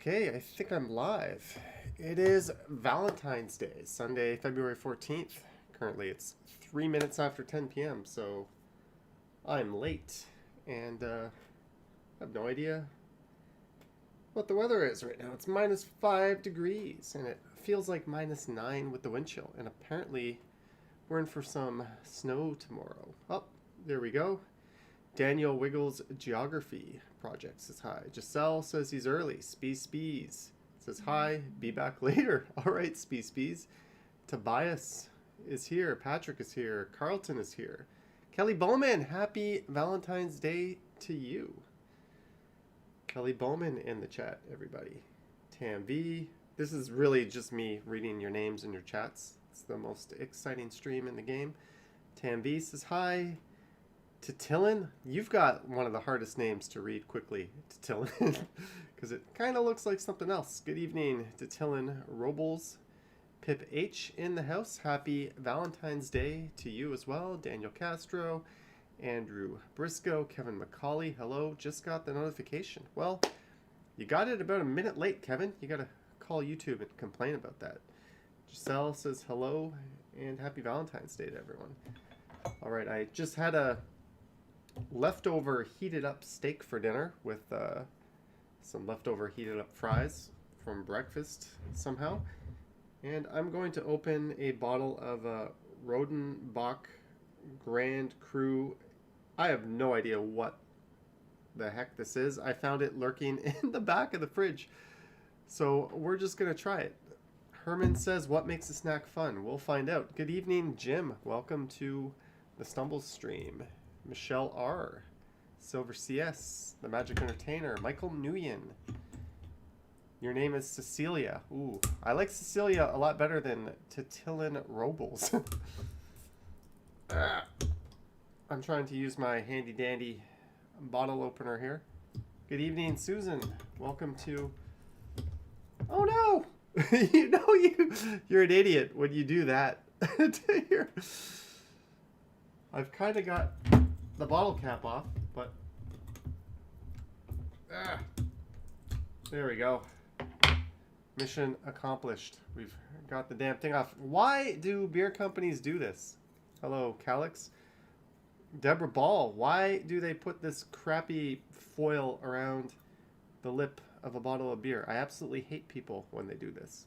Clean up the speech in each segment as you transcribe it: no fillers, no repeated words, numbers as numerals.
Okay, I think I'm live. It is Valentine's Day, Sunday, February 14th. Currently, it's 3 minutes after 10 p.m., so I'm late. And I have no idea what the weather is right now. It's minus 5 degrees, and it feels like minus 9 with the wind chill. And apparently, we're in for some snow tomorrow. Oh, there we go. Daniel Wiggles Geography Project says hi. Giselle says he's early. Spees says hi. Be back later. All right, Spees. Tobias is here. Patrick is here. Carlton is here. Kelly Bowman, happy Valentine's Day to you. Kelly Bowman in the chat, everybody. Tam V. This is really just me reading your names in your chats. It's the most exciting stream in the game. Tam V says hi. Tatillin, you've got one of the hardest names to read quickly, Tatillin, because it kind of looks like something else. Good evening, Tatillin Robles. Pip H in the house. Happy Valentine's Day to you as well. Daniel Castro, Andrew Briscoe, Kevin McCauley. Hello, just got the notification. Well, you got it about a minute late, Kevin. You got to call YouTube and complain about that. Giselle says hello and happy Valentine's Day to everyone. All right, I just had a leftover heated up steak for dinner with some leftover heated up fries from breakfast somehow. And I'm going to open a bottle of Rodenbach Grand Cru. I have no idea what the heck this is. I found it lurking in the back of the fridge. So we're just going to try it. Herman says, what makes a snack fun? We'll find out. Good evening, Jim. Welcome to the Stumble stream. Michelle R. Silver CS. The Magic Entertainer. Michael Nguyen. Your name is Cecilia. Ooh, I like Cecilia a lot better than Tatillin Robles. I'm trying to use my handy dandy bottle opener here. Good evening, Susan. Welcome to... Oh no! You know you're an idiot when you do that. I've kind of got the bottle cap off, but there we go. Mission accomplished. We've got the damn thing off. Why do beer companies do this? Hello, Calix. Deborah Ball, why do they put this crappy foil around the lip of a bottle of beer? I absolutely hate people when they do this.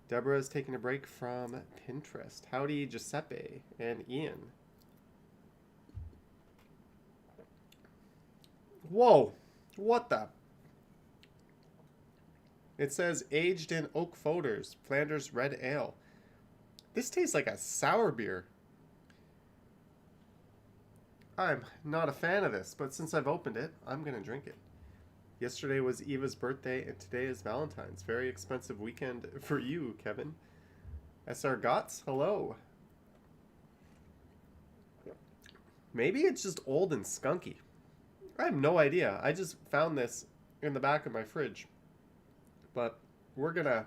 Deborah is taking a break from Pinterest. Howdy, Giuseppe and Ian. Whoa, what the? It says aged in oak foeders, Flanders Red Ale. This tastes like a sour beer. I'm not a fan of this, but since I've opened it, I'm going to drink it. Yesterday was Eva's birthday, and today is Valentine's. Very expensive weekend for you, Kevin. SR Gotts, hello. Maybe it's just old and skunky. I have no idea. I just found this in the back of my fridge. But we're gonna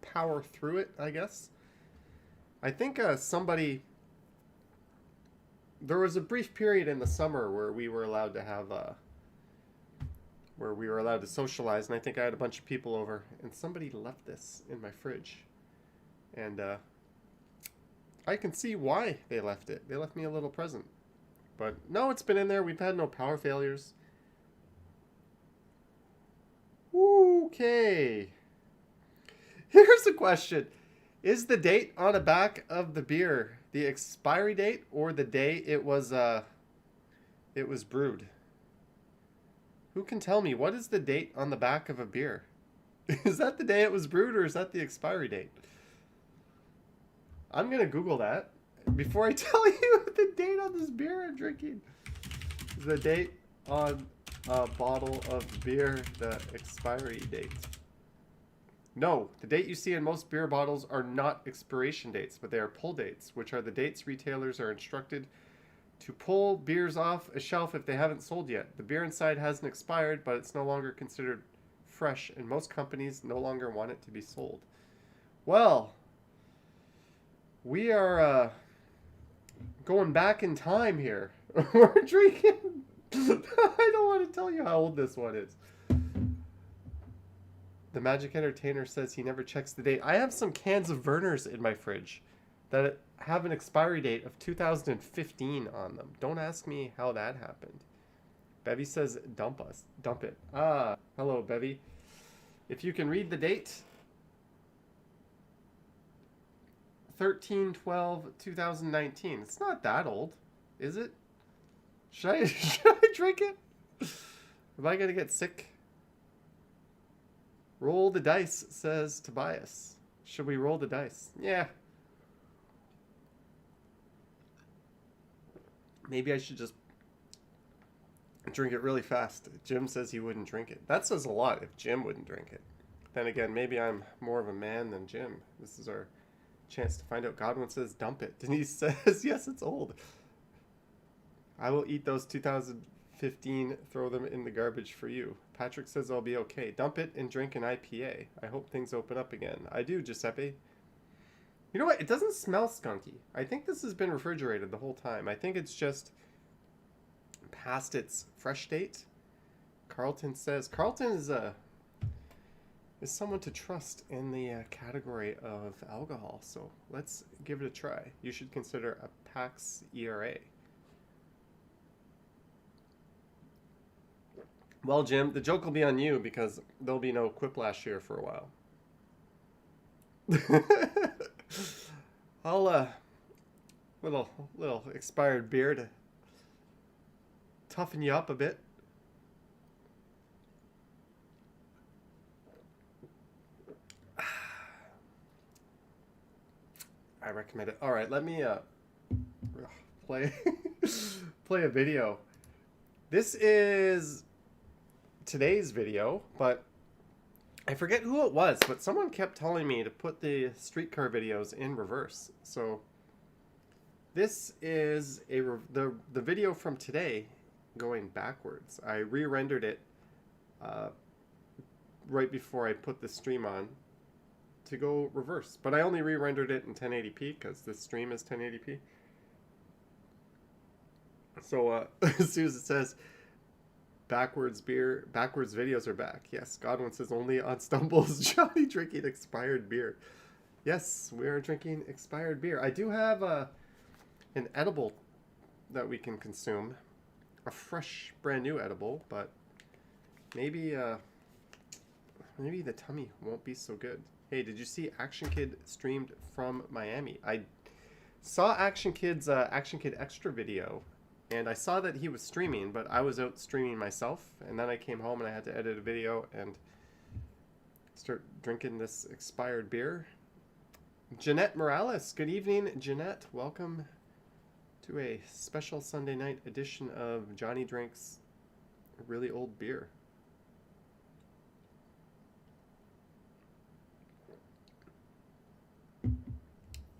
power through it, I guess. I think there was a brief period in the summer where we were allowed to have where we were allowed to socialize, and I think I had a bunch of people over, and somebody left this in my fridge. And I can see why they left it. They left me a little present. But no, it's been in there. We've had no power failures. Okay. Here's the question. Is the date on the back of the beer the expiry date or the day it was brewed? Who can tell me what is the date on the back of a beer? Is that the day it was brewed or is that the expiry date? I'm going to Google that before I tell you the date on this beer I'm drinking. Is the date on a bottle of beer the expiry date? No, the date you see in most beer bottles are not expiration dates, but they are pull dates, which are the dates retailers are instructed to pull beers off a shelf if they haven't sold yet. The beer inside hasn't expired, but it's no longer considered fresh, and most companies no longer want it to be sold. Well, we are going back in time here. We're drinking I don't want to tell you how old this one is. The Magic Entertainer says he never checks the date. I have some cans of Verner's in my fridge that have an expiry date of 2015 on them. Don't ask me how that happened. Bevy says dump us. Dump it. Ah, hello, Bevy. If you can read the date, 13/12/2019. It's not that old, is it? Should I drink it? Am I going to get sick? Roll the dice, says Tobias. Should we roll the dice? Yeah. Maybe I should just drink it really fast. Jim says he wouldn't drink it. That says a lot if Jim wouldn't drink it. Then again, maybe I'm more of a man than Jim. This is our chance to find out. Godwin says dump it. Denise says yes, it's old. I will eat those 2015, throw them in the garbage for you. Patrick says I'll be okay. Dump it and drink an IPA. I hope things open up again. I do, Giuseppe. You know what? It doesn't smell skunky. I think this has been refrigerated the whole time. I think it's just past its fresh date. Carlton says Carlton is someone to trust in the category of alcohol. So let's give it a try. You should consider a PAX ERA. Well, Jim, the joke will be on you because there'll be no Quiplash here for a while. I'll little expired beer to toughen you up a bit. I recommend it. All right, let me play play a video. This is today's video, but I forget who it was, but someone kept telling me to put the streetcar videos in reverse. So this is the video from today going backwards. I re-rendered it right before I put the stream on to go reverse, but I only re-rendered it in 1080p because this stream is 1080p. So Susan says backwards videos are back. Yes, Godwin says only on Stumbles. Johnny drinking expired beer. Yes, we are drinking expired beer. I do have an edible that we can consume, a fresh, brand new edible, but maybe the tummy won't be so good. Hey, did you see Action Kid streamed from Miami? I saw Action Kid's Action Kid Extra video, and I saw that he was streaming, but I was out streaming myself, and then I came home and I had to edit a video and start drinking this expired beer. Jeanette Morales, good evening, Jeanette. Welcome to a special Sunday night edition of Johnny Drinks Really Old Beer.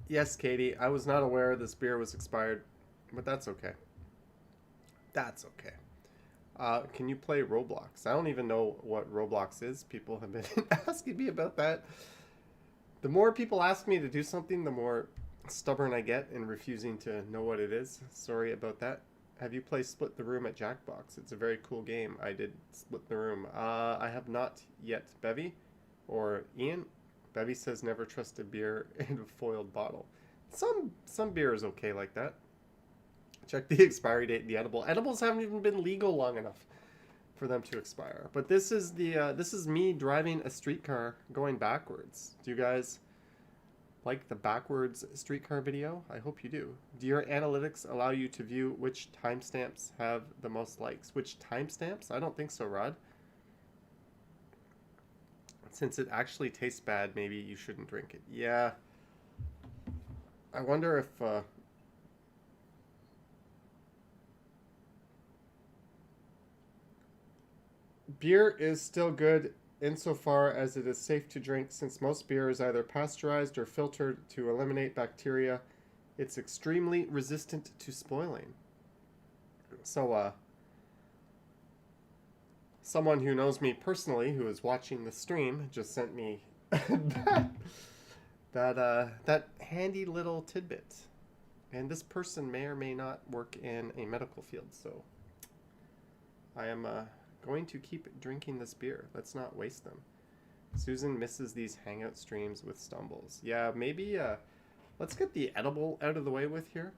Yes, Katie, I was not aware this beer was expired, but that's okay. That's okay. Can you play Roblox? I don't even know what Roblox is. People have been asking me about that. The more people ask me to do something, the more stubborn I get in refusing to know what it is. Sorry about that. Have you played Split the Room at Jackbox? It's a very cool game. I did Split the Room. I have not yet. Bevy or Ian? Bevy says never trust a beer in a foiled bottle. Some beer is okay like that. Check the expiry date in the edible. Edibles haven't even been legal long enough for them to expire. But this is me driving a streetcar going backwards. Do you guys like the backwards streetcar video? I hope you do. Do your analytics allow you to view which timestamps have the most likes? Which timestamps? I don't think so, Rod. Since it actually tastes bad, maybe you shouldn't drink it. Yeah. I wonder if beer is still good insofar as it is safe to drink, since most beer is either pasteurized or filtered to eliminate bacteria. It's extremely resistant to spoiling. So, someone who knows me personally, who is watching the stream, just sent me that handy little tidbit. And this person may or may not work in a medical field, so I am going to keep drinking this beer. Let's not waste them. Susan misses these Hangout streams with stumbles. Yeah, maybe let's get the edible out of the way with here.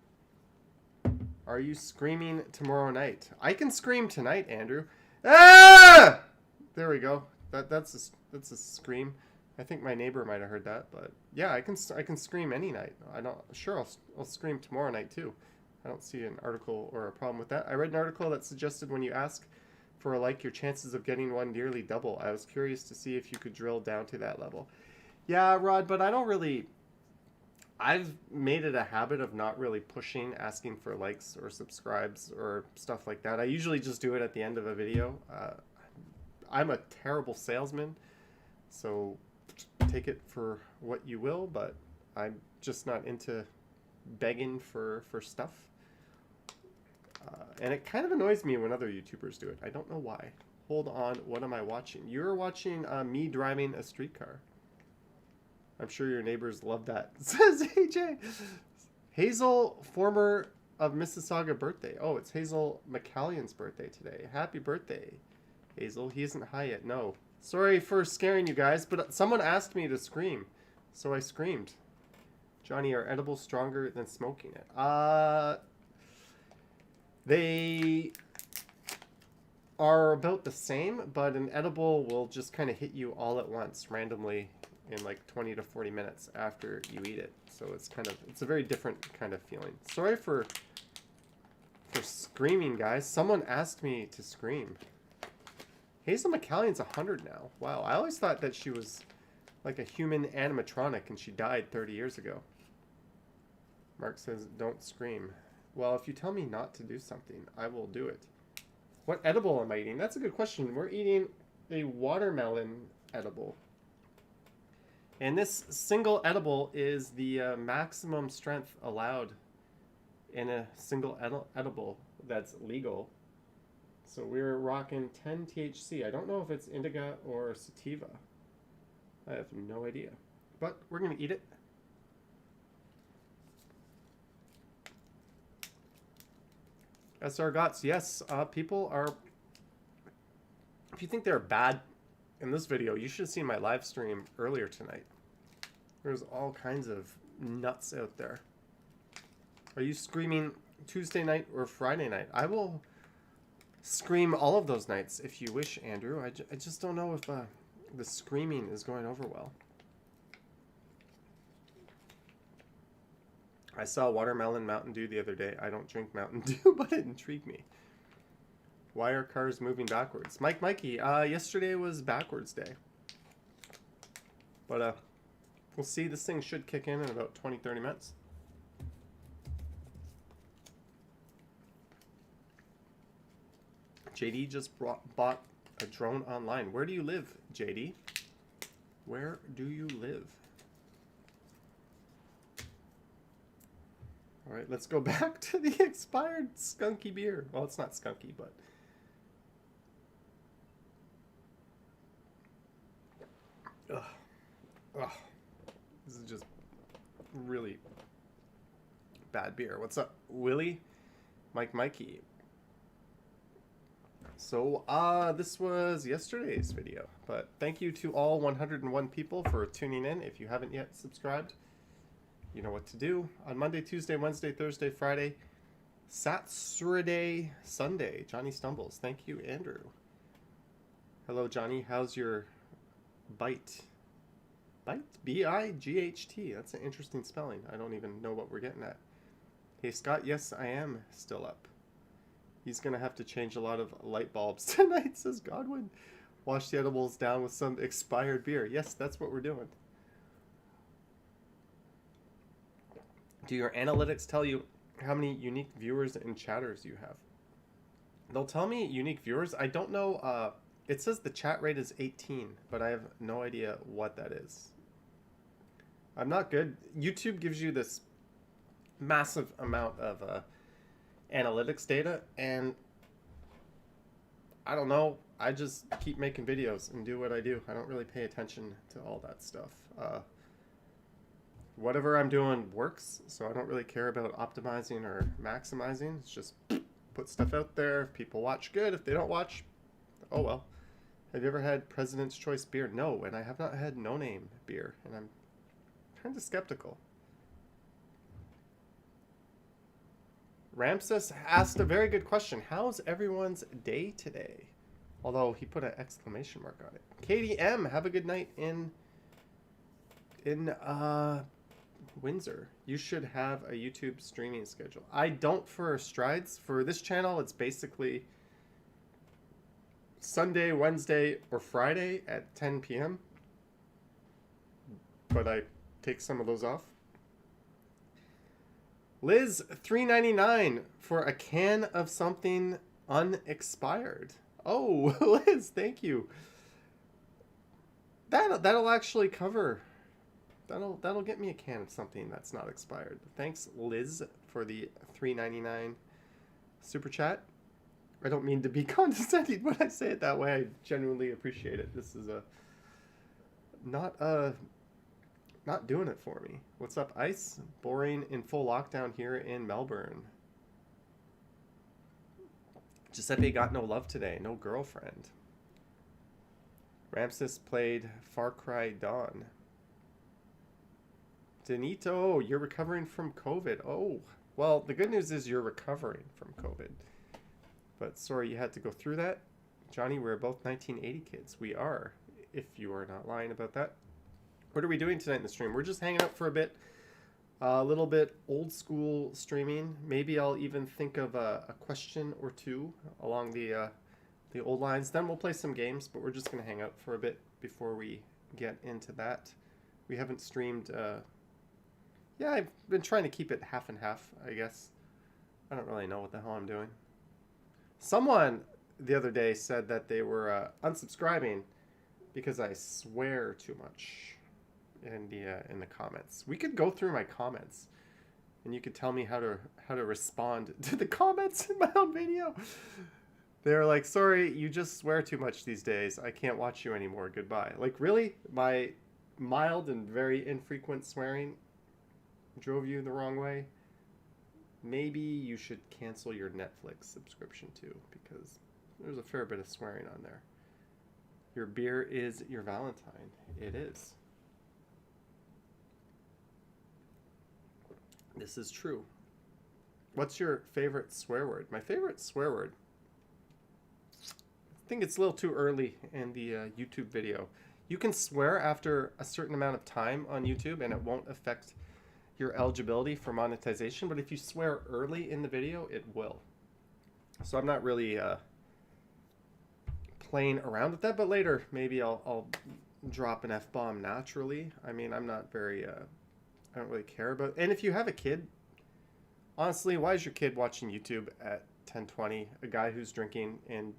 Are you screaming tomorrow night? I can scream tonight, Andrew. Ah! There we go. That's a scream. I think my neighbor might have heard that, but yeah, I can scream any night. I'll scream tomorrow night too. I don't see an article or a problem with that. I read an article that suggested when you ask for a like, your chances of getting one nearly double. I was curious to see if you could drill down to that level. Yeah, Rod, but I don't really... I've made it a habit of not really pushing, asking for likes or subscribes or stuff like that. I usually just do it at the end of a video. I'm a terrible salesman, so take it for what you will, but I'm just not into begging for stuff. And it kind of annoys me when other YouTubers do it. I don't know why. Hold on, what am I watching? You're watching me driving a streetcar. I'm sure your neighbors love that, says AJ. Hazel, former of Mississauga birthday. Oh, it's Hazel McCallion's birthday today. Happy birthday, Hazel. He isn't high yet, no. Sorry for scaring you guys, but someone asked me to scream, so I screamed. Johnny, are edibles stronger than smoking it? They are about the same, but an edible will just kind of hit you all at once, randomly, in like 20 to 40 minutes after you eat it. So it's a very different kind of feeling. Sorry for screaming, guys. Someone asked me to scream. Hazel McCallion's 100 now. Wow, I always thought that she was like a human animatronic and she died 30 years ago. Mark says, don't scream. Well, if you tell me not to do something, I will do it. What edible am I eating? That's a good question. We're eating a watermelon edible. And this single edible is the maximum strength allowed in a single edible that's legal. So we're rocking 10 THC. I don't know if it's indica or sativa. I have no idea. But we're going to eat it. SR Gots, yes, people are... If you think they're bad in this video, you should have seen my live stream earlier tonight. There's all kinds of nuts out there. Are you screaming Tuesday night or Friday night? I will scream all of those nights if you wish, Andrew. I just don't know if the screaming is going over well. I saw watermelon Mountain Dew the other day. I don't drink Mountain Dew, but it intrigued me. Why are cars moving backwards? Mikey, yesterday was backwards day. But we'll see. This thing should kick in about 20-30 minutes. JD just bought a drone online. Where do you live, JD? Where do you live? All right, let's go back to the expired skunky beer. Well, it's not skunky, but... Ugh. Ugh. This is just really bad beer. What's up, Willie? Mikey. So, this was yesterday's video. But thank you to all 101 people for tuning in. If you haven't yet subscribed, you know what to do. On Monday, Tuesday, Wednesday, Thursday, Friday, Saturday, Sunday, Johnny Stumbles. Thank you, Andrew. Hello, Johnny. How's your bite? Bite? B-I-G-H-T. That's an interesting spelling. I don't even know what we're getting at. Hey, Scott. Yes, I am still up. He's going to have to change a lot of light bulbs tonight, says Godwin. Wash the edibles down with some expired beer. Yes, that's what we're doing. Do your analytics tell you how many unique viewers and chatters you have? They'll tell me unique viewers. I don't know. It says the chat rate is 18, but I have no idea what that is. I'm not good. YouTube gives you this massive amount of analytics data, and I don't know. I just keep making videos and do what I do. I don't really pay attention to all that stuff. Whatever I'm doing works, so I don't really care about optimizing or maximizing. It's just put put stuff out there. If people watch, good. If they don't watch, oh well. Have you ever had President's Choice beer? No, and I have not had No Name beer, and I'm kind of skeptical. Ramses asked a very good question. How's everyone's day today? Although he put an exclamation mark on it. Katie M, have a good night in Windsor. You should have a YouTube streaming schedule. I don't for Strides. For this channel, it's basically Sunday, Wednesday, or Friday at 10 p.m. But I take some of those off. Liz, $3.99 for a can of something unexpired. Oh, Liz, thank you. That'll actually cover. That'll get me a can of something that's not expired. Thanks, Liz, for the $3.99 super chat. I don't mean to be condescending when I say it that way. I genuinely appreciate it. This is not doing it for me. What's up, Ice? Boring in full lockdown here in Melbourne. Giuseppe got no love today. No girlfriend. Ramses played Far Cry Dawn. Denito, you're recovering from COVID. Oh, well, the good news is you're recovering from COVID. But sorry you had to go through that. Johnny, we're both 1980 kids. We are, if you are not lying about that. What are we doing tonight in the stream? We're just hanging out for a bit. A little bit old school streaming. Maybe I'll even think of a question or two along the old lines. Then we'll play some games, but we're just going to hang out for a bit before we get into that. We haven't streamed... yeah, I've been trying to keep it half and half, I guess. I don't really know what the hell I'm doing. Someone the other day said that they were unsubscribing because I swear too much in the comments. We could go through my comments, and you could tell me how to respond to the comments in my own video. They're like, sorry, you just swear too much these days. I can't watch you anymore. Goodbye. Like, really? My mild and very infrequent swearing drove you the wrong way? Maybe you should cancel your Netflix subscription too, because there's a fair bit of swearing on there. Your beer is your Valentine. It is. This is true. What's your favorite swear word? My favorite swear word, I think it's a little too early in the YouTube video. You can swear after a certain amount of time on YouTube and it won't affect your eligibility for monetization, but if you swear early in the video, it will. So I'm not really playing around with that, but later maybe I'll drop an F-bomb naturally. I mean, I'm not very, I don't really care about, and if you have a kid, honestly, why is your kid watching YouTube at 10:20? A guy who's drinking and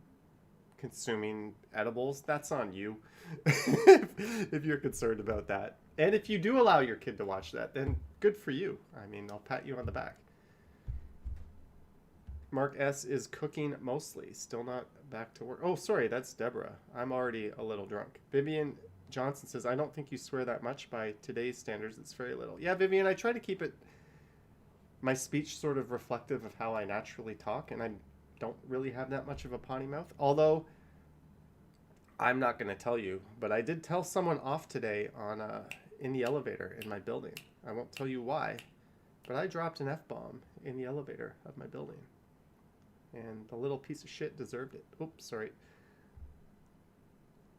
consuming edibles, that's on you. if you're concerned about that. And if you do allow your kid to watch that, then good for you. I mean, I'll pat you on the back. Mark S. is cooking mostly. Still not back to work. Oh, sorry, that's Deborah. I'm already a little drunk. Vivian Johnson says, I don't think you swear that much by today's standards. It's very little. Yeah, Vivian, I try to keep it, my speech sort of reflective of how I naturally talk, and I don't really have that much of a potty mouth. Although, I'm not going to tell you, but I did tell someone off today on in the elevator in my building. I won't tell you why, but I dropped an F-bomb in the elevator of my building. And the little piece of shit deserved it. Oops, sorry.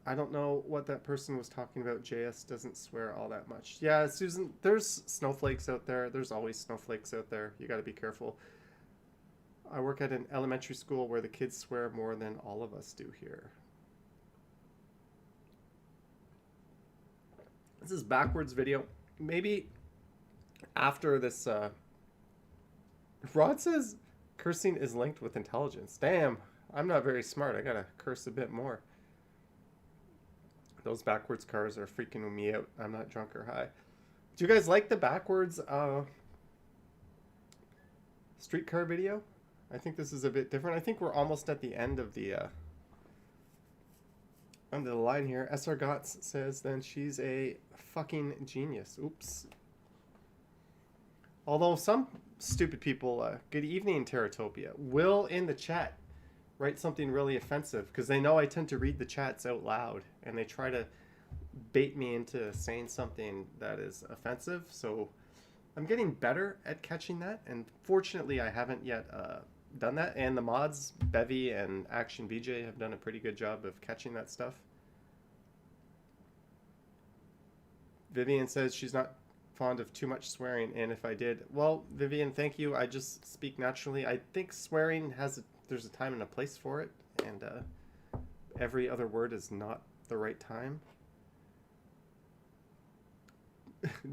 I don't know what that person was talking about. JS doesn't swear all that much. Yeah, Susan, there's snowflakes out there. There's always snowflakes out there. You got to be careful. I work at an elementary school where the kids swear more than all of us do here. This is backwards video. Maybe after this, Rod says cursing is linked with intelligence. Damn, I'm not very smart. I gotta curse a bit more. Those backwards cars are freaking me out. I'm not drunk or high. Do you guys like the backwards streetcar video? I think this is a bit different. I think we're almost at the end of the line here. SR Gotts says, then she's a fucking genius. Oops. Although some stupid people. Good evening, Terratopia. Will in the chat write something really offensive because they know I tend to read the chats out loud and they try to bait me into saying something that is offensive. So I'm getting better at catching that, and fortunately I haven't yet done that. And the mods, Bevy and Action BJ, have done a pretty good job of catching that stuff. Vivian says she's not fond of too much swearing, and if I did, well, Vivian, thank you. I just speak naturally. I think swearing there's a time and a place for it, and every other word is not the right time.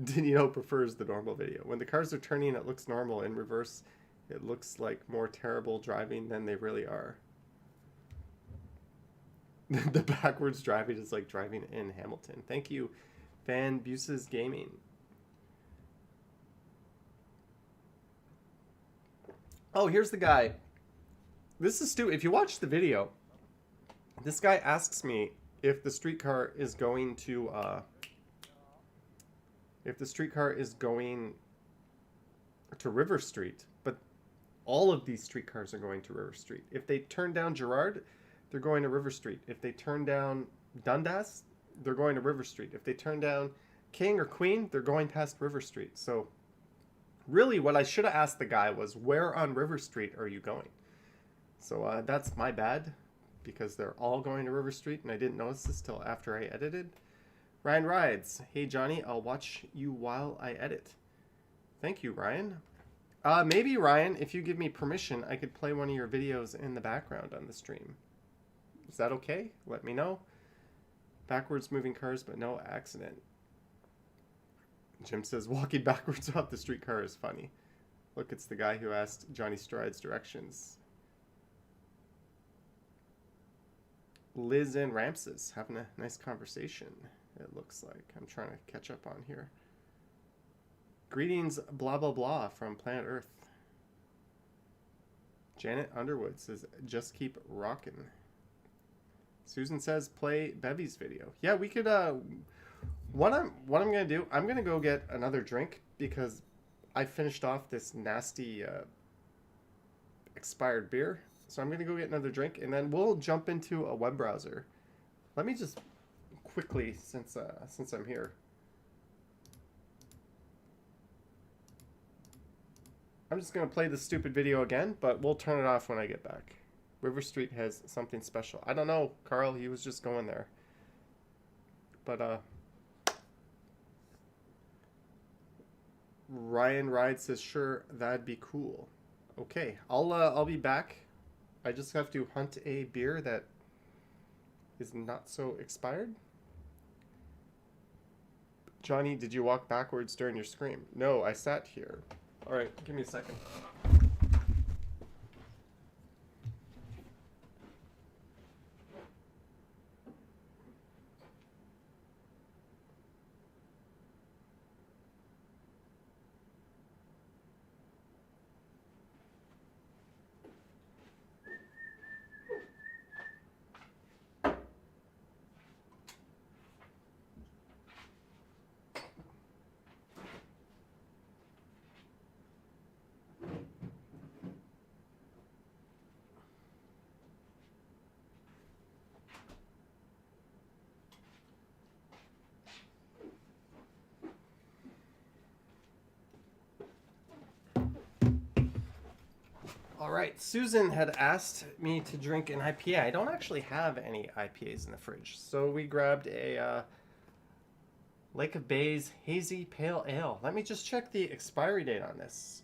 Danilo prefers the normal video. When the cars are turning, it looks normal. In reverse, it looks like more terrible driving than they really are. The backwards driving is like driving in Hamilton. Thank you, Van Buses Gaming. Oh, here's the guy. This is Stu. If you watch the video, this guy asks me if the streetcar is going to River Street, but all of these streetcars are going to River Street. If they turn down Girard, they're going to River Street. If they turn down Dundas, they're going to River Street. If they turn down King or Queen, they're going past River Street. So really what I should have asked the guy was, where on River Street are you going? So that's my bad, because they're all going to River Street, and I didn't notice this till after I edited. Ryan Rides. Hey, Johnny, I'll watch you while I edit. Thank you, Ryan. Maybe, Ryan, if you give me permission, I could play one of your videos in the background on the stream. Is that okay? Let me know. Backwards moving cars, but no accident. Jim says, walking backwards off the streetcar is funny. Look, it's the guy who asked Johnny Stride's directions. Liz and Ramses having a nice conversation, it looks like. I'm trying to catch up on here. Greetings, blah, blah, blah, from Planet Earth. Janet Underwood says, just keep rocking. Susan says, play Bevy's video. Yeah, we could, what I'm going to do, I'm going to go get another drink because I finished off this nasty expired beer. So I'm going to go get another drink, and then we'll jump into a web browser. Let me just quickly, since I'm here. I'm just going to play this stupid video again, but we'll turn it off when I get back. River Street has something special. I don't know, Carl. He was just going there. But, Ryan Ride says, sure, that'd be cool. Okay, I'll be back. I just have to hunt a beer that is not so expired. Johnny, did you walk backwards during your scream? No, I sat here. All right, give me a second. All right, Susan had asked me to drink an IPA. I don't actually have any IPAs in the fridge, so we grabbed a Lake of Bays Hazy Pale Ale. Let me just check the expiry date on this.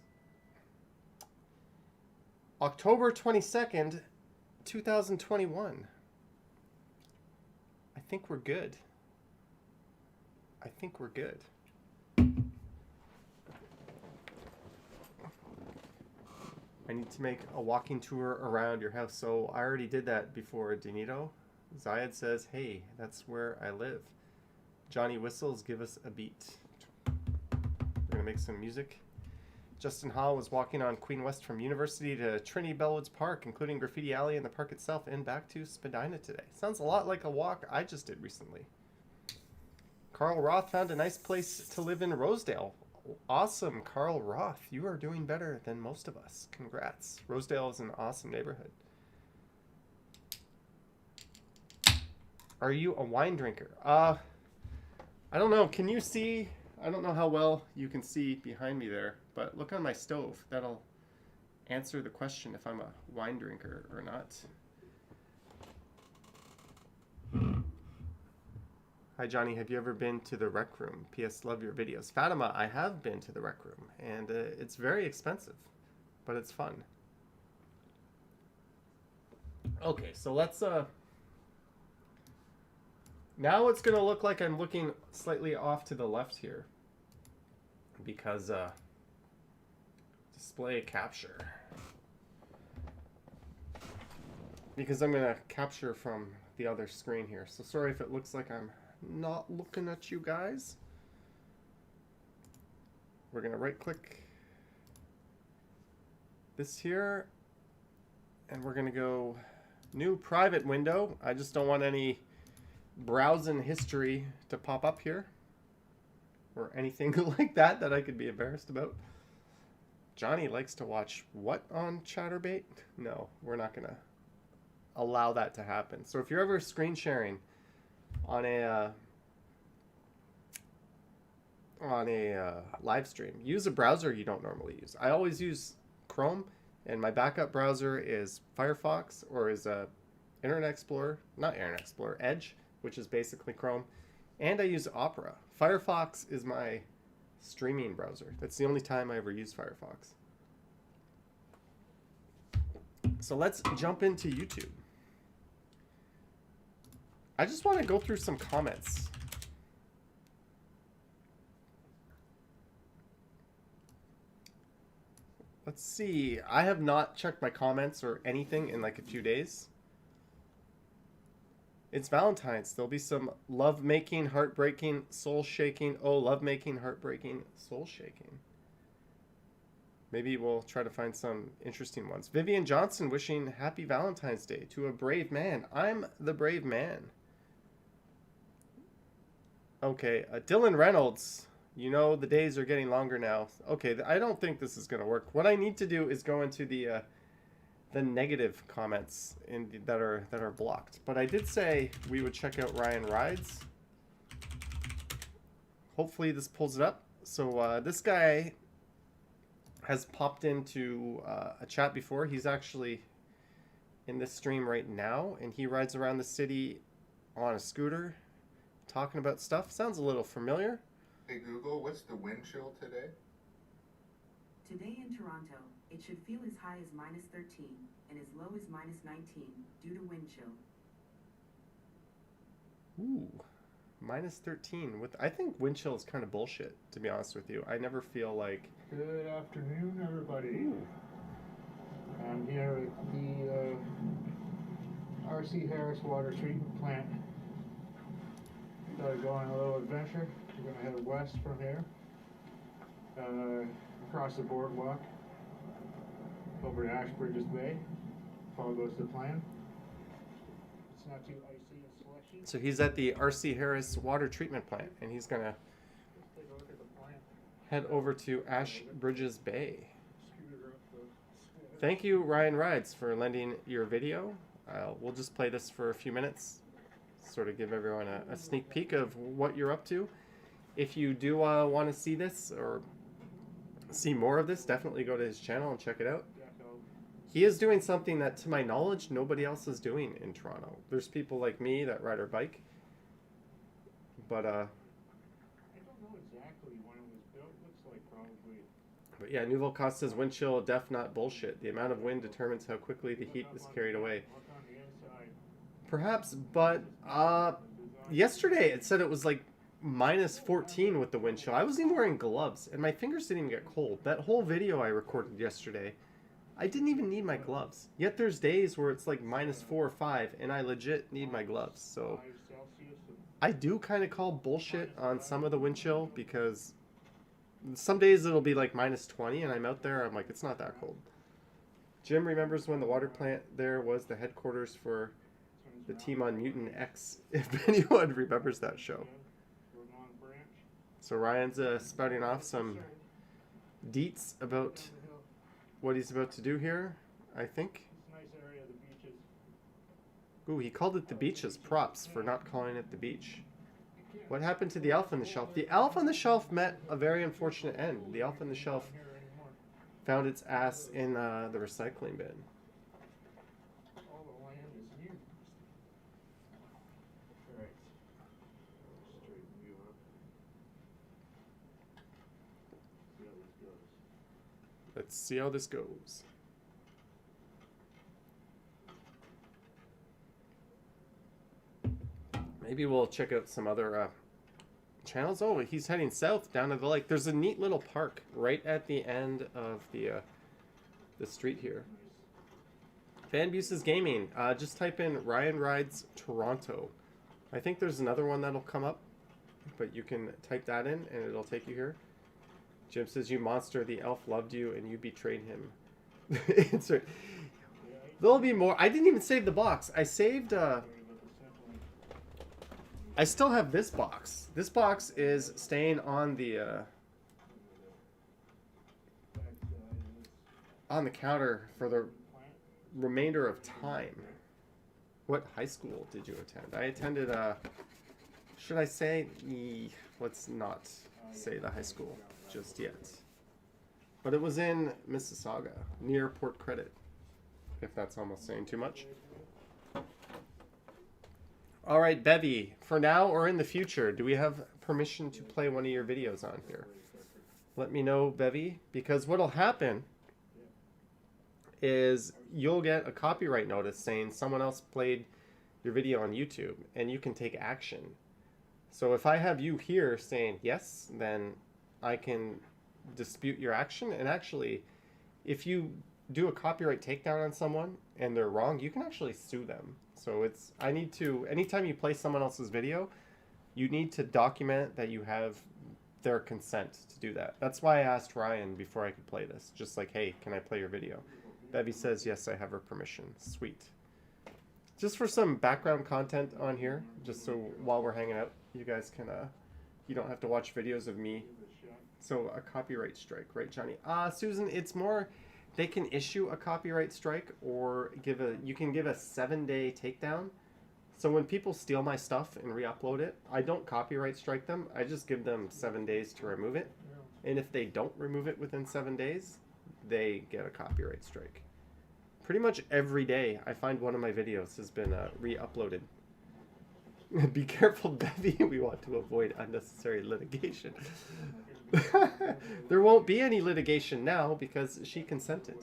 October 22nd, 2021. I think we're good. I think we're good. I need to make a walking tour around your house. So I already did that before, Danito. Zayed says, hey, that's where I live. Johnny whistles, give us a beat. We're going to make some music. Justin Hall was walking on Queen West from University to Trinity Bellwoods Park, including Graffiti Alley and the park itself, and back to Spadina today. Sounds a lot like a walk I just did recently. Carl Roth found a nice place to live in Rosedale. awesome, Carl Roth. You are doing better than most of us. Congrats. Rosedale is an awesome neighborhood. Are you a wine drinker? I don't know. Can you see? I don't know how well you can see behind me there, but look on my stove. That'll answer the question if I'm a wine drinker or not. Hi, Johnny. Have you ever been to the rec room? P.S. Love your videos. Fatima, I have been to the rec room, and it's very expensive, but it's fun. Okay, so let's... Now it's going to look like I'm looking slightly off to the left here, because display capture. Because I'm going to capture from the other screen here. So sorry if it looks like I'm not looking at you guys. We're going to right click this here, and we're going to go new private window. I just don't want any browsing history to pop up here or anything like that that I could be embarrassed about. Johnny likes to watch what on Chatterbait? No, we're not going to allow that to happen. So if you're ever screen sharing on a live stream, use a browser you don't normally use. I always use Chrome, and my backup browser is Firefox, or is Internet Explorer, not Internet Explorer, Edge, which is basically Chrome, and I use Opera. Firefox is my streaming browser. That's the only time I ever use Firefox. So let's jump into YouTube. I just want to go through some comments. Let's see. I have not checked my comments or anything in like a few days. It's Valentine's. There'll be some love-making, heartbreaking, soul-shaking. Oh, love-making, heartbreaking, soul-shaking. Maybe we'll try to find some interesting ones. Vivian Johnson wishing happy Valentine's Day to a brave man. I'm the brave man. Okay, Dylan Reynolds. You know, the days are getting longer now. Okay, I don't think this is going to work. What I need to do is go into the negative comments that are blocked. But I did say we would check out Ryan Rides. Hopefully this pulls it up. So this guy has popped into a chat before. He's actually in this stream right now, and he rides around the city on a scooter talking about stuff. Sounds a little familiar. Hey Google, what's the wind chill today? Today in Toronto, it should feel as high as -13 and as low as -19 due to wind chill. Ooh, -13. I think wind chill is kind of bullshit, to be honest with you. I never feel like... Good afternoon, everybody. I'm here at the R.C. Harris Water Treatment Plant. Thought I'd go on a little adventure. We're going to head west from here, across the boardwalk, over to Ashbridges Bay. If all goes to plan. It's not too icy and slushy. So he's at the R.C. Harris Water Treatment Plant, and he's going to Take a look at the plant. head over to Ashbridges Bay. Scooter up the... Thank you, Ryan Rides, for lending your video. We'll just play this for a few minutes, sort of give everyone a sneak peek of what you're up to. If you do want to see this or see more of this, definitely go to his channel and check it out. He is doing something that, to my knowledge, nobody else is doing in Toronto. There's people like me that ride our bike, but I don't know exactly when it was built. Looks like probably... But yeah, Nouveau Costa's wind chill, def not bullshit. The amount of wind determines how quickly the heat is carried away. Look on the inside. Perhaps, but yesterday it said it was like -14 with the wind chill. I wasn't even wearing gloves, and my fingers didn't even get cold. That whole video I recorded yesterday, I didn't even need my gloves. Yet there's days where it's like -4 or 5, and I legit need my gloves. So I do kind of call bullshit on some of the wind chill, because some days it'll be like -20, and I'm out there, I'm like, it's not that cold. Jim remembers when the water plant there was the headquarters for the team on Mutant X, if anyone remembers that show. So Ryan's spouting off some deets about what he's about to do here, I think. It's a nice area, the beaches. Ooh, he called it the beaches. Props for not calling it the beach. What happened to the elf on the shelf? The elf on the shelf met a very unfortunate end. The elf on the shelf found its ass in the recycling bin. All the land is used. Alright. Straighten you up. See how this goes. Let's see how this goes. Maybe we'll check out some other channels. Oh, he's heading south down to the lake. There's a neat little park right at the end of the street here. Van Buse's Gaming. Just type in Ryan Rides Toronto. I think there's another one that'll come up, but you can type that in and it'll take you here. Jim says, "You monster, the elf loved you and you betrayed him." Insert. There'll be more. I didn't even save the box. I saved... I still have this box. This box is staying on the counter for the remainder of time. What high school did you attend? I attended should I say? Let's not say the high school just yet. But it was in Mississauga, near Port Credit. If that's almost saying too much. All right, Bevy, for now or in the future, do we have permission to play one of your videos on here? Let me know, Bevy, because what'll happen is you'll get a copyright notice saying someone else played your video on YouTube, and you can take action. So if I have you here saying yes, then I can dispute your action. And actually, if you do a copyright takedown on someone and they're wrong, you can actually sue them. So it's, I need to, anytime you play someone else's video, you need to document that you have their consent to do that. That's why I asked Ryan before I could play this. Just like, hey, can I play your video? Bevy says, yes, I have her permission. Sweet. Just for some background content on here, just so while we're hanging out, you guys can, you don't have to watch videos of me. So a copyright strike, right, Johnny? Susan, it's more... They can issue a copyright strike or you can give a 7-day takedown. So when people steal my stuff and re-upload it, I don't copyright strike them. I just give them 7 days to remove it. And if they don't remove it within 7 days, they get a copyright strike. Pretty much every day, I find one of my videos has been re-uploaded. Be careful, Bevy. We want to avoid unnecessary litigation. There won't be any litigation now because she consented.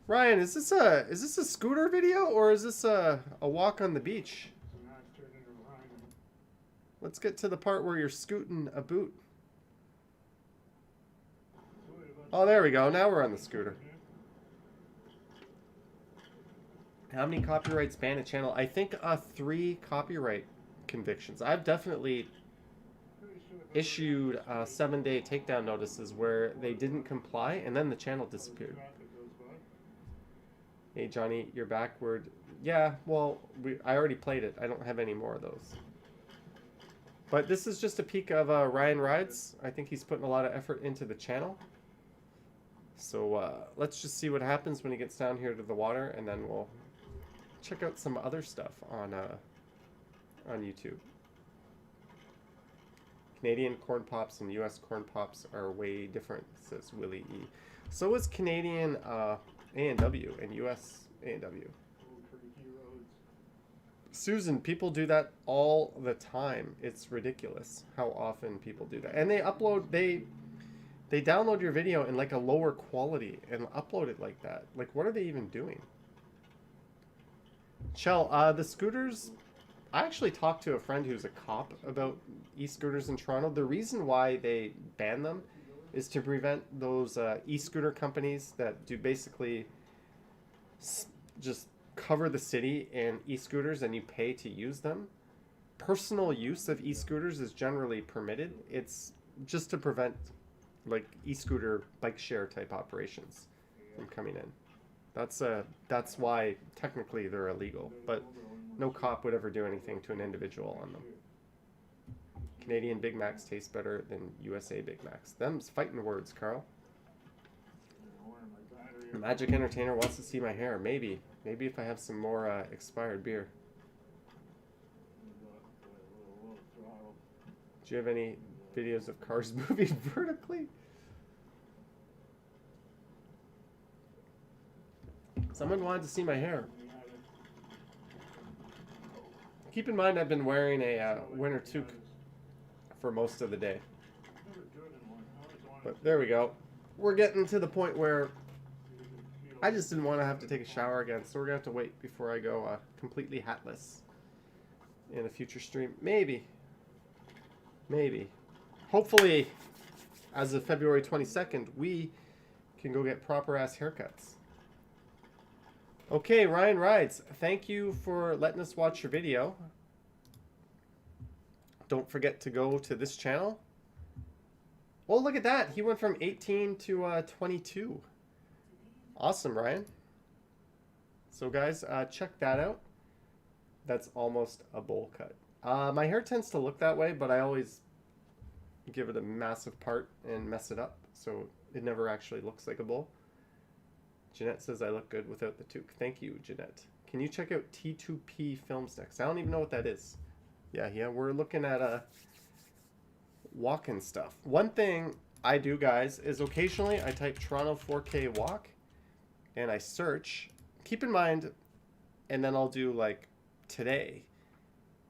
Ryan, is this a scooter video or is this a walk on the beach? Let's get to the part where you're scooting a boot. Oh, there we go. Now we're on the scooter. How many copyrights ban a channel? I think 3 copyright convictions. I've definitely issued 7-day takedown notices where they didn't comply and then the channel disappeared. Hey Johnny, you're backward. Yeah, well, I already played it. I don't have any more of those. But this is just a peek of Ryan Rides. I think he's putting a lot of effort into the channel. So let's just see what happens when he gets down here to the water, and then we'll check out some other stuff on YouTube. Canadian corn pops and U.S. corn pops are way different, says Willie E. So is Canadian A&W and U.S. A&W. Susan, people do that all the time. It's ridiculous how often people do that. And they upload, they download your video in like a lower quality and upload it like that. Like, what are they even doing? Chell, the scooters, I actually talked to a friend who's a cop about e-scooters in Toronto. The reason why they ban them is to prevent those e-scooter companies that do basically just cover the city in e-scooters and you pay to use them. Personal use of e-scooters is generally permitted. It's just to prevent like e-scooter bike share type operations from coming in. That's why technically they're illegal, but no cop would ever do anything to an individual on them. Canadian Big Macs taste better than USA Big Macs. Them's fighting words, Carl. Magic Entertainer wants to see my hair. Maybe. Maybe if I have some more expired beer. Do you have any videos of cars moving vertically? Someone wanted to see my hair. Keep in mind I've been wearing a winter toque for most of the day. But there we go. We're getting to the point where I just didn't want to have to take a shower again, so we're going to have to wait before I go completely hatless in a future stream. Maybe. Maybe. Hopefully, as of February 22nd, we can go get proper-ass haircuts. Okay, Ryan Rides, thank you for letting us watch your video. Don't forget to go to this channel. Oh, look at that. He went from 18 to 22. Awesome, Ryan. So, guys, check that out. That's almost a bowl cut. My hair tends to look that way, but I always give it a massive part and mess it up, so it never actually looks like a bowl. Jeanette says I look good without the toque. Thank you, Jeanette. Can you check out T2P Films next? I don't even know what that is. Yeah, we're looking at walking stuff. One thing I do, guys, is occasionally I type Toronto 4K walk and I search. Keep in mind, and then I'll do like today.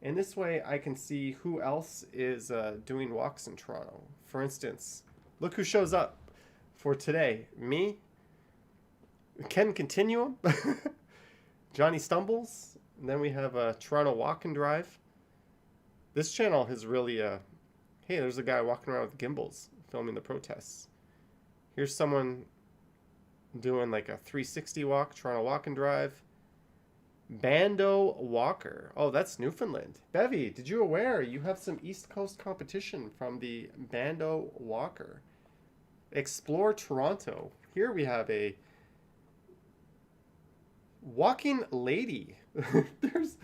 And this way I can see who else is doing walks in Toronto. For instance, look who shows up for today. Me, Ken Continuum, Johnny Stumbles, and then we have Toronto Walk and Drive. This channel has really, hey, there's a guy walking around with gimbals filming the protests. Here's someone doing like a 360 walk, Toronto Walk and Drive. Bando Walker. Oh, that's Newfoundland. Bevy, did you aware you have some East Coast competition from the Bando Walker? Explore Toronto. Here we have a walking lady. There's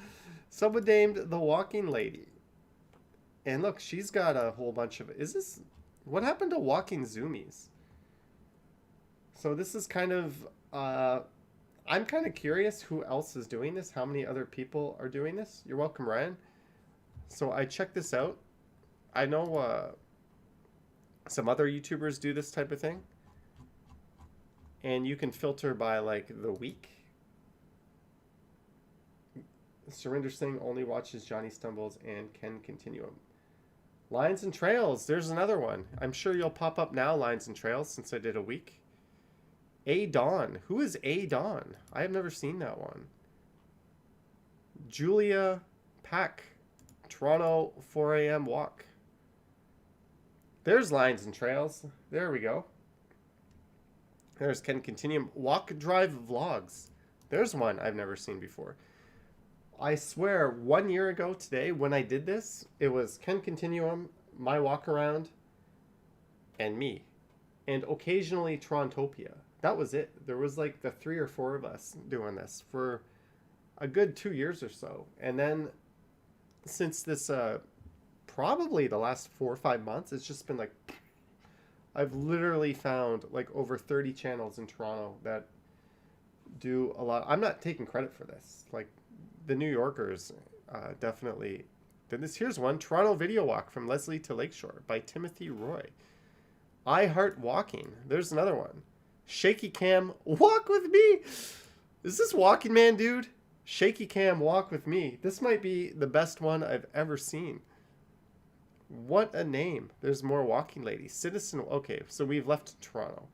someone named the Walking Lady. And look, she's got a whole bunch of... Is this... What happened to walking zoomies? So this is kind of... I'm kind of curious who else is doing this. How many other people are doing this? You're welcome, Ryan. So I checked this out. I know some other YouTubers do this type of thing. And you can filter by like the week. Surinder Singh only watches Johnny Stumbles and Ken Continuum. Lines and Trails. There's another one. I'm sure you'll pop up now, Lines and Trails, since I did a week. A Dawn. Who is A Dawn? I have never seen that one. Julia Pack. Toronto 4 a.m. walk. There's Lines and Trails. There we go. There's Ken Continuum. Walk Drive Vlogs. There's one I've never seen before. I swear, 1 year ago today, when I did this, it was Ken Continuum, my walk around, and me. And occasionally Torontopia. That was it. There was like the 3 or 4 of us doing this for a good 2 years or so. And then since this, probably the last 4 or 5 months, it's just been like, I've literally found like over 30 channels in Toronto that do a lot. I'm not taking credit for this. Like, the New Yorkers definitely did this. Here's one. Toronto Video Walk from Leslie to Lakeshore by Timothy Roy. I Heart Walking. There's another one. Shaky Cam Walk With Me. Is this Walking Man, dude? Shaky Cam Walk With Me. This might be the best one I've ever seen. What a name. There's more walking ladies. Citizen. Okay, so we've left Toronto.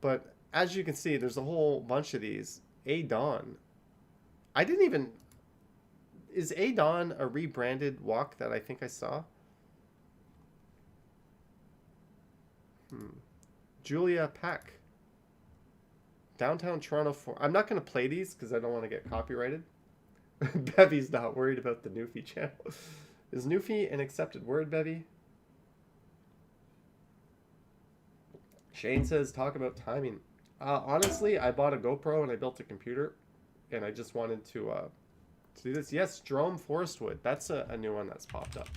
But as you can see, there's a whole bunch of these. A Dawn. I didn't even... Is A Dawn a rebranded walk that I think I saw? Julia Pack. Downtown Toronto 4. I'm not going to play these because I don't want to get copyrighted. Bevy's not worried about the Newfie channel. Is Newfie an accepted word, Bevy? Shane says, talk about timing. Honestly, I bought a GoPro and I built a computer. And I just wanted to do this. Yes, Jerome Forestwood. That's a new one that's popped up.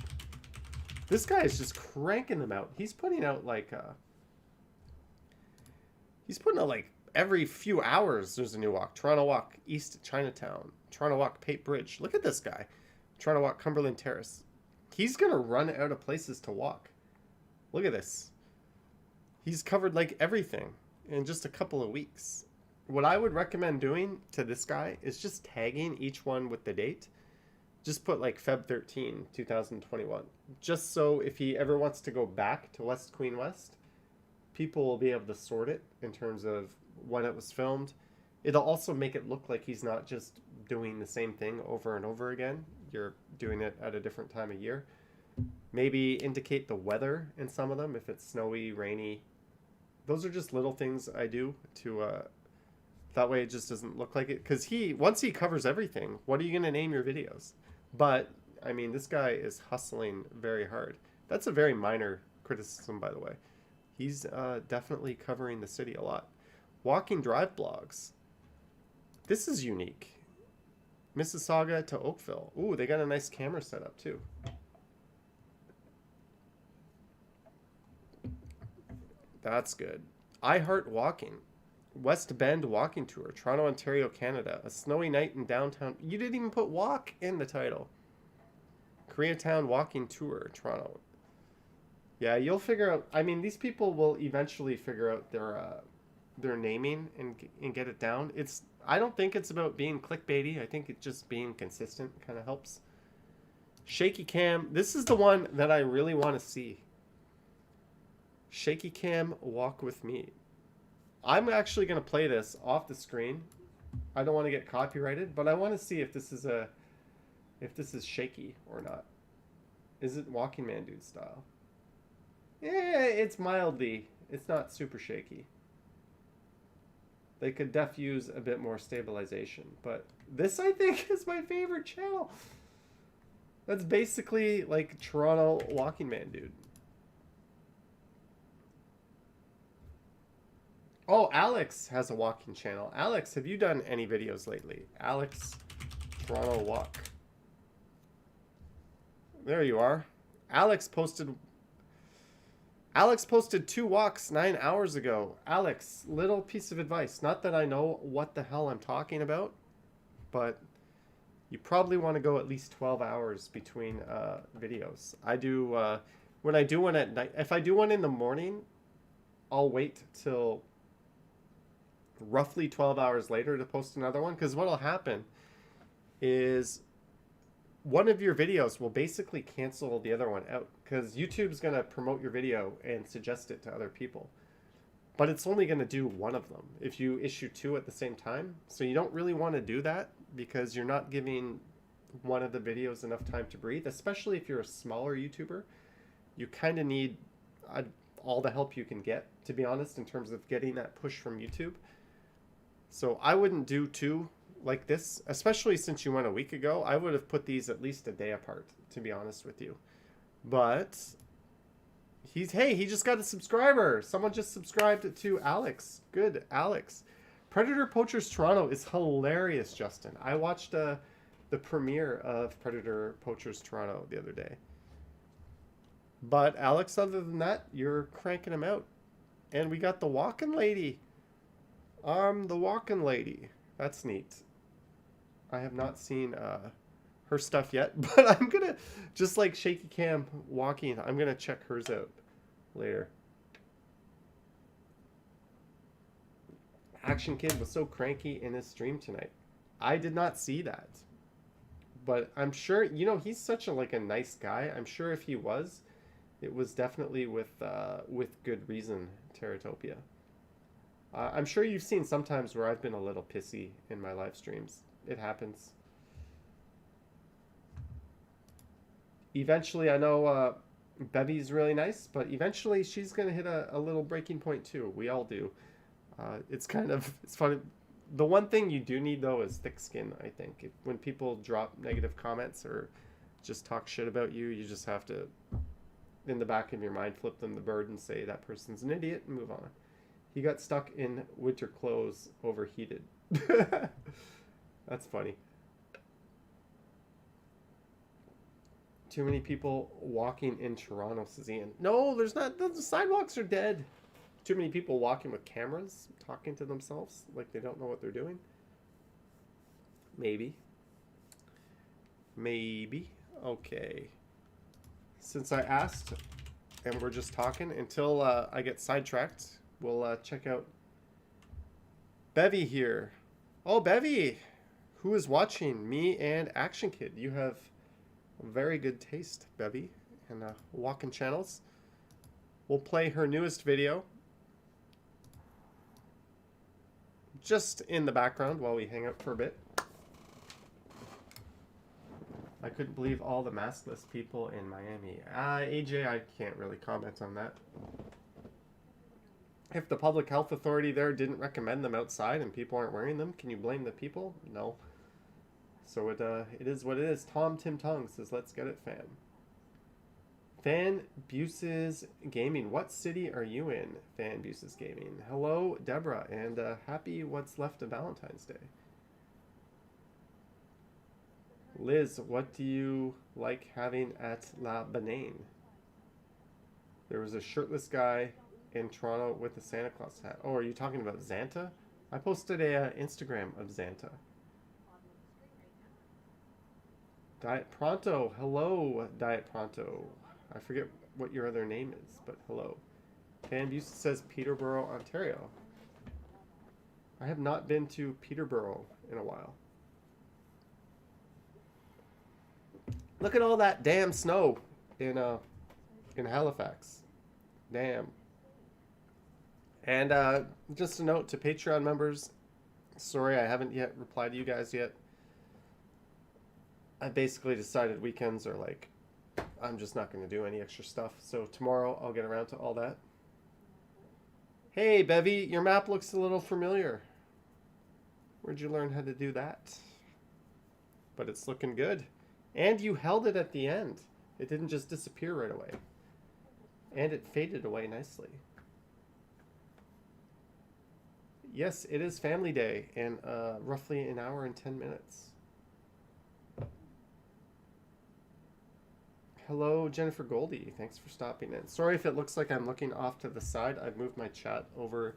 This guy is just cranking them out. He's putting out like every few hours there's a new walk. Toronto Walk East Chinatown. Toronto Walk Pate Bridge. Look at this guy. Toronto Walk Cumberland Terrace. He's gonna run out of places to walk. Look at this. He's covered like everything in just a couple of weeks. What I would recommend doing to this guy is just tagging each one with the date. Just put like Feb 13, 2021. Just so if he ever wants to go back to West Queen West, people will be able to sort it in terms of when it was filmed. It'll also make it look like he's not just doing the same thing over and over again. You're doing it at a different time of year. Maybe indicate the weather in some of them, if it's snowy, rainy. Those are just little things I do to that way it just doesn't look like it. Because once he covers everything, what are you going to name your videos? But, I mean, this guy is hustling very hard. That's a very minor criticism, by the way. He's definitely covering the city a lot. Walking drive blogs. This is unique. Mississauga to Oakville. Ooh, they got a nice camera setup, too. That's good. I Heart Walking. West Bend Walking Tour. Toronto, Ontario, Canada. A snowy night in downtown. You didn't even put walk in the title. Koreatown Walking Tour. Toronto. Yeah, you'll figure out. I mean, these people will eventually figure out their naming and get it down. I don't think it's about being clickbaity. I think it's just being consistent kind of helps. Shaky cam. This is the one that I really want to see. Shaky cam, walk with me. I'm actually going to play this off the screen. I don't want to get copyrighted, but I want to see if this is shaky or not. Is it Walking Man Dude style? Yeah, it's mildly. It's not super shaky. They could def use a bit more stabilization, but this I think is my favorite channel. That's basically like Toronto Walking Man Dude. Oh, Alex has a walking channel. Alex, have you done any videos lately? Alex, Toronto Walk. There you are. Alex posted 2 walks 9 hours ago. Alex, little piece of advice. Not that I know what the hell I'm talking about, but you probably want to go at least 12 hours between videos. I do, when I do one at night, if I do one in the morning, I'll wait till roughly 12 hours later to post another one, because what'll happen is one of your videos will basically cancel the other one out, because YouTube's going to promote your video and suggest it to other people, but it's only going to do one of them if you issue 2 at the same time. So you don't really want to do that, because you're not giving one of the videos enough time to breathe, especially if you're a smaller YouTuber. You kind of need all the help you can get, to be honest, in terms of getting that push from YouTube. So I wouldn't do 2 like this, especially since you went a week ago. I would have put these at least a day apart, to be honest with you. But he just got a subscriber. Someone just subscribed to Alex. Good, Alex. Predator Poachers Toronto is hilarious, Justin. I watched the premiere of Predator Poachers Toronto the other day. But Alex, other than that, you're cranking them out. And we got the walking lady. The walking lady. That's neat. I have not seen her stuff yet, but I'm gonna, just like Shaky Cam walking, I'm gonna check hers out later. Action Kid was so cranky in his stream tonight. I did not see that, but I'm sure, you know, he's such a nice guy. I'm sure if he was, it was definitely with good reason. Terratopia. I'm sure you've seen sometimes where I've been a little pissy in my live streams. It happens. Eventually, I know Bevy's really nice, but eventually she's going to hit a little breaking point too. We all do. It's funny. The one thing you do need, though, is thick skin, I think. When people drop negative comments or just talk shit about you, you just have to, in the back of your mind, flip them the bird and say that person's an idiot and move on. He got stuck in winter clothes, overheated. That's funny. Too many people walking in Toronto, says Ian. No, there's not. The sidewalks are dead. Too many people walking with cameras, talking to themselves like they don't know what they're doing. Maybe. Maybe. Okay. Since I asked, and we're just talking, until I get sidetracked, we'll check out Bevy here. Oh, Bevy! Who is watching? Me and Action Kid. You have very good taste, Bevy, and walking channels. We'll play her newest video just in the background while we hang out for a bit. I couldn't believe all the maskless people in Miami. AJ, I can't really comment on that. If the public health authority there didn't recommend them outside and people aren't wearing them, can you blame the people? No. So it is what it is. Tim Tongue says, let's get it, fam. Fan Buses Gaming. What city are you in, Fan Buses Gaming? Hello, Deborah, and happy what's left of Valentine's Day. Liz, what do you like having at La Banane? There was a shirtless guy in Toronto with a Santa Claus hat. Oh, are you talking about Xanta? I posted a Instagram of Xanta. Diet Pronto. Hello, Diet Pronto. I forget what your other name is, but hello. Fan Busey says Peterborough, Ontario. I have not been to Peterborough in a while. Look at all that damn snow in Halifax. Damn. And just a note to Patreon members. Sorry, I haven't yet replied to you guys yet. I basically decided weekends are like, I'm just not going to do any extra stuff. So tomorrow I'll get around to all that. Hey, Bevy, your map looks a little familiar. Where'd you learn how to do that? But it's looking good. And you held it at the end. It didn't just disappear right away. And it faded away nicely. Yes, it is Family Day in roughly an hour and 10 minutes. Hello, Jennifer Goldie. Thanks for stopping in. Sorry if it looks like I'm looking off to the side. I've moved my chat over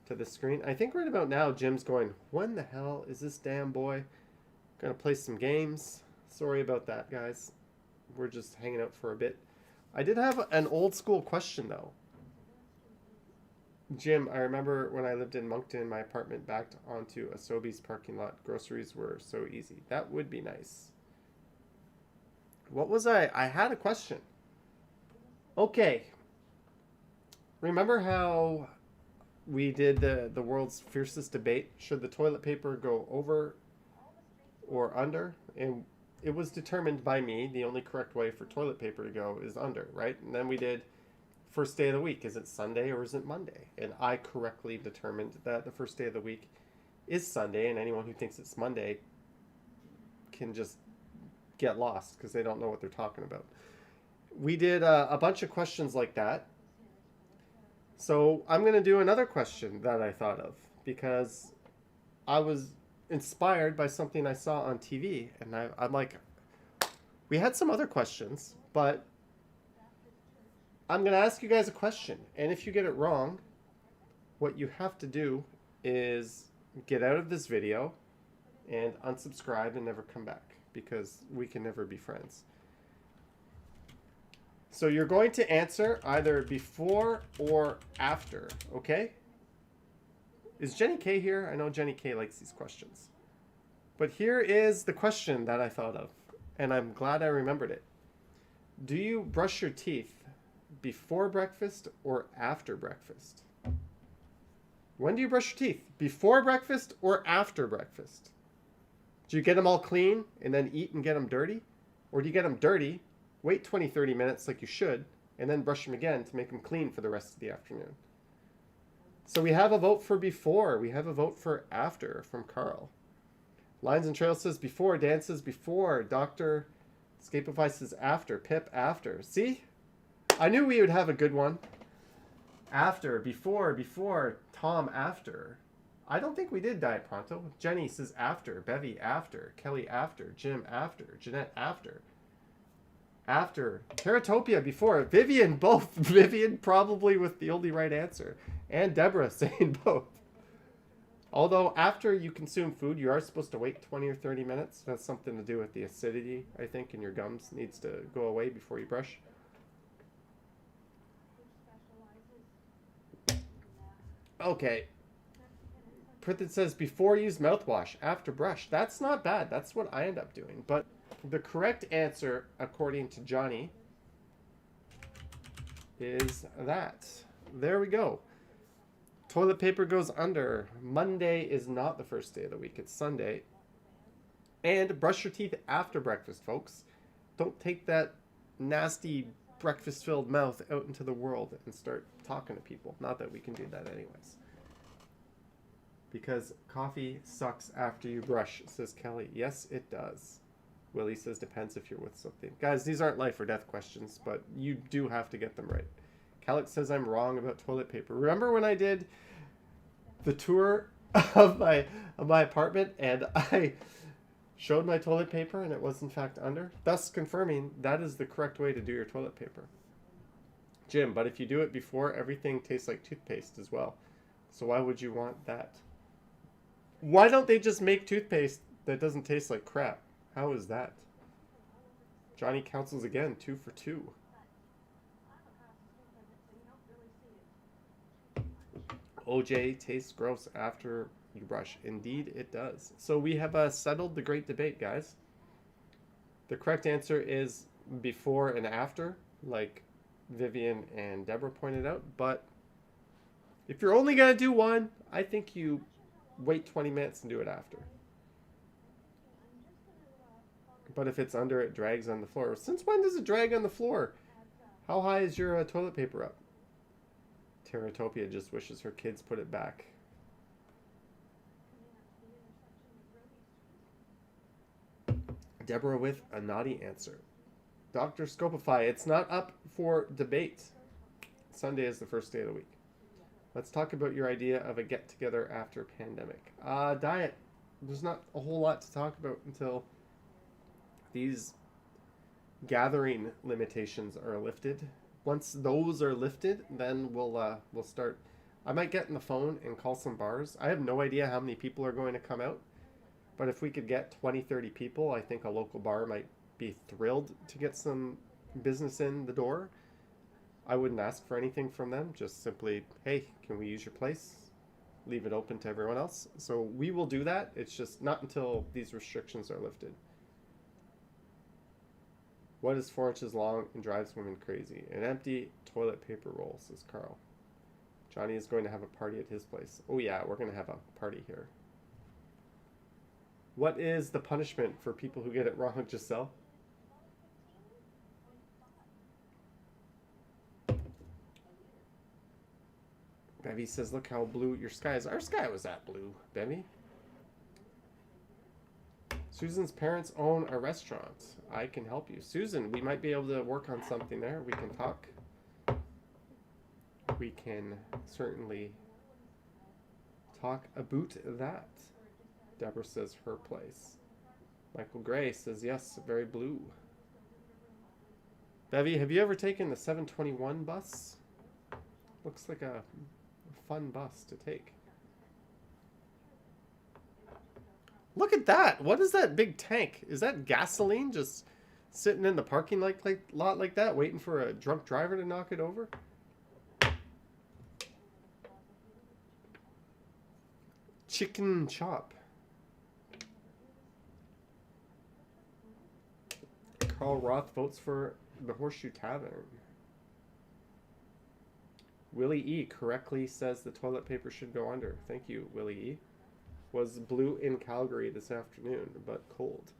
to the screen. I think right about now, Jim's going, when the hell is this damn boy gonna play some games? Sorry about that, guys. We're just hanging out for a bit. I did have an old school question, though. Jim, I remember when I lived in Moncton, my apartment backed onto a Sobeys parking lot. Groceries were so easy. That would be nice. What was I had a question. Okay. Remember how we did the world's fiercest debate? Should the toilet paper go over or under? And it was determined by me, the only correct way for toilet paper to go is under, right? And then we did first day of the week. Is it Sunday or is it Monday? And I correctly determined that the first day of the week is Sunday, and anyone who thinks it's Monday can just get lost because they don't know what they're talking about. We did a bunch of questions like that. So I'm going to do another question that I thought of because I was inspired by something I saw on TV, and I'm like, we had some other questions, but I'm going to ask you guys a question, and if you get it wrong, what you have to do is get out of this video and unsubscribe and never come back, because we can never be friends. So you're going to answer either before or after, okay? Is Jenny K here? I know Jenny K likes these questions. But here is the question that I thought of, and I'm glad I remembered it. Do you brush your teeth before breakfast or after breakfast? When do you brush your teeth? Before breakfast or after breakfast? Do you get them all clean and then eat and get them dirty? Or do you get them dirty, wait 20, 30 minutes like you should, and then brush them again to make them clean for the rest of the afternoon? So we have a vote for before. We have a vote for after from Carl. Lines and Trails says before. Dan says before. Dr. Escapeify says after. Pip after. See? I knew we would have a good one. After. Before. Tom after. I don't think we did Diet Pronto. Jenny says after. Bevy after. Kelly after. Jim after. Jeanette after. After. Teratopia before. Vivian, both. Vivian probably with the only right answer. And Deborah saying both. Although after you consume food, you are supposed to wait 20 or 30 minutes. That's something to do with the acidity, I think, in your gums. Needs to go away before you brush. Okay. Prithit says, before use mouthwash, after brush. That's not bad. That's what I end up doing. But the correct answer, according to Johnny, is that. There we go. Toilet paper goes under. Monday is not the first day of the week. It's Sunday. And brush your teeth after breakfast, folks. Don't take that nasty breakfast-filled mouth out into the world and start talking to people. Not that we can do that anyways. Because coffee sucks after you brush, says Kelly. Yes, it does. Willie says depends if you're with something. Guys, these aren't life or death questions, but you do have to get them right. Calix says I'm wrong about toilet paper. Remember when I did the tour of my apartment and I showed my toilet paper and it was in fact under? Thus confirming that is the correct way to do your toilet paper. Jim, but if you do it before, everything tastes like toothpaste as well. So why would you want that? Why don't they just make toothpaste that doesn't taste like crap? How is that? Johnny counsels again, 2 for 2. OJ tastes gross after you brush. Indeed, it does. So we have settled the great debate, guys. The correct answer is before and after, like Vivian and Deborah pointed out. But if you're only going to do one, I think you wait 20 minutes and do it after. But if it's under, it drags on the floor. Since when does it drag on the floor? How high is your toilet paper up? Teratopia just wishes her kids put it back. Deborah with a naughty answer. Dr. Scopify, it's not up for debate. Sunday is the first day of the week. Let's talk about your idea of a get-together after pandemic. Diet. There's not a whole lot to talk about until these gathering limitations are lifted. Once those are lifted, then we'll start. I might get on the phone and call some bars. I have no idea how many people are going to come out. But if we could get 20, 30 people, I think a local bar might be thrilled to get some business in the door. I wouldn't ask for anything from them. Just simply, hey, can we use your place? Leave it open to everyone else. So we will do that. It's just not until these restrictions are lifted. What is 4 inches long and drives women crazy? An empty toilet paper roll, says Carl. Johnny is going to have a party at his place. Oh yeah, we're going to have a party here. What is the punishment for people who get it wrong, Giselle? Bevy says, look how blue your sky is. Our sky was that blue, Bevy. Susan's parents own a restaurant. I can help you. Susan, we might be able to work on something there. We can talk. We can certainly talk about that. Deborah says her place. Michael Gray says yes, very blue. Bevy, have you ever taken the 721 bus? Looks like a fun bus to take. Look at that. What is that big tank? Is that gasoline just sitting in the parking lot like that, waiting for a drunk driver to knock it over? Chicken chop. Carl Roth votes for the Horseshoe Tavern. Willie E. correctly says the toilet paper should go under. Thank you, Willie E. Was blue in Calgary this afternoon, but cold.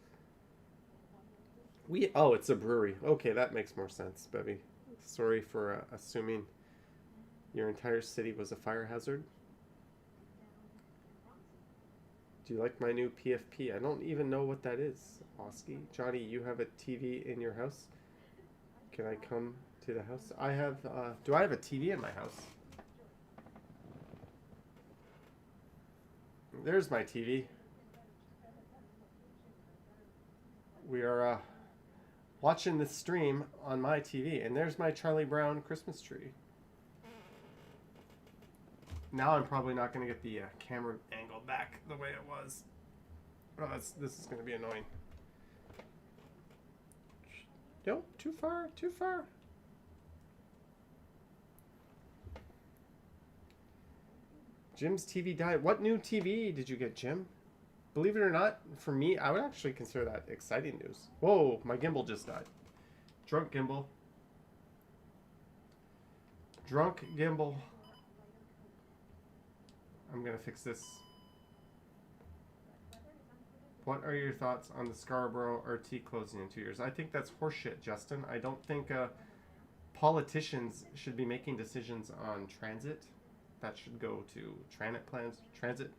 Oh, it's a brewery. Okay, that makes more sense, Bevy. Sorry for assuming your entire city was a fire hazard. Do you like my new PFP? I don't even know what that is, Oski. Johnny, you have a TV in your house? Can I come to the house? I have, do I have a TV in my house? There's my TV. We are watching this stream on my TV. And there's my Charlie Brown Christmas tree. Now I'm probably not going to get the camera angle back the way it was. Oh, this is going to be annoying. Nope, too far, too far. Jim's TV died. What new TV did you get, Jim? Believe it or not, for me, I would actually consider that exciting news. Whoa, my gimbal just died. Drunk gimbal. Drunk gimbal. I'm going to fix this. What are your thoughts on the Scarborough RT closing in 2 years? I think that's horseshit, Justin. I don't think politicians should be making decisions on transit. That should go to transit.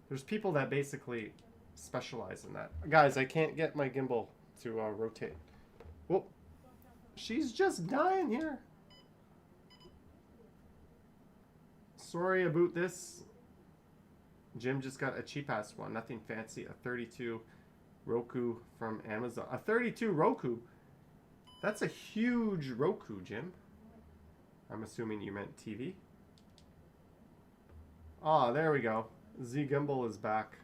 There's people that basically specialize in that. Guys, I can't get my gimbal to rotate. Whoop. She's just dying here. Sorry about this. Jim just got a cheap ass one. Nothing fancy. A 32 Roku from Amazon. A 32 Roku? That's a huge Roku, Jim. I'm assuming you meant TV. Ah, there we go. Z Gimbal is back.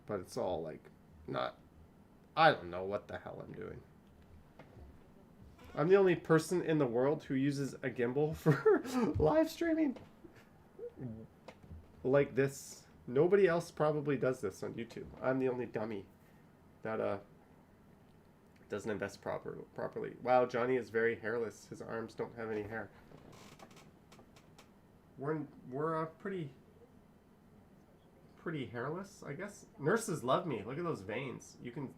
But it's all like not... I don't know what the hell I'm doing. I'm the only person in the world who uses a gimbal for live streaming. Like this. Nobody else probably does this on YouTube. I'm the only dummy that doesn't invest properly. Wow, Johnny is very hairless. His arms don't have any hair. We're pretty hairless, I guess. Nurses love me. Look at those veins. You can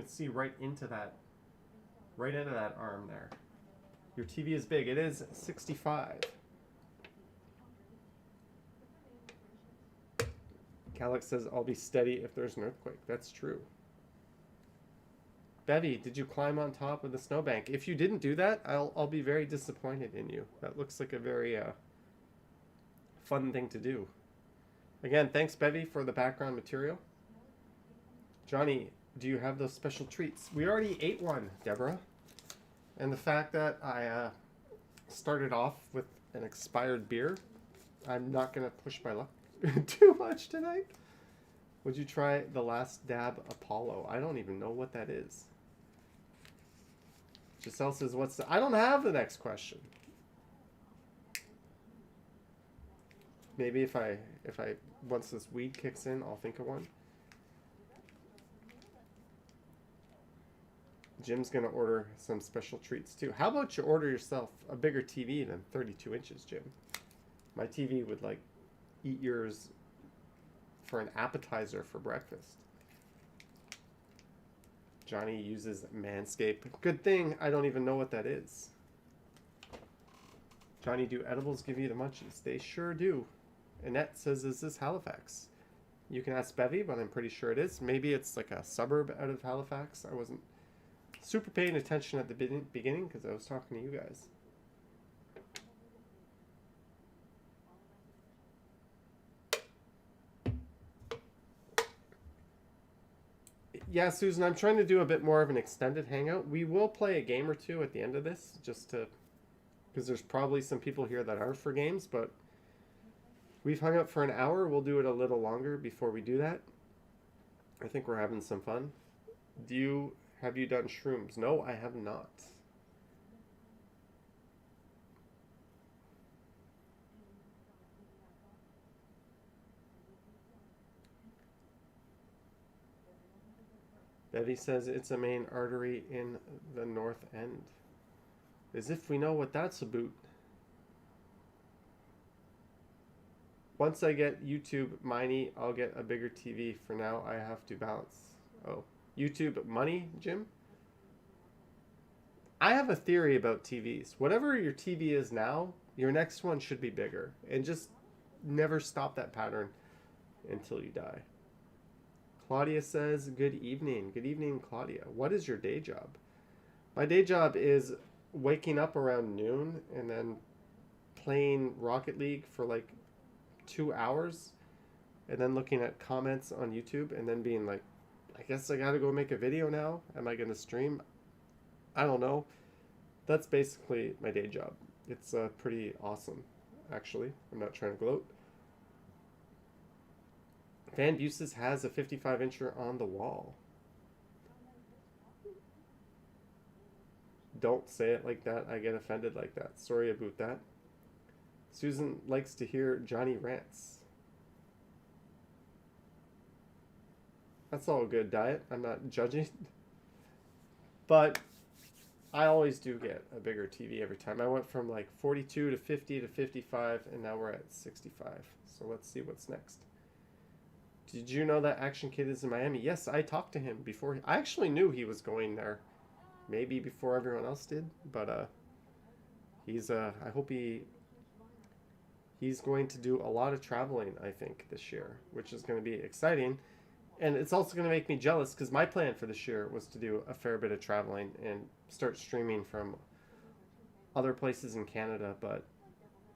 see right into that arm there. Your TV is big. It is 65. Calix says, I'll be steady if there's an earthquake. That's true. Bevy, did you climb on top of the snowbank? If you didn't do that, I'll be very disappointed in you. That looks like a very fun thing to do. Again, thanks, Bevy, for the background material. Johnny, do you have those special treats? We already ate one, Deborah. And the fact that I started off with an expired beer, I'm not going to push my luck too much tonight. Would you try the Last Dab Apollo? I don't even know what that is. Giselle says, I don't have the next question. Maybe if I once this weed kicks in, I'll think of one. Jim's going to order some special treats too. How about you order yourself a bigger TV than 32 inches, Jim? My TV would like eat yours for an appetizer for breakfast. Johnny uses Manscaped. Good thing I don't even know what that is. Johnny, do edibles give you the munchies? They sure do. Annette says, is this Halifax? You can ask Bevy, but I'm pretty sure it is. Maybe it's like a suburb out of Halifax. I wasn't super paying attention at the beginning because I was talking to you guys. Yeah, Susan, I'm trying to do a bit more of an extended hangout. We will play a game or two at the end of this, just to, because there's probably some people here that aren't for games, but we've hung out for an hour. We'll do it a little longer before we do that. I think we're having some fun. Have you done shrooms? No, I have not. Bevy says it's a main artery in the north end. As if we know what that's about. Once I get YouTube money, I'll get a bigger TV. For now, I have to balance. Oh, YouTube money, Jim? I have a theory about TVs. Whatever your TV is now, your next one should be bigger. And just never stop that pattern until you die. Claudia says, good evening. Good evening, Claudia. What is your day job? My day job is waking up around noon and then playing Rocket League for like 2 hours and then looking at comments on YouTube and then being like, I guess I gotta go make a video now. Am I gonna stream? I don't know. That's basically my day job. It's pretty awesome, actually. I'm not trying to gloat. Van Buses has a 55-incher on the wall. Don't say it like that. I get offended like that. Sorry about that. Susan likes to hear Johnny rants. That's all good, Diet. I'm not judging. But I always do get a bigger TV every time. I went from like 42 to 50 to 55, and now we're at 65. So let's see what's next. Did you know that Action Kid is in Miami? Yes, I talked to him before. I actually knew he was going there. Maybe before everyone else did. But he's I hope he's going to do a lot of traveling, I think, this year, which is going to be exciting. And it's also going to make me jealous because my plan for this year was to do a fair bit of traveling and start streaming from other places in Canada, but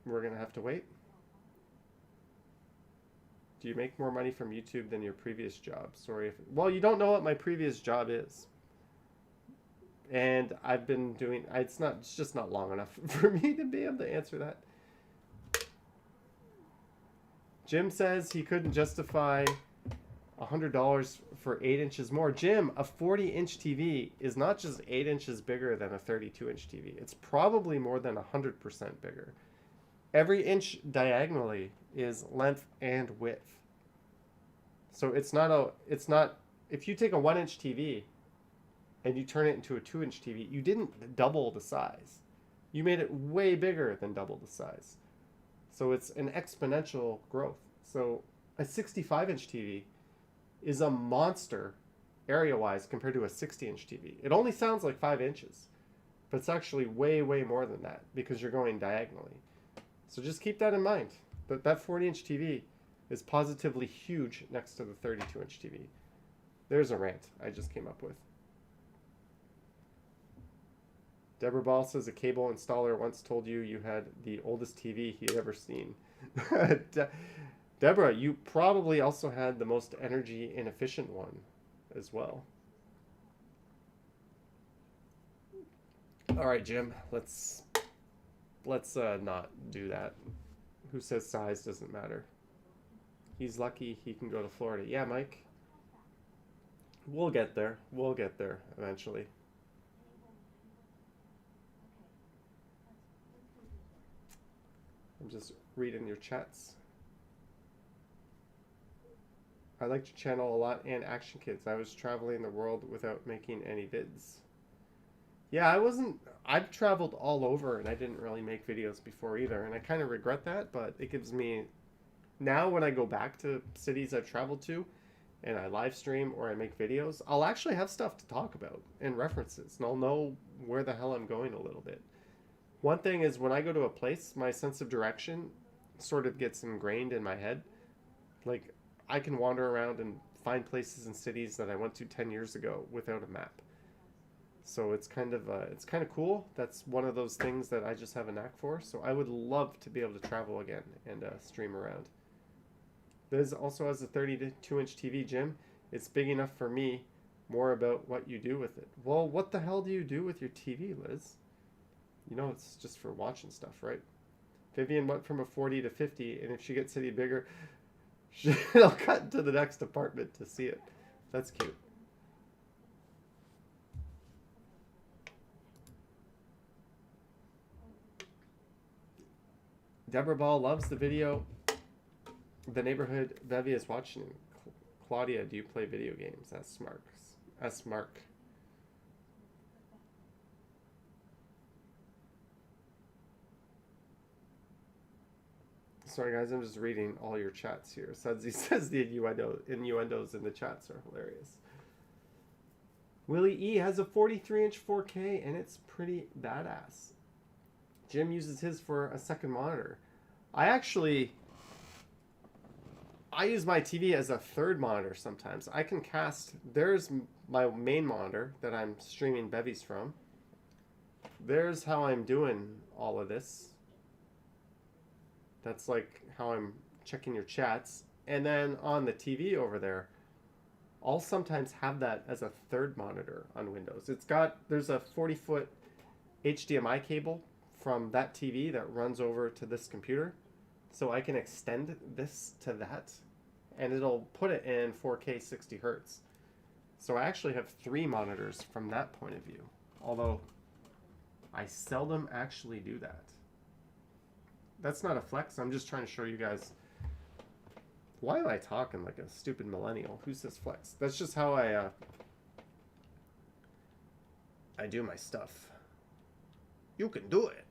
we're going to have to wait. Do you make more money from YouTube than your previous job? Sorry if... Well, you don't know what my previous job is. And I've been doing... It's just not long enough for me to be able to answer that. Jim says he couldn't justify $100 for 8 inches more. Jim, a 40-inch TV is not just 8 inches bigger than a 32-inch TV. It's probably more than 100% bigger. Every inch diagonally is length and width. So it's not, if you take a 1-inch TV and you turn it into a 2-inch TV, you didn't double the size. You made it way bigger than double the size. So it's an exponential growth. So a 65-inch TV is a monster area-wise compared to a 60-inch TV. It only sounds like 5 inches, but it's actually way, way more than that because you're going diagonally. So just keep that in mind. That 40-inch TV is positively huge next to the 32-inch TV. There's a rant I just came up with. Deborah Ball says a cable installer once told you you had the oldest TV he had ever seen. Deborah, you probably also had the most energy inefficient one as well. All right, Jim, let's not do that. Who says size doesn't matter? He's lucky he can go to Florida. Yeah, Mike. We'll get there. We'll get there eventually. I'm just reading your chats. I liked your channel a lot and Action Kids. I was traveling the world without making any vids. Yeah, I've traveled all over and I didn't really make videos before either. And I kind of regret that, but it gives me... Now when I go back to cities I've traveled to and I live stream or I make videos, I'll actually have stuff to talk about and references. And I'll know where the hell I'm going a little bit. One thing is when I go to a place, my sense of direction sort of gets ingrained in my head. Like, I can wander around and find places and cities that I went to 10 years ago without a map. So it's kind of cool. That's one of those things that I just have a knack for. So I would love to be able to travel again and stream around. Liz also has a 32-inch TV, Jim. It's big enough for me. More about what you do with it. Well, what the hell do you do with your TV, Liz? You know, it's just for watching stuff, right? Vivian went from a 40 to 50, and if she gets any bigger, she'll cut to the next apartment to see it. That's cute. Deborah Ball loves the video. The neighborhood Bevy is watching. Claudia, do you play video games? That's Mark. Sorry guys, I'm just reading all your chats here. Sudsy says the innuendos in the chats are hilarious. Willie E has a 43-inch 4K and it's pretty badass. Jim uses his for a second monitor. I use my TV as a third monitor sometimes. I can cast... There's my main monitor that I'm streaming Bevies from. There's how I'm doing all of this. That's like how I'm checking your chats. And then on the TV over there, I'll sometimes have that as a third monitor on Windows. There's a 40-foot HDMI cable from that TV that runs over to this computer. So I can extend this to that, and it'll put it in 4K 60 hertz. So I actually have 3 monitors from that point of view. Although I seldom actually do that. That's not a flex. I'm just trying to show you guys. Why am I talking like a stupid millennial? Who says flex? That's just how I do my stuff. You can do it.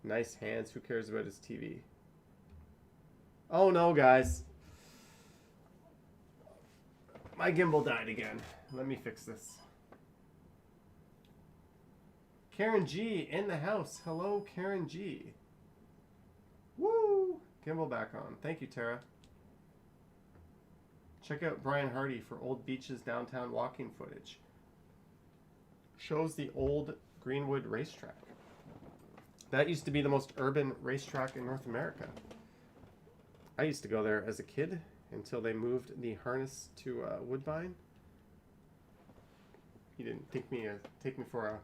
Nice hands. Who cares about his TV? Oh no, guys. My gimbal died again. Let me fix this. Karen G in the house. Hello, Karen G. Woo! Gimbal back on. Thank you, Tara. Check out Brian Hardy for old beaches downtown walking footage. Shows the old Greenwood racetrack. That used to be the most urban racetrack in North America. I used to go there as a kid until they moved the harness to Woodbine. You didn't take me for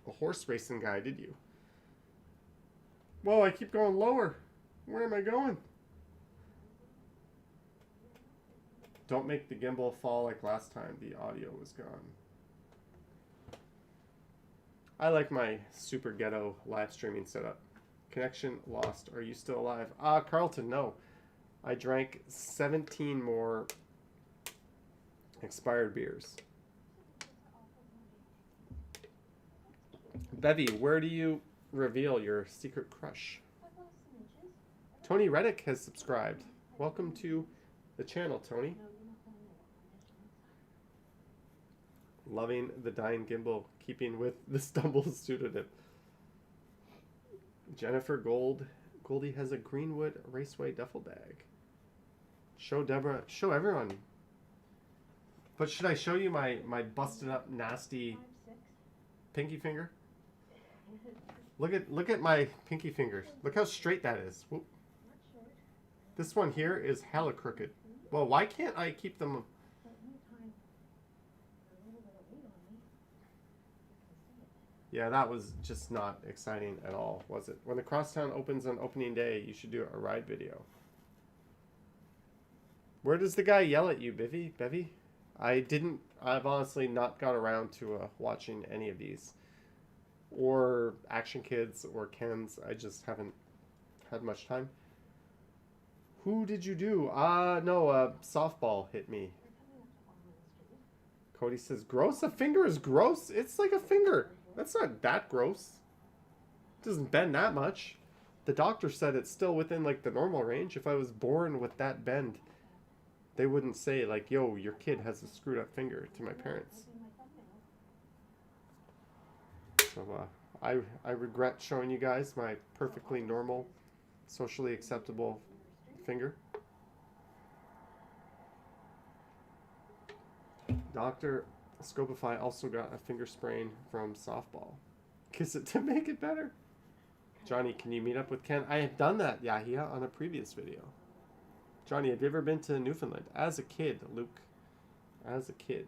a horse racing guy, did you? Whoa, I keep going lower. Where am I going? Don't make the gimbal fall like last time. The audio was gone. I like my super ghetto live streaming setup. Connection lost. Are you still alive? Carlton, no. I drank 17 more expired beers. Bevy, where do you reveal your secret crush? Tony Reddick has subscribed. Welcome to the channel, Tony. Loving the dying gimbal, keeping with the stumble pseudonym. Jennifer Goldie has a Greenwood Raceway duffel bag. Show Deborah, show everyone. But should I show you my busted up nasty pinky finger? Look at my pinky fingers. Look how straight that is. Whoop. This one here is hella crooked. Well, why can't I keep them? Yeah, that was just not exciting at all, was it? When the Crosstown opens on opening day, you should do a ride video. Where does the guy yell at you, Bevy? I've honestly not got around to watching any of these. Or Action Kids or Ken's. I just haven't had much time. Who did you do? No, softball hit me. Cody says, gross? A finger is gross? It's like a finger. That's not that gross. It doesn't bend that much. The doctor said it's still within like the normal range. If I was born with that bend, they wouldn't say like, yo, your kid has a screwed up finger to my parents. So I regret showing you guys my perfectly normal, socially acceptable finger. Dr. Scopify also got a finger sprain from softball. Kiss it to make it better. Johnny, can you meet up with Ken? I have done that, Yahia, on a previous video. Johnny, have you ever been to Newfoundland? As a kid, Luke. As a kid.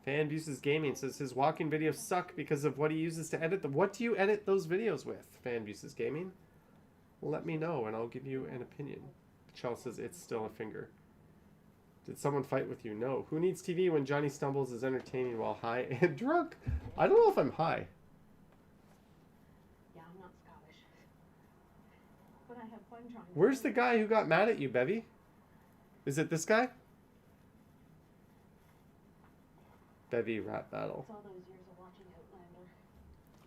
Fan Buses Gaming says his walking videos suck because of what he uses to edit them. What do you edit those videos with, Fan Buses Gaming? Let me know and I'll give you an opinion. Chell says it's still a finger. Did someone fight with you? No. Who needs TV when Johnny Stumbles is entertaining while high and drunk? I don't know if I'm high. Yeah, I'm not Scottish. But I have fun trying. Where's the guy who got mad at you, Bevy? Is it this guy? Bevy rap battle. It's all those years of watching Outlander.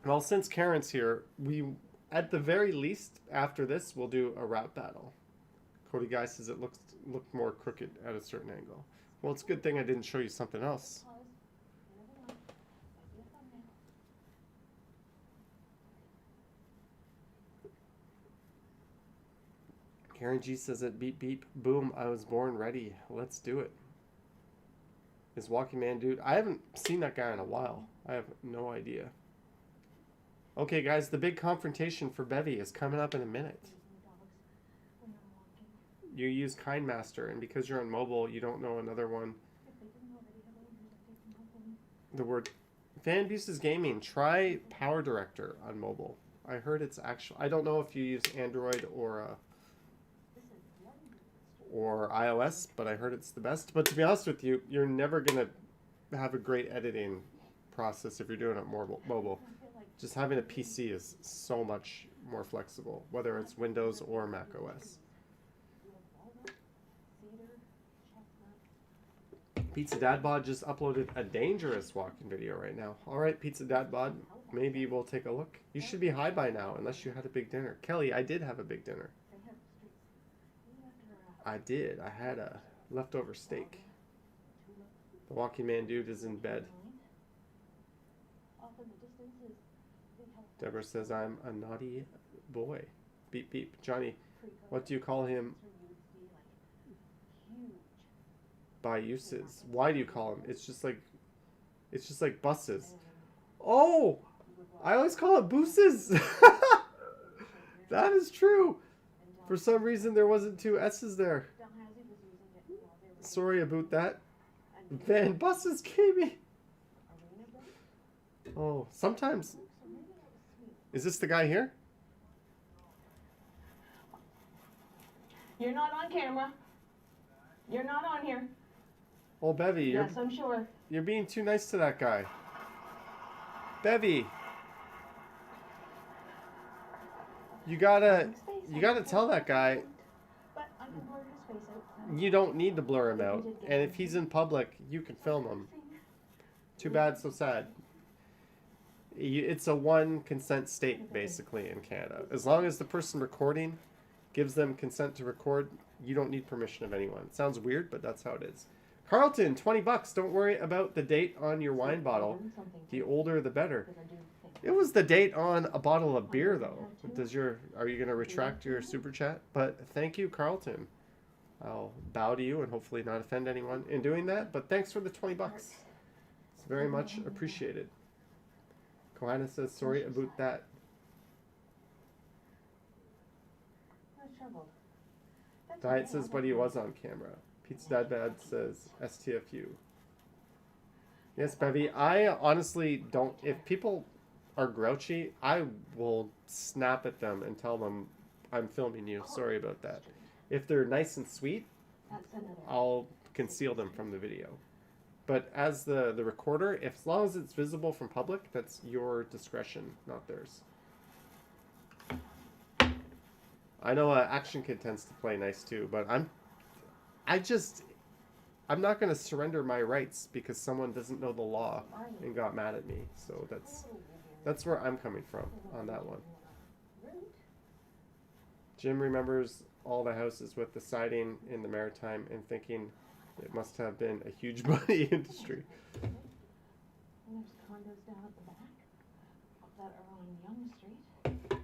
Well, since Karen's here, at the very least, after this, we'll do a rap battle. Cody Guy says it looked more crooked at a certain angle. Well, it's a good thing I didn't show you something else. Pause. You never know. Might be a thumbnail. Karen G says it beep beep boom. I was born ready. Let's do it. Is Walking Man dude? I haven't seen that guy in a while. I have no idea. Okay, guys, the big confrontation for Bevy is coming up in a minute. You use KindMaster, and because you're on mobile, you don't know another one. The word Fan Abuses Gaming. Try Power Director on mobile. I heard it's actually. I don't know if you use Android or iOS, but I heard it's the best. But to be honest with you, you're never gonna have a great editing process if you're doing it mobile. Just having a PC is so much more flexible, whether it's Windows or Mac OS. Pizza Dad Bod just uploaded a dangerous walking video right now. Alright, Pizza Dad Bod, maybe we'll take a look. You should be high by now, unless you had a big dinner. Kelly, I did have a big dinner. I did. I had a leftover steak. The walking man dude is in bed. Deborah says I'm a naughty boy. Beep beep. Johnny, what do you call him by uses? Why do you call him? It's just like buses. Oh, I always call it booses. That is true. For some reason there wasn't two S's there. Sorry about that. Van buses came in. Oh, sometimes. Is this the guy here? You're not on camera. You're not on here. Oh, Bevy, Yes, I'm sure. you're being too nice to that guy. Bevy, you gotta tell that guy But I can blur his face out. you don't need to blur him out. And if he's in public, you can film him. Too bad, so sad. It's a one consent state, basically, in Canada. As long as the person recording gives them consent to record, you don't need permission of anyone. It sounds weird, but that's how it is. Carlton, $20. Don't worry about the date on your wine bottle. The older, the better. It was the date on a bottle of beer, though. Are you going to retract your super chat? But thank you, Carlton. I'll bow to you and hopefully not offend anyone in doing that. But thanks for the $20. It's very much appreciated. Koana says sorry about that. Diet says, but he was on camera. Pizza Dad Bad says STFU. Yes, Bevy, I honestly don't. If people are grouchy, I will snap at them and tell them I'm filming you. Sorry about that. If they're nice and sweet, I'll conceal them from the video. But as the recorder, as long as it's visible from public, that's your discretion, not theirs. I know Action Kid tends to play nice too, but I'm not going to surrender my rights because someone doesn't know the law and got mad at me. So that's where I'm coming from on that one. Jim remembers all the houses with the siding in the Maritime and thinking it must have been a huge money industry. And there's condos down at the back that are on Young Street.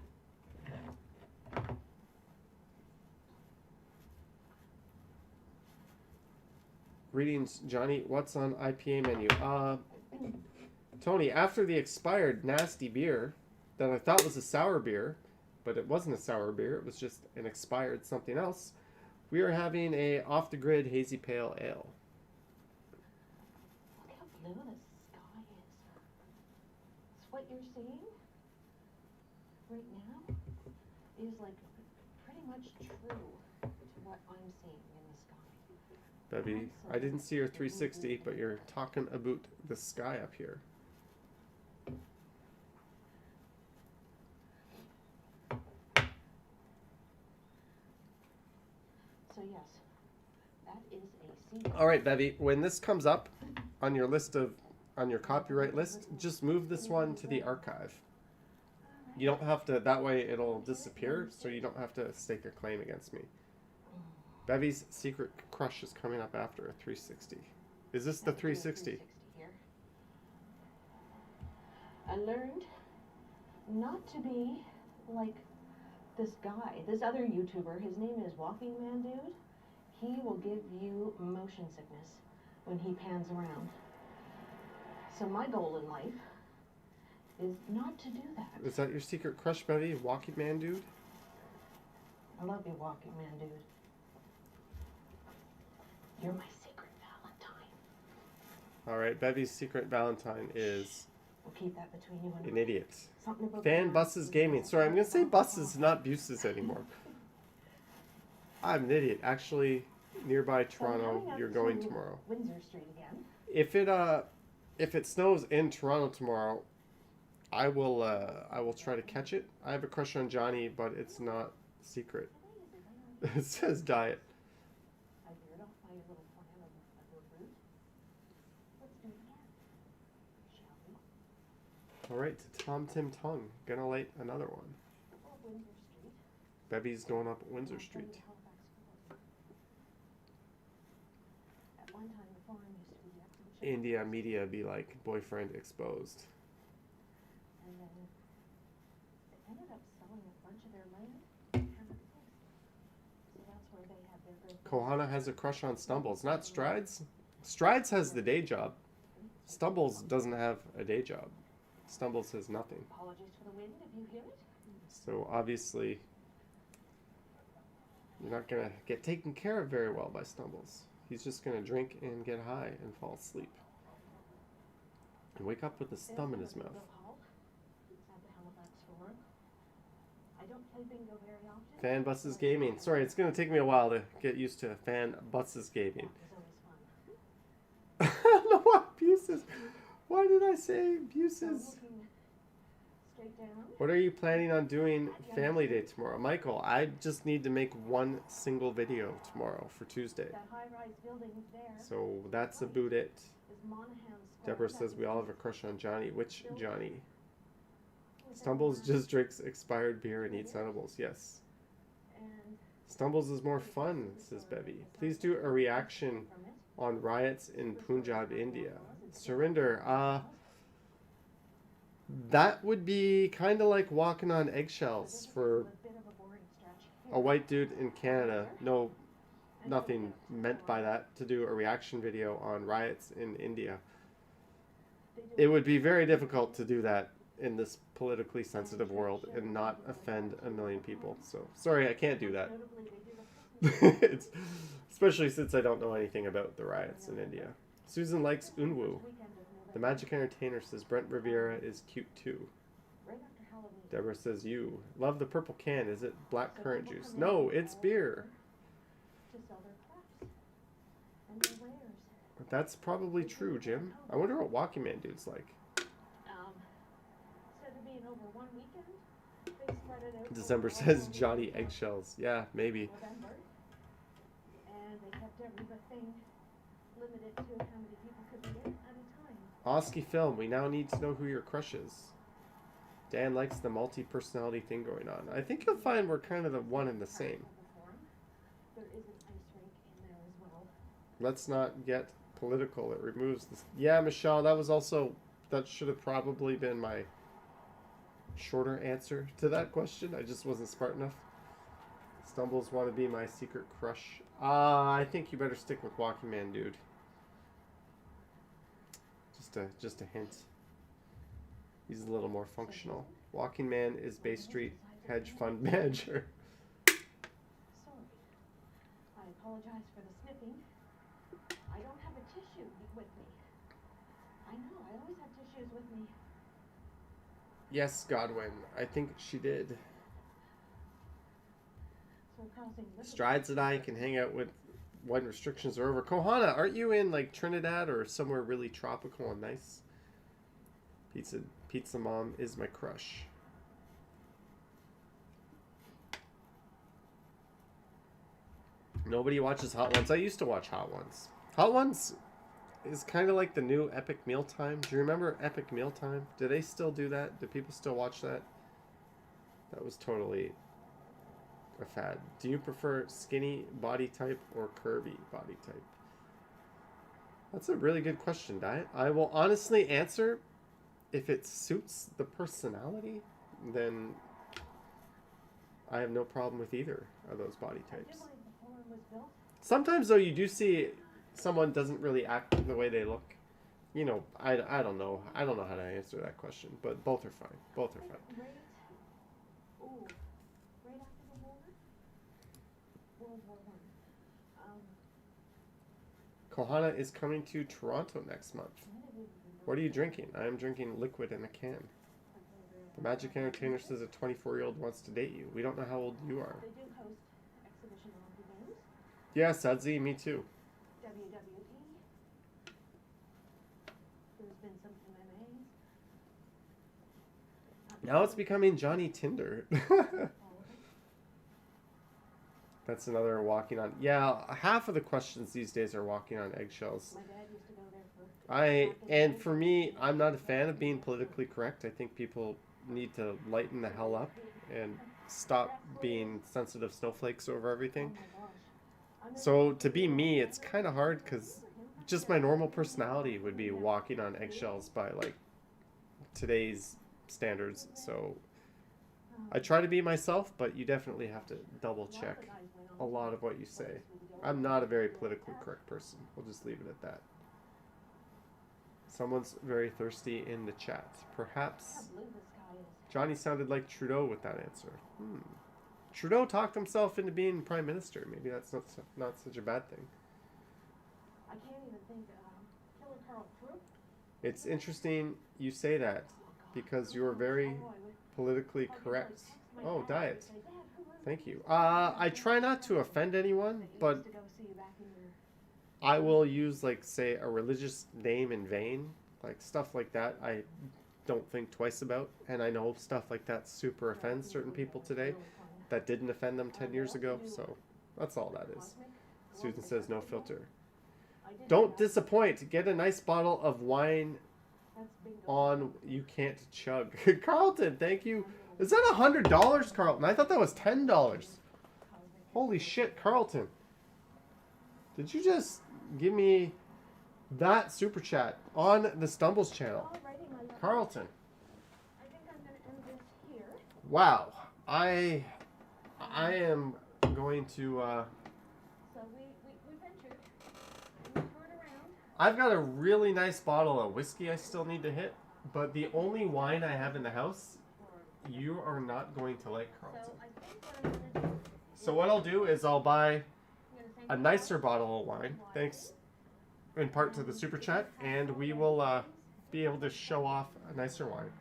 Greetings, Johnny. What's on IPA menu? Tony, after the expired nasty beer that I thought was a sour beer, but it wasn't a sour beer, it was just an expired something else, we are having a off-the-grid hazy pale ale. Look how blue the sky is. It's what you're seeing right now is like pretty much true to what I'm seeing in the sky. Bevy, I didn't see your 360, but you're talking about the sky up here. So yes, that is a sea. All right, Bevy, when this comes up on your list on your copyright list, just move this one to the archive. You don't have to, that way it'll disappear, so you don't have to stake a claim against me. Bevy's secret crush is coming up after a 360. Is this the 360? Here. I learned not to be like this guy, this other YouTuber. His name is Walking Man Dude. He will give you motion sickness when he pans around. So my goal in life is not to do that. Is that your secret crush, Bevy? Walking man dude? I love you, walking man, dude. You're my secret Valentine. Alright, Bevy's secret Valentine is We'll keep that between you and an me. idiot. Something about Fan the buses gaming. Sorry, I'm gonna say buses, not buses anymore. I'm an idiot. Actually, nearby Toronto, you're going tomorrow. Windsor Street again. If it snows in Toronto tomorrow, I will try to catch it. I have a crush on Johnny, but it's not secret. It says diet. I veered off my little plan of a route. Let's do it again. Shall we? Alright, to Tom Tim Tongue. Gonna light another one. Or Windsor Street. Bevy's going up Windsor Street. At one time, the farm used to be the exhibition. India media be like boyfriend exposed. And then they ended up selling a bunch of their land and Hammock Place. So that's where they had their great. Kohana has a crush on Stumbles, not Strides. Strides has the day job. Stumbles doesn't have a day job. Stumbles has nothing. Apologies for the wind if you hear it. So obviously, you're not gonna get taken care of very well by Stumbles. He's just gonna drink and get high and fall asleep. And wake up with a thumb in his mouth. I don't play bingo very often. Fan buses gaming. Sorry, it's gonna take me a while to get used to fan buses gaming. It's always fun. I don't know what abuses. Why did I say So abuses? looking straight down. What are you planning on doing family day tomorrow? Michael, I just need to make one single video tomorrow for Tuesday. That high-rise building there So that's about it. is Monahan's. Deborah says we all have a crush on Johnny. Which Johnny? Stumbles just drinks expired beer and eats edibles. Yes. And Stumbles is more fun, says Bevy. Please do a reaction on riots in Punjab, India. Surinder, that would be kind of like walking on eggshells for a bit of a boring stretch. a white dude in Canada. No, nothing meant by that, to do a reaction video on riots in India. It would be very difficult to do that in this politically sensitive world and not offend a million people. So, sorry, I can't do that. Notably, they do the It's, especially since I don't know anything about the riots in India. Susan likes Unwu. weekend of The November, Magic Entertainer says Brent Riviera is cute too. right after Halloween. Deborah says you. Love the purple can. Is it black currant juice? No, it's beer. To sell their crafts and their wares. That's probably true, Jim. I wonder what Walking Man Dude's like. Instead of being over one weekend, they spread it out. December over says all Johnny Eggshells. Yeah, maybe. November. And they kept everything limited to how many people could be in at a time. Oski Film, we now need to know who your crush is. Dan likes the multi-personality thing going on. I think you'll find we're kind of the one and the same. There is an ice rink in there as well. Let's not get political. It removes this. Yeah, Michelle, that should have probably been my shorter answer to that question. I just wasn't smart enough. Stumbles want to be my secret crush. I think you better stick with Walking Man Dude. Just a hint. He's a little more functional. Walking Man is Bay Street hedge fund manager. Sorry. I apologize for the sniffing. I don't have a tissue with me. I know, I always have tissues with me. Yes, Godwin. I think she did. So crossing this Strides and I can hang out with when restrictions are over. Kohana, aren't you in like Trinidad or somewhere really tropical and nice? Pizza Mom is my crush. Nobody watches Hot Ones. I used to watch Hot Ones. Hot Ones is kind of like the new Epic Mealtime. Do you remember Epic Mealtime? Do they still do that? Do people still watch that? That was totally a fad. Do you prefer skinny body type or curvy body type? That's a really good question, Diet. I will honestly answer, if it suits the personality, then I have no problem with either of those body types. was built. Sometimes, though, you do see someone doesn't really act the way they look. you know, I don't know. I don't know how to answer that question, but both are fine. Both are fine. Right, ooh, right after the war, World War One. Kohana is coming to Toronto next month. What are you drinking? I am drinking liquid in a can. The Magic Entertainer says a 24-year-old wants to date you. We don't know how old you are. They do host exhibition on games. Yeah, Sudsy, me too. WWE. There's been some MMAs. Now it's becoming Johnny Tinder. That's another walking on. Yeah, half of the questions these days are walking on eggshells. My dad used to go there for. And for me, I'm not a fan of being politically correct. I think people need to lighten the hell up and stop being sensitive snowflakes over everything. So to be me, it's kind of hard because just my normal personality would be walking on eggshells by like today's standards. So I try to be myself, but you definitely have to double check a lot of what you say. I'm not a very politically correct person. We'll just leave it at that. Someone's very thirsty in the chat. Perhaps Johnny sounded like Trudeau with that answer. Trudeau talked himself into being prime minister. Maybe that's not such a bad thing. I can't even think. Killer Carl Fruit. It's interesting you say that because you're very politically correct. Oh, diet. Thank you. I try not to offend anyone, but I will use, like, say, a religious name in vain. Like, stuff like that I don't think twice about. And I know stuff like that super offends certain people today that didn't offend them 10 years ago. So that's all that is. Susan says no filter. Don't disappoint. Get a nice bottle of wine on you can't chug. Carlton, thank you. Is that $100, Carlton? I thought that was $10. Holy shit, Carlton. Did you just give me that super chat on the Stumbles channel? Carlton. I think I'm going to end this here. Wow. I am going to So we ventured. We toured around. I've got a really nice bottle of whiskey I still need to hit, but the only wine I have in the house you are not going to like, Carlton. So I think what I'm going to do. So what I'll do is I'll buy I'm gonna thank a you nicer bottle of wine, thanks in part to the super chat, and we will be able to show off a nicer wine.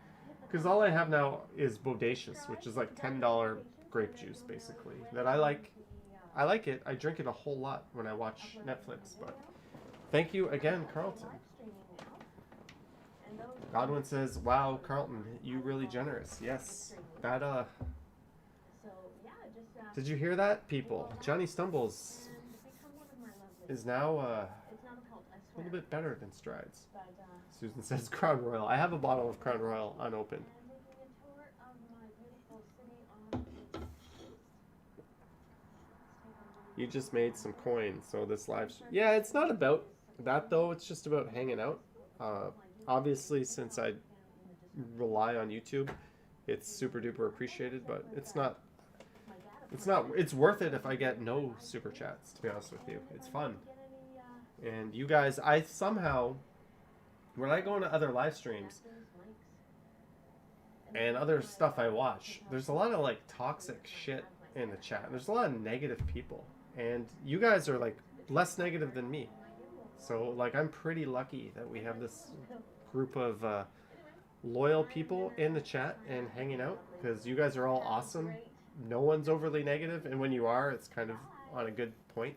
Because all I have now is Bodacious, which is like $10 grape juice, basically, that I like. I like it. I drink it a whole lot when I watch Netflix, but thank you again, Carlton. Godwin says, wow, Carlton, you really generous. Yes, that, So yeah, just did you hear that, people? Johnny Stumbles become one of my lovely. is now, It's not a cult, I a swear. little bit better than Strides. But Susan says Crown Royal. I have a bottle of Crown Royal unopened. and taking a tour of my beautiful city on its coast. You just made some coins, so this live... Yeah, it's not about that, though. It's just about hanging out. Obviously, since I rely on YouTube, it's super duper appreciated, but it's not... It's worth it if I get no super chats, to be honest with you. It's fun. And you guys, I somehow... When I go into other live streams and other stuff I watch, there's a lot of like toxic shit in the chat. There's a lot of negative people, and you guys are like less negative than me. So like I'm pretty lucky that we have this group of loyal people in the chat and hanging out, because you guys are all awesome. No one's overly negative, and when you are, it's kind of on a good point.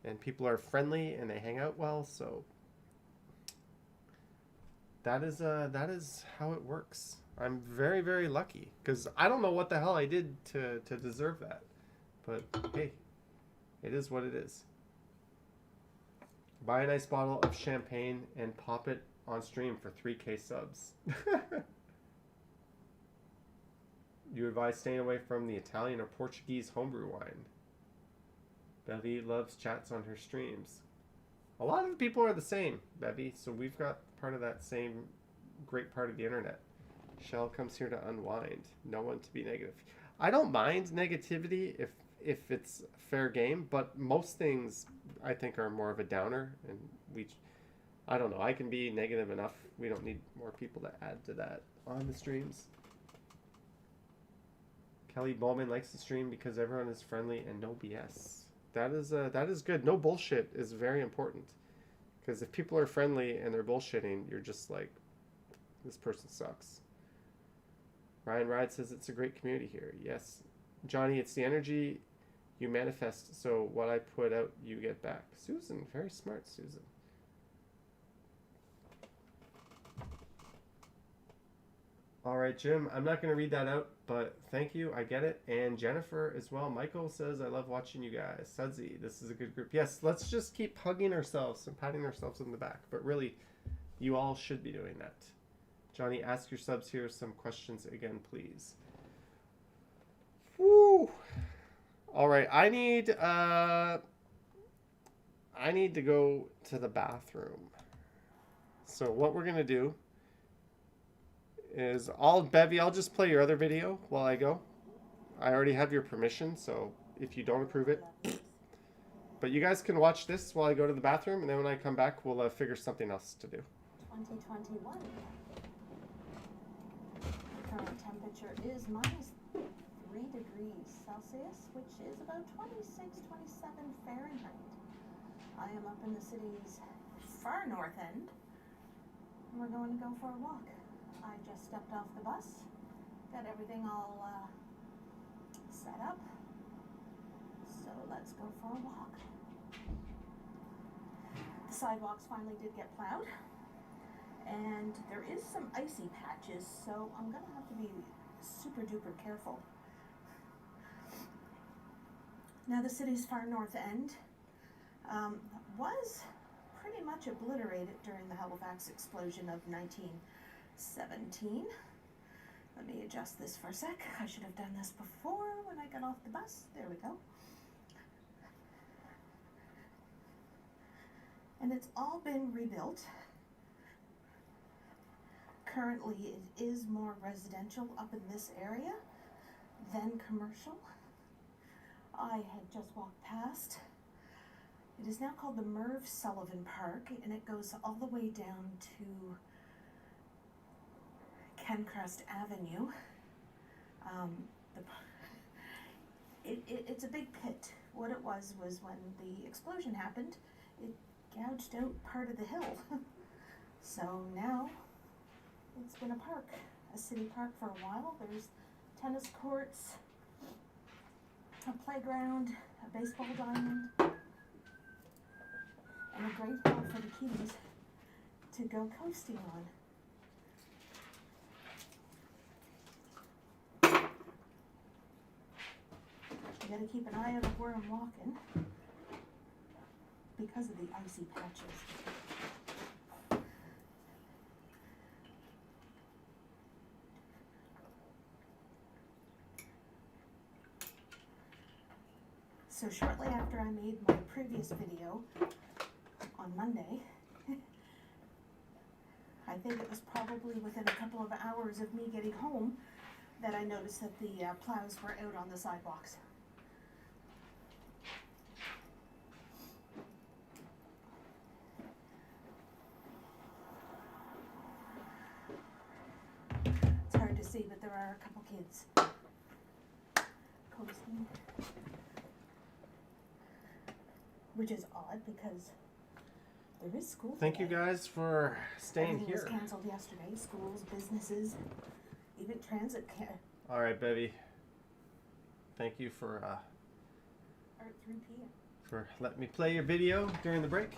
And people are friendly and they hang out well, so that is how it works. I'm very, very lucky, because I don't know what the hell I did to deserve that. But hey, it is what it is. Buy a nice bottle of champagne and pop it on stream for 3K subs. You advise staying away from the Italian or Portuguese homebrew wine. Bevy loves chats on her streams. A lot of the people are the same, Bevy, so we've got part of that same great part of the internet. Shell comes here to unwind. No one to be negative. I don't mind negativity if it's fair game, but most things I think are more of a downer, and I don't know. I can be negative enough. We don't need more people to add to that on the streams. Kelly Bowman likes the stream because everyone is friendly and no BS. That is good. No bullshit is very important. Because if people are friendly and they're bullshitting, you're just like, this person sucks. Ryan Ride says it's a great community here. Yes. Johnny, it's the energy you manifest, so what I put out, you get back. Susan, very smart, Susan. All right, Jim, I'm not going to read that out, but thank you. I get it. And Jennifer as well. Michael says, I love watching you guys. Sudsy, this is a good group. Yes, let's just keep hugging ourselves and patting ourselves on the back. But really, you all should be doing that. Johnny, ask your subs here some questions again, please. Woo! All right, I need to go to the bathroom. So what we're going to do is Bevy, I'll just play your other video while I go. I already have your permission, so if you don't approve it. But you guys can watch this while I go to the bathroom, and then when I come back, we'll figure something else to do. 2021. Current temperature is minus 3 degrees Celsius, which is about 26, 27 Fahrenheit. I am up in the city's far north end, and we're going to go for a walk. I just stepped off the bus, got everything all set up, so let's go for a walk. The sidewalks finally did get plowed, and there is some icy patches, so I'm gonna have to be super duper careful. Now the city's far north end was pretty much obliterated during the Halifax explosion of 1917. Let me adjust this for a sec. I should have done this before when I got off the bus. There we go. And it's all been rebuilt. Currently it is more residential up in this area than commercial. I had just walked past. It is now called the Merv Sullivan Park, and it goes all the way down to Kencrest Avenue. It's a big pit. What it was when the explosion happened, it gouged out part of the hill. So now it's been a park, a city park for a while. There's tennis courts, a playground, a baseball diamond, and a great hill for the kiddies to go coasting on. I gotta keep an eye out of where I'm walking because of the icy patches. So shortly after I made my previous video on Monday, I think it was probably within a couple of hours of me getting home that I noticed that the plows were out on the sidewalks. It's hard to see, but there are a couple kids coasting. Which is odd because there is school Thank you today. guys for staying Everything here. was canceled yesterday. Schools, businesses, even transit All right, Bevy. Thank you for are at 3 p.m. letting me play your video during the break.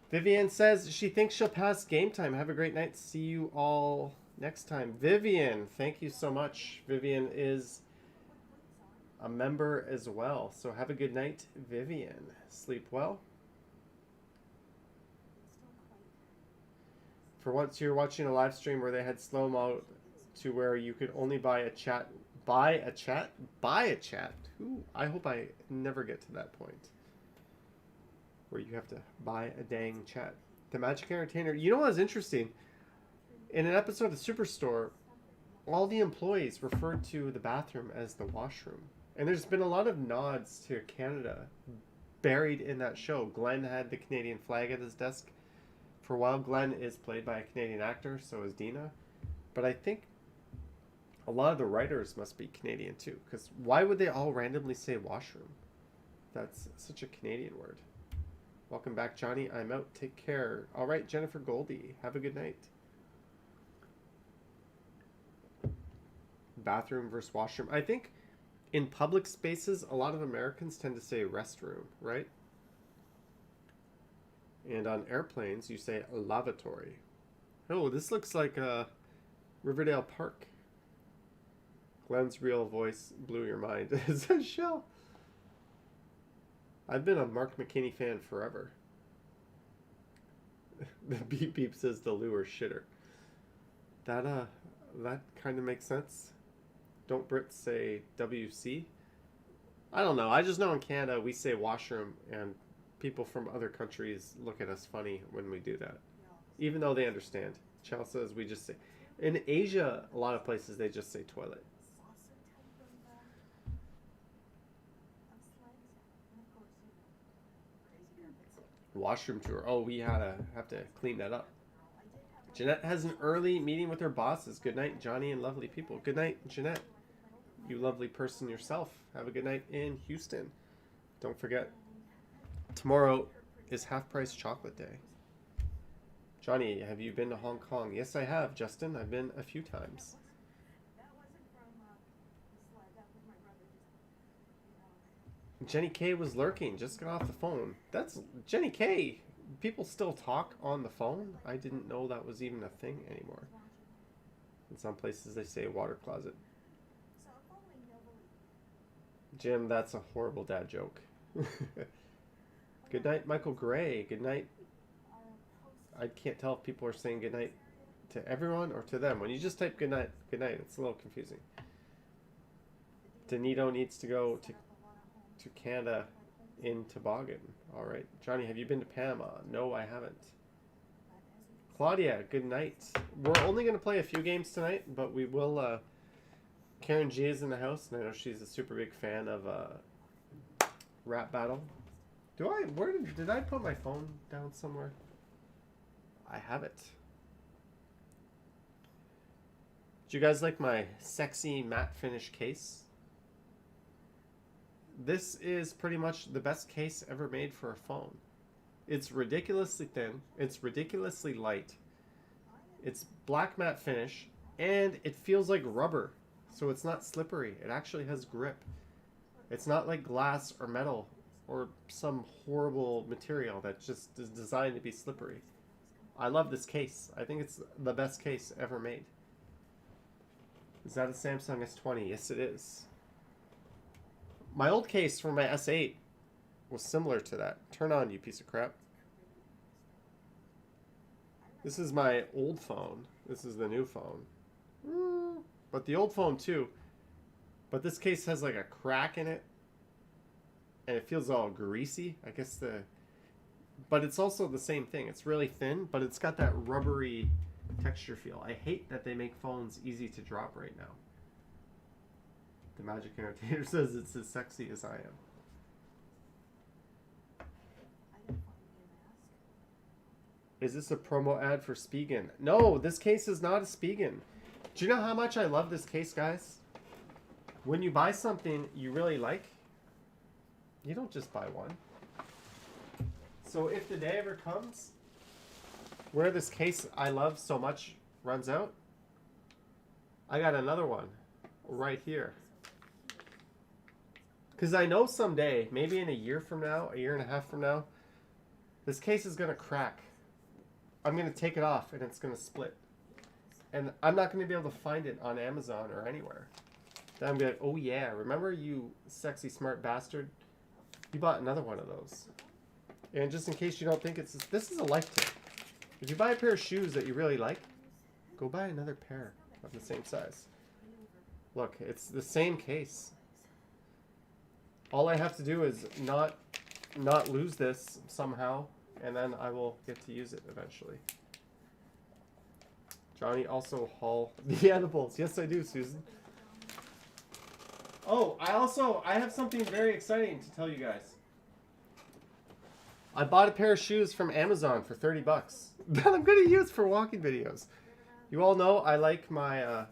Vivian says she thinks she'll pass game time. Have a great night. See you all next time. Vivian, thank you so much. Vivian is a member as well. So have a good night, Vivian. Sleep well. For once, you're watching a live stream where they had slow-mo to where you could only buy a chat. Ooh, I hope I never get to that point where you have to buy a dang chat. The Magic Entertainer. You know what was interesting? In an episode of Superstore, all the employees referred to the bathroom as the washroom. And there's been a lot of nods to Canada buried in that show. Glenn had the Canadian flag at his desk. For a while, Glenn is played by a Canadian actor, so is Dina. But I think a lot of the writers must be Canadian too, because why would they all randomly say washroom? That's such a Canadian word. Welcome back, Johnny. I'm out. Take care. All right, Jennifer Goldie. Have a good night. Bathroom versus washroom. I think in public spaces, a lot of Americans tend to say restroom, right? And on airplanes, you say lavatory. Oh, this looks like Riverdale Park. Glenn's real voice blew your mind. Is that Shell? I've been a Mark McKinney fan forever. The beep beep says the lure shitter. That kind of makes sense. Don't Brits say WC? I don't know. I just know in Canada we say washroom, and people from other countries look at us funny when we do that, even though they understand. Chell says we just say. In Asia, a lot of places they just say toilet. Washroom tour. Oh, we have to clean that up. Jeanette has an early meeting with her bosses. Good night, Johnny and lovely people. Good night, Jeanette. You lovely person yourself. Have a good night in Houston. Don't forget, tomorrow is half-price chocolate day. Johnny, have you been to Hong Kong? Yes, I have, Justin. I've been a few times. Jenny K was lurking. Just got off the phone. That's Jenny K. People still talk on the phone? I didn't know that was even a thing anymore. In some places they say water closet. Jim, that's a horrible dad joke. Good night, Michael Gray. Good night. I can't tell if people are saying good night to everyone or to them. When you just type good night, it's a little confusing. Danito needs to go to Canada in toboggan. All right. Johnny, have you been to Panama? No, I haven't. Claudia, good night. We're only going to play a few games tonight, but we will... Karen G is in the house, and I know she's a super big fan of Rap Battle. Did I put my phone down somewhere? I have it. Do you guys like my sexy matte finish case? This is pretty much the best case ever made for a phone. It's ridiculously thin. It's ridiculously light. It's black matte finish, and it feels like rubber. So it's not slippery. It actually has grip. It's not like glass or metal or some horrible material that just is designed to be slippery. I love this case. I think it's the best case ever made. Is that a Samsung S20? Yes, it is. My old case for my S8 was similar to that. Turn on, you piece of crap. This is my old phone. This is the new phone. But the old phone too. But this case has like a crack in it. And it feels all greasy. I guess but it's also the same thing. It's really thin, but it's got that rubbery texture feel. I hate that they make phones easy to drop right now. The Magic Entertainer says it's as sexy as I am. Is this a promo ad for Spigen? No, this case is not a Spigen. Do you know how much I love this case, guys? When you buy something you really like, you don't just buy one. So if the day ever comes where this case I love so much runs out, I got another one right here. Because I know someday, maybe in a year from now, a year and a half from now, this case is going to crack. I'm going to take it off and it's going to split. And I'm not going to be able to find it on Amazon or anywhere. Then I'm going to be like, oh yeah, remember you sexy smart bastard? You bought another one of those. And just in case you don't think this is a life tip. If you buy a pair of shoes that you really like, go buy another pair of the same size. Look, it's the same case. All I have to do is not lose this somehow, and then I will get to use it eventually. Johnny also haul the edibles. Yes, I do, Susan. Oh, I have something very exciting to tell you guys. I bought a pair of shoes from Amazon for $30. that I'm going to use for walking videos. You all know I like my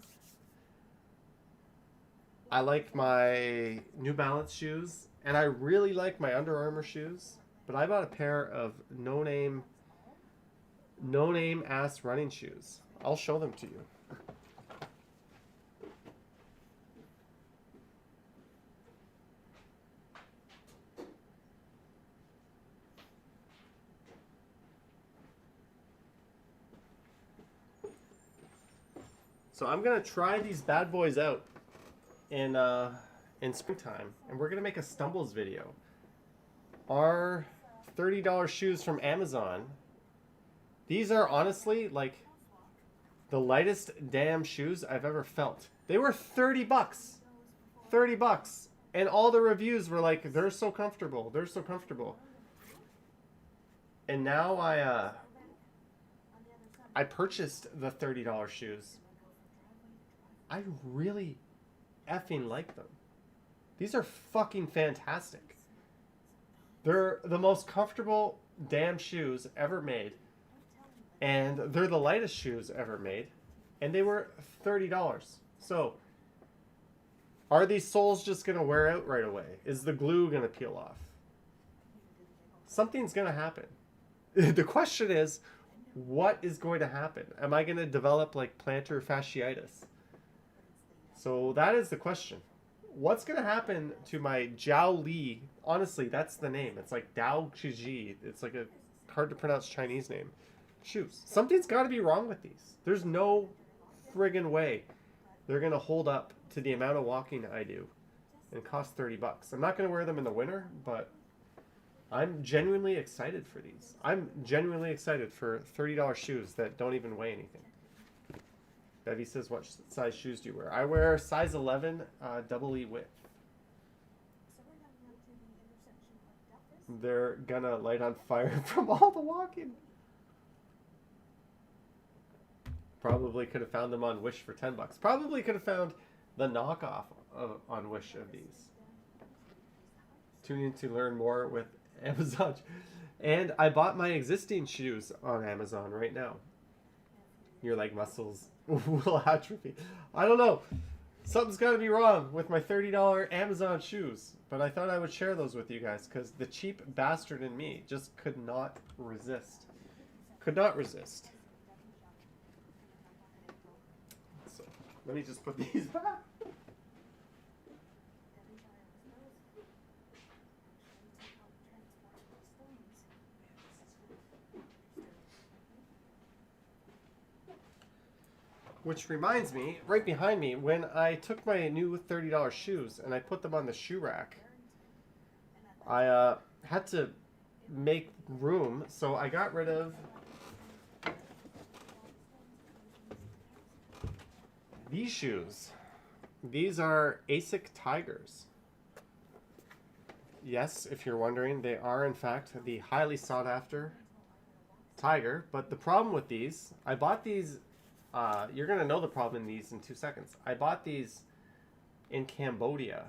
New Balance shoes, and I really like my Under Armour shoes, but I bought a pair of no-name ass running shoes. I'll show them to you. So I'm gonna try these bad boys out in springtime, and we're gonna make a stumbles video. Our $30 shoes from Amazon. These are honestly like the lightest damn shoes I've ever felt. They were 30 bucks. 30 bucks. And all the reviews were like, they're so comfortable. They're so comfortable. And now I purchased the $30 shoes. I really effing like them. These are fucking fantastic. They're the most comfortable damn shoes ever made. And they're the lightest shoes ever made. And they were $30. So, are these soles just going to wear out right away? Is the glue going to peel off? Something's going to happen. The question is, what is going to happen? Am I going to develop like plantar fasciitis? So that is the question. What's going to happen to my Jiao Li? Honestly, that's the name. It's like Dao Chiji. It's like a hard to pronounce Chinese name. Shoes. Something's got to be wrong with these. There's no friggin' way they're going to hold up to the amount of walking I do and cost 30 bucks. I'm not going to wear them in the winter, but I'm genuinely excited for these. I'm genuinely excited for $30 shoes that don't even weigh anything. Bevy says, what size shoes do you wear? I wear size 11 double E width. They're gonna light on fire from all the walking. Probably could have found them on Wish for 10 bucks. Probably could have found the knockoff on Wish of these. Tune in to learn more with Amazon. And I bought my existing shoes on Amazon right now. Your leg muscles will atrophy. I don't know. Something's got to be wrong with my $30 Amazon shoes. But I thought I would share those with you guys because the cheap bastard in me just could not resist. Could not resist. So, let me just put these back. Which reminds me, right behind me, when I took my new $30 shoes and I put them on the shoe rack, I had to make room, so I got rid of these shoes. These are Asics Tigers. Yes, if you're wondering, they are in fact the highly sought after Tiger, but the problem with these, I bought these. You're going to know the problem in these in 2 seconds. I bought these in Cambodia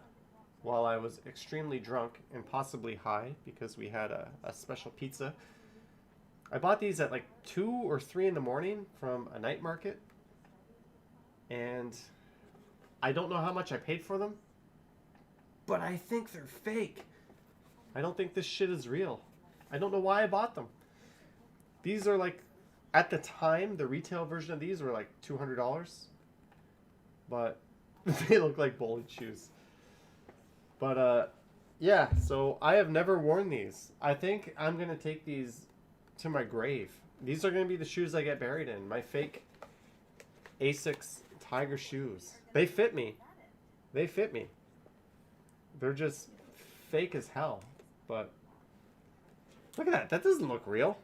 while I was extremely drunk and possibly high because we had a special pizza. I bought these at like 2 or 3 in the morning from a night market. And I don't know how much I paid for them, but I think they're fake. I don't think this shit is real. I don't know why I bought them. These are like, at the time, the retail version of these were like $200, but they look like bowling shoes. But yeah, so I have never worn these. I think I'm going to take these to my grave. These are going to be the shoes I get buried in. My fake Asics Tiger shoes. They fit me. They fit me. They're just fake as hell. But look at that. That doesn't look real.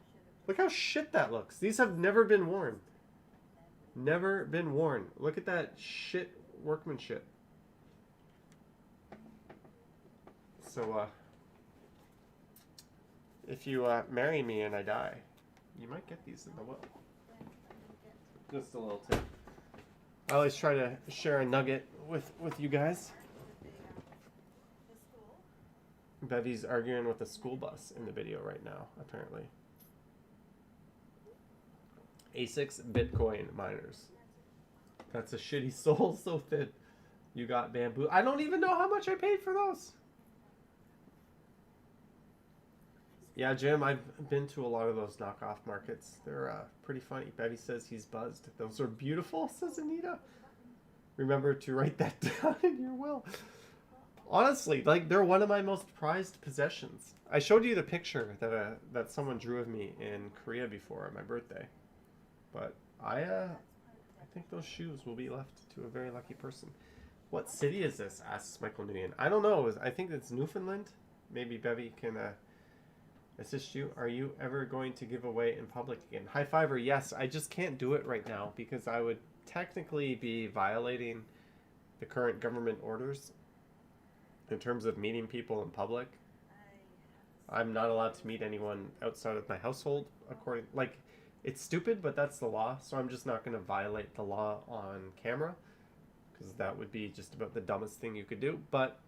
Look how shit that looks. These have never been worn. Never been worn. Look at that shit workmanship. So, if you marry me and I die, you might get these in the will. Just a little tip. I always try to share a nugget with you guys. Bevy's arguing with a school bus in the video right now, apparently. A6 Bitcoin miners. That's a shitty soul so thin. You got bamboo. I don't even know how much I paid for those. Yeah, Jim, I've been to a lot of those knockoff markets. They're pretty funny. Bevy says he's buzzed. Those are beautiful, says Anita. Remember to write that down in your will. Honestly, like, they're one of my most prized possessions. I showed you the picture that someone drew of me in Korea before on my birthday. But I think those shoes will be left to a very lucky person. What city is this? Asks Michael Nguyen. I don't know. I think it's Newfoundland. Maybe Bevy can assist you. Are you ever going to give away in public again? High fiver, yes. I just can't do it right now because I would technically be violating the current government orders in terms of meeting people in public. I'm not allowed to meet anyone outside of my household according, like, it's stupid, but that's the law. So I'm just not going to violate the law on camera because that would be just about the dumbest thing you could do. But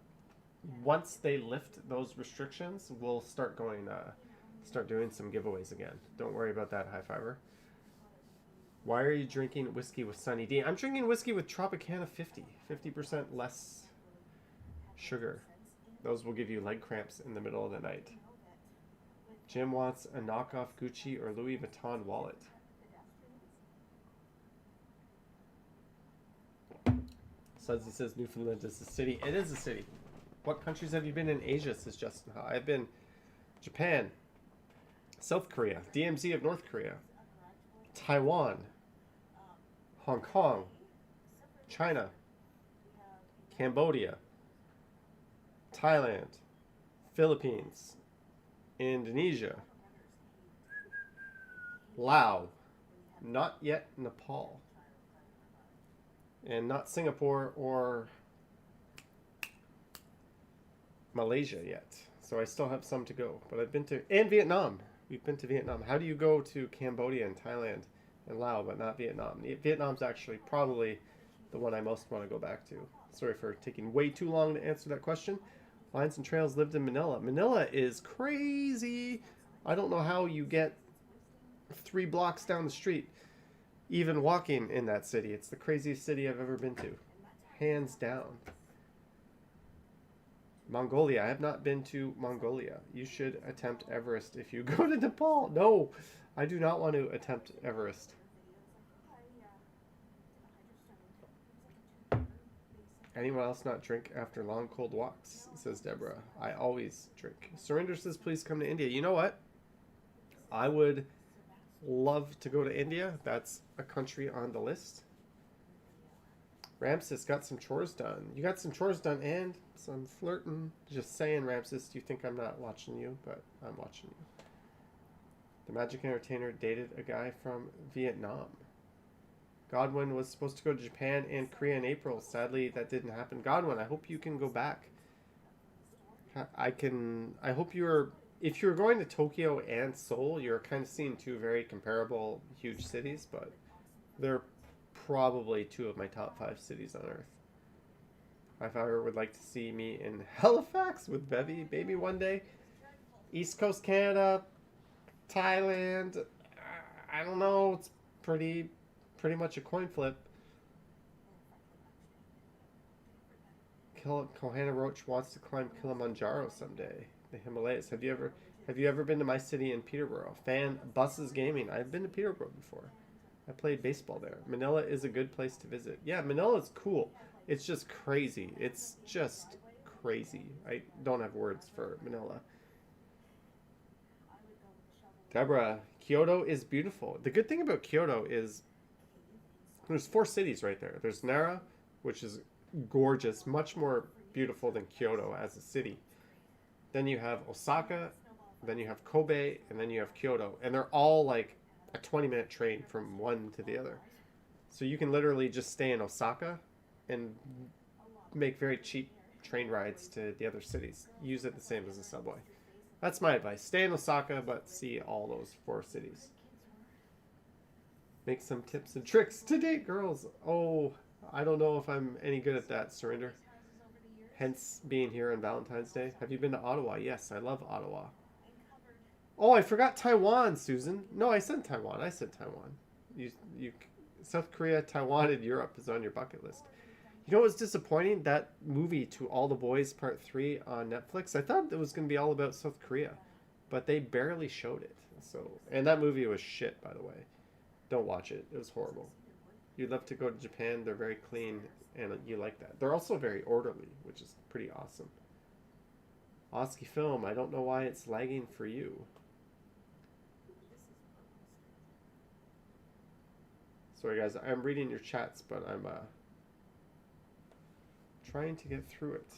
once they lift those restrictions, we'll start doing some giveaways again. Don't worry about that, High Fiver. Why are you drinking whiskey with Sunny D? I'm drinking whiskey with Tropicana 50% less sugar. Those will give you leg cramps in the middle of the night. Jim wants a knockoff Gucci or Louis Vuitton wallet. Sudsy says Newfoundland is a city. It is a city. What countries have you been in Asia, says Justin? I've been Japan, South Korea, DMZ of North Korea, Taiwan, Hong Kong, China, Cambodia, Thailand, Philippines, Indonesia, Laos, not yet Nepal, and not Singapore or Malaysia yet. So I still have some to go, but I've been to, and Vietnam. We've been to Vietnam. How do you go to Cambodia and Thailand and Laos, but not Vietnam? Vietnam's actually probably the one I most want to go back to. Sorry for taking way too long to answer that question. Lines and Trails lived in Manila. Manila is crazy. I don't know how you get 3 blocks down the street, even walking in that city. It's the craziest city I've ever been to. Hands down. Mongolia. I have not been to Mongolia. You should attempt Everest if you go to Nepal. No, I do not want to attempt Everest. Anyone else not drink after long cold walks, says Deborah. I always drink. Surrender says please come to India. You know what? I would love to go to India. That's a country on the list. Ramses got some chores done. You got some chores done and some flirting. Just saying, Ramses, you think I'm not watching you, but I'm watching you. The Magic Entertainer dated a guy from Vietnam. Godwin was supposed to go to Japan and Korea in April. Sadly, that didn't happen. Godwin, I hope you can go back. I hope if you're going to Tokyo and Seoul, you're kind of seeing 2 very comparable huge cities, but they're probably 2 of my top 5 cities on Earth. If I ever would like to see me in Halifax with Bevy, maybe one day. East Coast Canada, Thailand, I don't know, it's pretty much a coin flip. Kohana Roach wants to climb Kilimanjaro someday. The Himalayas. Have you ever been to my city in Peterborough? Fan Buses Gaming. I've been to Peterborough before. I played baseball there. Manila is a good place to visit. Yeah, Manila's cool. It's just crazy. It's just crazy. I don't have words for Manila. Deborah, Kyoto is beautiful. The good thing about Kyoto is there's 4 cities right there. There's Nara, which is gorgeous, much more beautiful than Kyoto as a city. Then you have Osaka, then you have Kobe, and then you have Kyoto. And they're all like a 20-minute train from one to the other. So you can literally just stay in Osaka and make very cheap train rides to the other cities. Use it the same as the subway. That's my advice. Stay in Osaka, but see all those 4 cities. Make some tips and tricks to date girls. Oh, I don't know if I'm any good at that, Surrender. Hence being here on Valentine's Day. Have you been to Ottawa? Yes, I love Ottawa. Oh, I forgot Taiwan, Susan. No, I said Taiwan. You South Korea, Taiwan, and Europe is on your bucket list. You know what's disappointing? That movie To All the Boys Part 3 on Netflix. I thought it was going to be all about South Korea, but they barely showed it. So, and that movie was shit, by the way. Don't watch it. It was horrible. You'd love to go to Japan. They're very clean, and you like that. They're also very orderly, which is pretty awesome. Oski Film, I don't know why it's lagging for you. Sorry guys, I'm reading your chats, but I'm trying to get through it.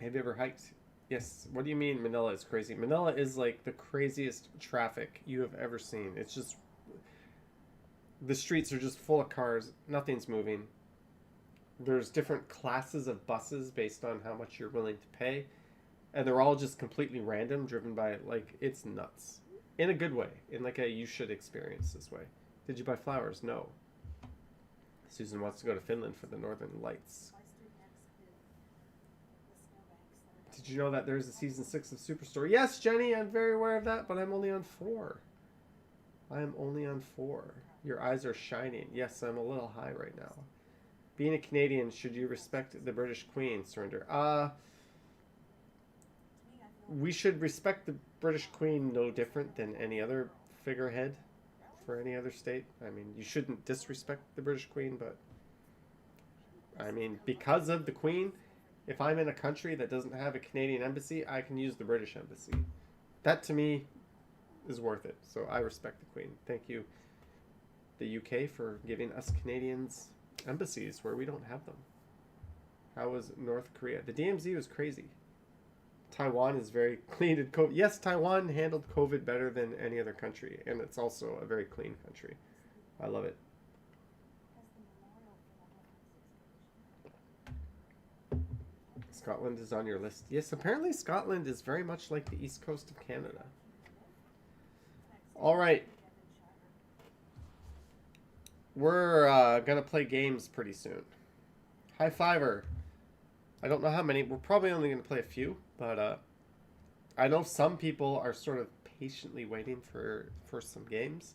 Have you ever hiked? Yes. What do you mean Manila is crazy? Manila is like the craziest traffic you have ever seen. It's just, the streets are just full of cars. Nothing's moving. There's different classes of buses based on how much you're willing to pay. And they're all just completely random, driven by, like, it's nuts. In a good way. In like a, you should experience this way. Did you buy flowers? No. Susan wants to go to Finland for the Northern Lights. Did you know that there's a season 6 of Superstore? Yes, Jenny, I'm very aware of that, but I'm only on 4. I am only on 4. Your eyes are shining. Yes, I'm a little high right now. Being a Canadian, should you respect the British Queen? Surrender. We should respect the British Queen no different than any other figurehead for any other state. I mean, you shouldn't disrespect the British Queen, but I mean, because of the Queen, if I'm in a country that doesn't have a Canadian embassy, I can use the British embassy. That to me is worth it. So I respect the Queen. Thank you, the UK, for giving us Canadians embassies where we don't have them. How was North Korea? The DMZ was crazy. Taiwan is very clean in COVID. Yes, Taiwan handled COVID better than any other country, and it's also a very clean country. I love it. Scotland is on your list. Yes, apparently Scotland is very much like the east coast of Canada. All right. We're going to play games pretty soon. High Fiver. I don't know how many. We're probably only going to play a few, but I know some people are sort of patiently waiting for some games.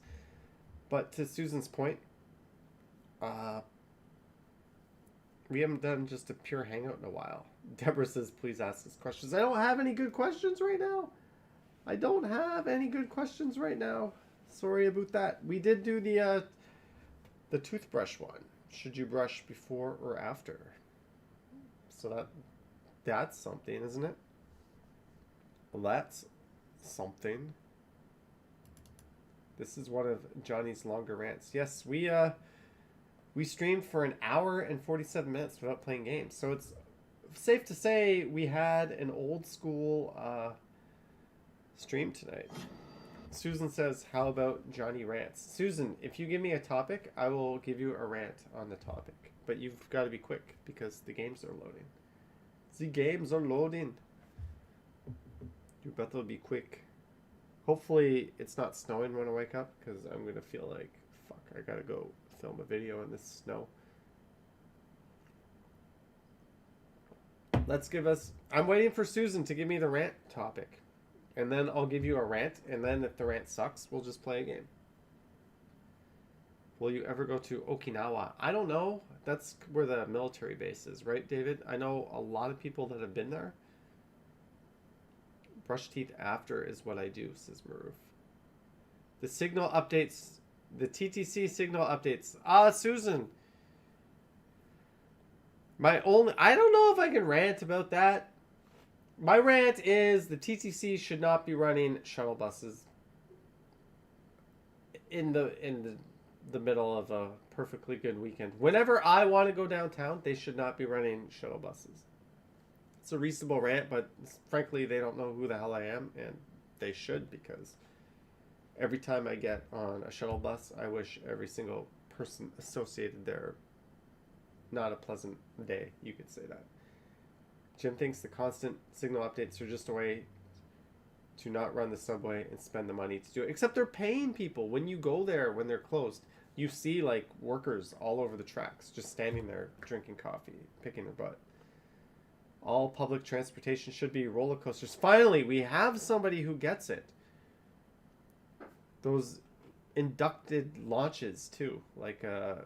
But to Susan's point, we haven't done just a pure hangout in a while. Deborah says, please ask us questions. I don't have any good questions right now. I don't have any good questions right now. Sorry about that. We did do the toothbrush one. Should you brush before or after? So that's something, isn't it? Well, that's something. This is one of Johnny's longer rants. Yes, we streamed for an hour and 47 minutes without playing games. So it's safe to say we had an old school stream tonight. Susan says, how about Johnny rants? Susan, if you give me a topic, I will give you a rant on the topic. But you've got to be quick because the games are loading. The games are loading. You better be quick. Hopefully it's not snowing when I wake up because I'm going to feel like, fuck, I got to go film a video in this snow. Let's give us... I'm waiting for Susan to give me the rant topic. And then I'll give you a rant. And then if the rant sucks, we'll just play a game. Will you ever go to Okinawa? I don't know. That's where the military base is, right, David? I know a lot of people that have been there. Brush teeth after is what I do, says Maroof. The signal updates... The TTC signal updates. Susan. I don't know if I can rant about that. My rant is the TTC should not be running shuttle buses in the middle of a perfectly good weekend. Whenever I want to go downtown, they should not be running shuttle buses. It's a reasonable rant, but frankly, they don't know who the hell I am, and they should, because every time I get on a shuttle bus, I wish every single person associated there not a pleasant day. You could say that. Jim thinks the constant signal updates are just a way to not run the subway and spend the money to do it. Except they're paying people. When you go there, when they're closed, you see like workers all over the tracks just standing there drinking coffee, picking their butt. All public transportation should be roller coasters. Finally, we have somebody who gets it. Those inducted launches too, like the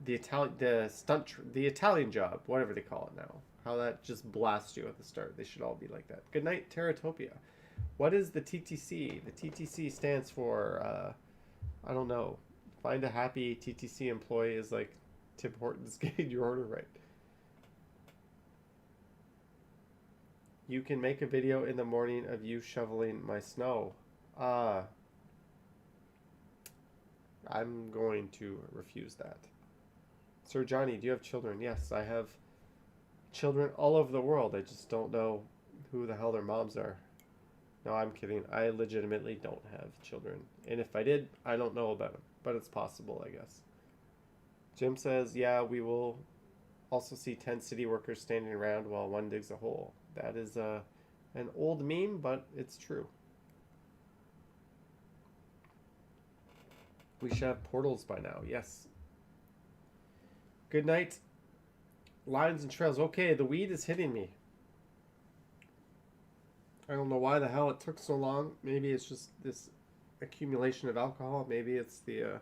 Italian Job, whatever they call it now. How that just blasts you at the start. They should all be like that. Good night, Terratopia. What is the TTC? The TTC stands for I don't know. Find a happy TTC employee is like Tim Hortons getting your order right. You can make a video in the morning of you shoveling my snow. I'm going to refuse that. Sir Johnny, do you have children? Yes, I have children all over the world. I just don't know who the hell their moms are. No, I'm kidding. I legitimately don't have children. And if I did, I don't know about them. But it's possible, I guess. Jim says, yeah, we will also see 10 city workers standing around while one digs a hole. That is an old meme, but it's true. We should have portals by now, yes. Good night. Lines and trails. Okay, the weed is hitting me. I don't know why the hell it took so long. Maybe it's just this accumulation of alcohol. Maybe it's the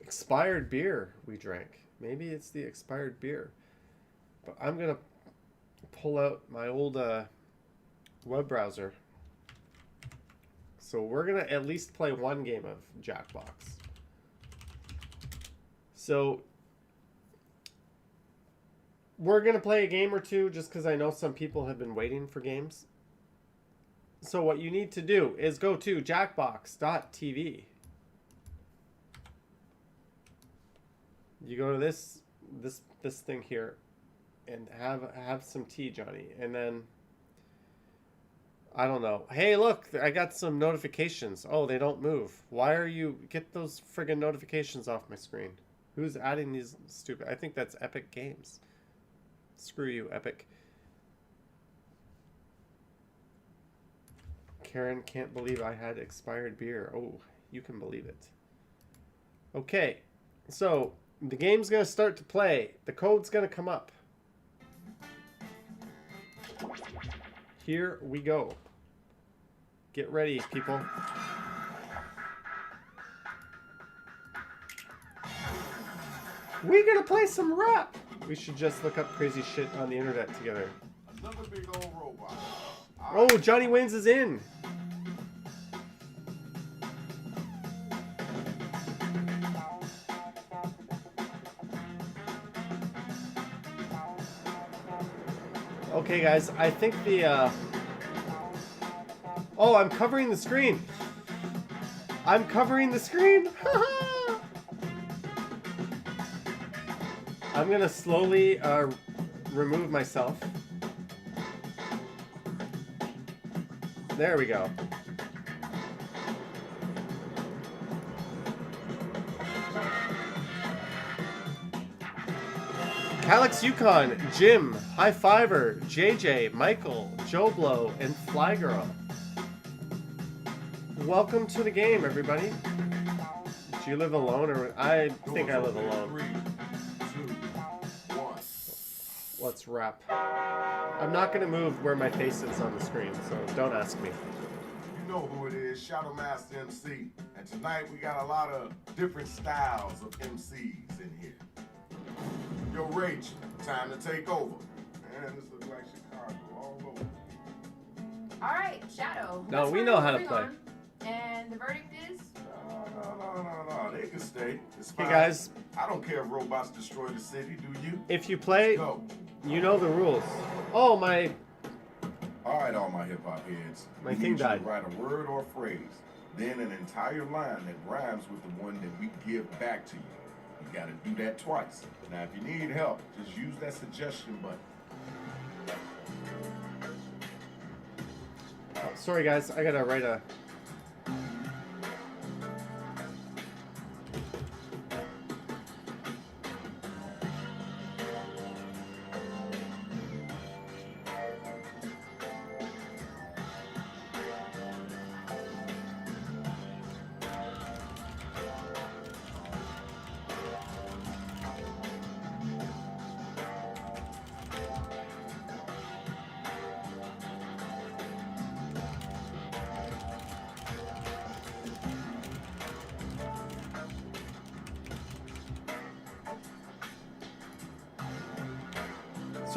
expired beer we drank. Maybe it's the expired beer. But I'm going to pull out my old web browser. So we're going to at least play one game of Jackbox. So we're going to play a game or two just because I know some people have been waiting for games. So what you need to do is go to jackbox.tv. You go to this thing here and have some tea, Johnny. And then I don't know. Hey, look, I got some notifications. Oh, they don't move. Why are you... Get those friggin' notifications off my screen. Who's adding these stupid... I think that's Epic Games. Screw you, Epic. Karen can't believe I had expired beer. Oh, you can believe it. Okay, so the game's going to start to play. The code's going to come up. Here we go. Get ready, people. We're gonna play some rap. We should just look up crazy shit on the internet together. Another big old robot. Oh, Johnny Wins is in. Okay, guys, I think the Oh, I'm covering the screen. I'm covering the screen. I'm gonna slowly remove myself. There we go. Calix Yukon, Jim, High Fiver, JJ, Michael, Joe Blow, and Fly Girl. Welcome to the game, everybody. Do you live alone, or I think I live alone. 3, 2, 1. Let's wrap. I'm not gonna move where my face is on the screen, so don't ask me. You know who it is, Shadow Master MC. And tonight we got a lot of different styles of MCs in here. Yo, Rach, time to take over. Man, this looks like Chicago all over. All right, Shadow. No, Let's we turn know how to moving play. on. And the verdict is? No. They can stay. It's Hey fine. guys, I don't care if robots destroy the city, do you? if you play, Go. you know the rules. Oh, my All right, all my hip-hop heads. My We thing need you to died. write a word or phrase, then an entire line that rhymes with the one that we give back to you. You gotta do that twice. Now, if you need help, just use that suggestion button. sorry guys, I gotta write a...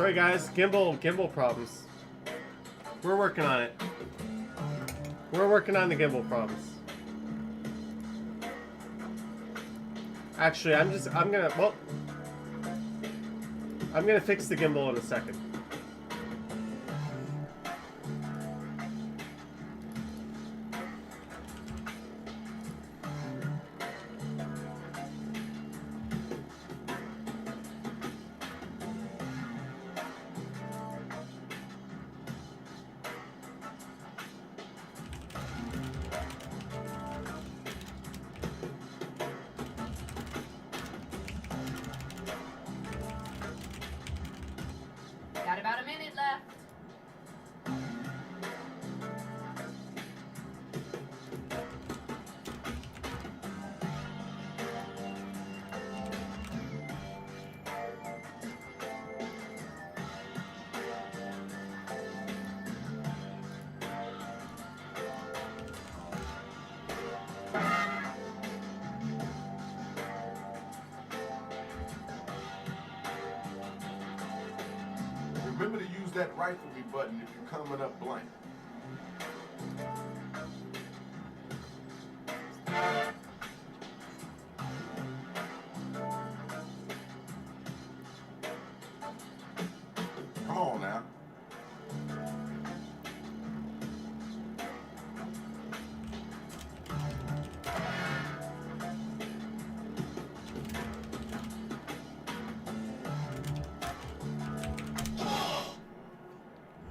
Sorry guys, gimbal problems. We're working on it. We're working on the gimbal problems. Actually, I'm gonna fix the gimbal in a second. Got about a minute left. Remember to use that rifle me button if you're coming up blank. Come on now.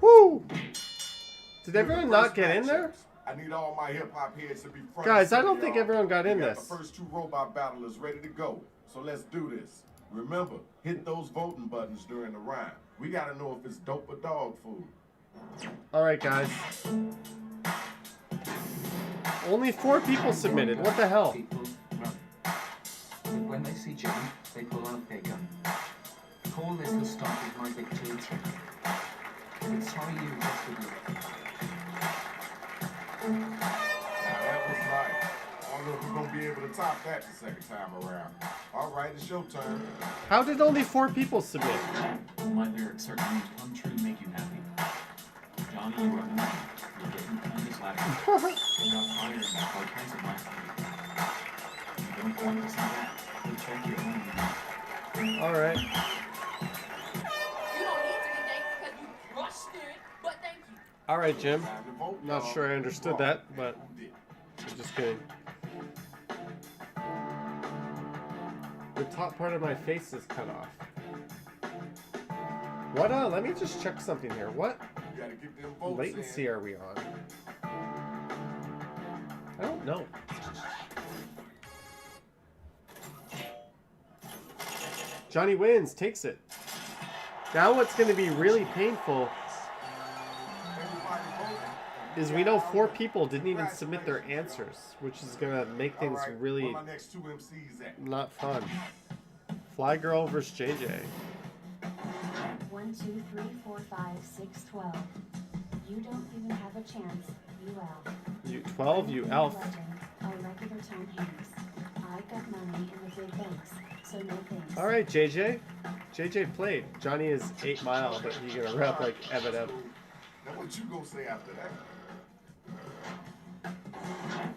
Woo! Did everyone not get in there? I need all my hip hop heads to be front. Guys, I and don't center, think y'all. everyone got in We this. The first two robot battlers ready to go. So let's do this. Remember, hit those voting buttons during the rhyme. We gotta know if it's dope or dog food. Alright guys. Only 4 people submitted. What the hell? People run. When they see Jimmy, they pull out their gun. Call this the start of my victory trick. It's how you just to do it. Now that was right. I don't know if we're gonna be able to top that the second time around. All right, it's your turn. How did only 4 people submit? My lyrics certainly come true to make you happy. Johnny, you are the man. You're getting on this ladder. You got fired and all kinds of life. You don't want to see that. Go check your own name. Alright. You don't need to be thanked because you crushed it, but thank you. Alright, Jim. Time to vote, Not y'all. sure I understood that, but Who did? I'm just kidding. The top part of my face is cut off. What, let me just check something here. What You gotta get them votes latency in. are we on? I don't know. Johnny wins, takes it. Now what's going to be really painful Everybody voting. is we know 4 people didn't even submit their answers, which is going to make All things right, really where my next two MCs at? not fun. Fly Girl versus JJ. 1, 2, 3, 4, 5, 6, 12. You don't even have a chance, you elf. You 12, you elf. Legend, a regular Tom Hanks. I got money in the big banks, so no thanks. All right, JJ. JJ played. Johnny is 8 Mile, but he's gonna rap like Eminem. Now what you gonna say after that?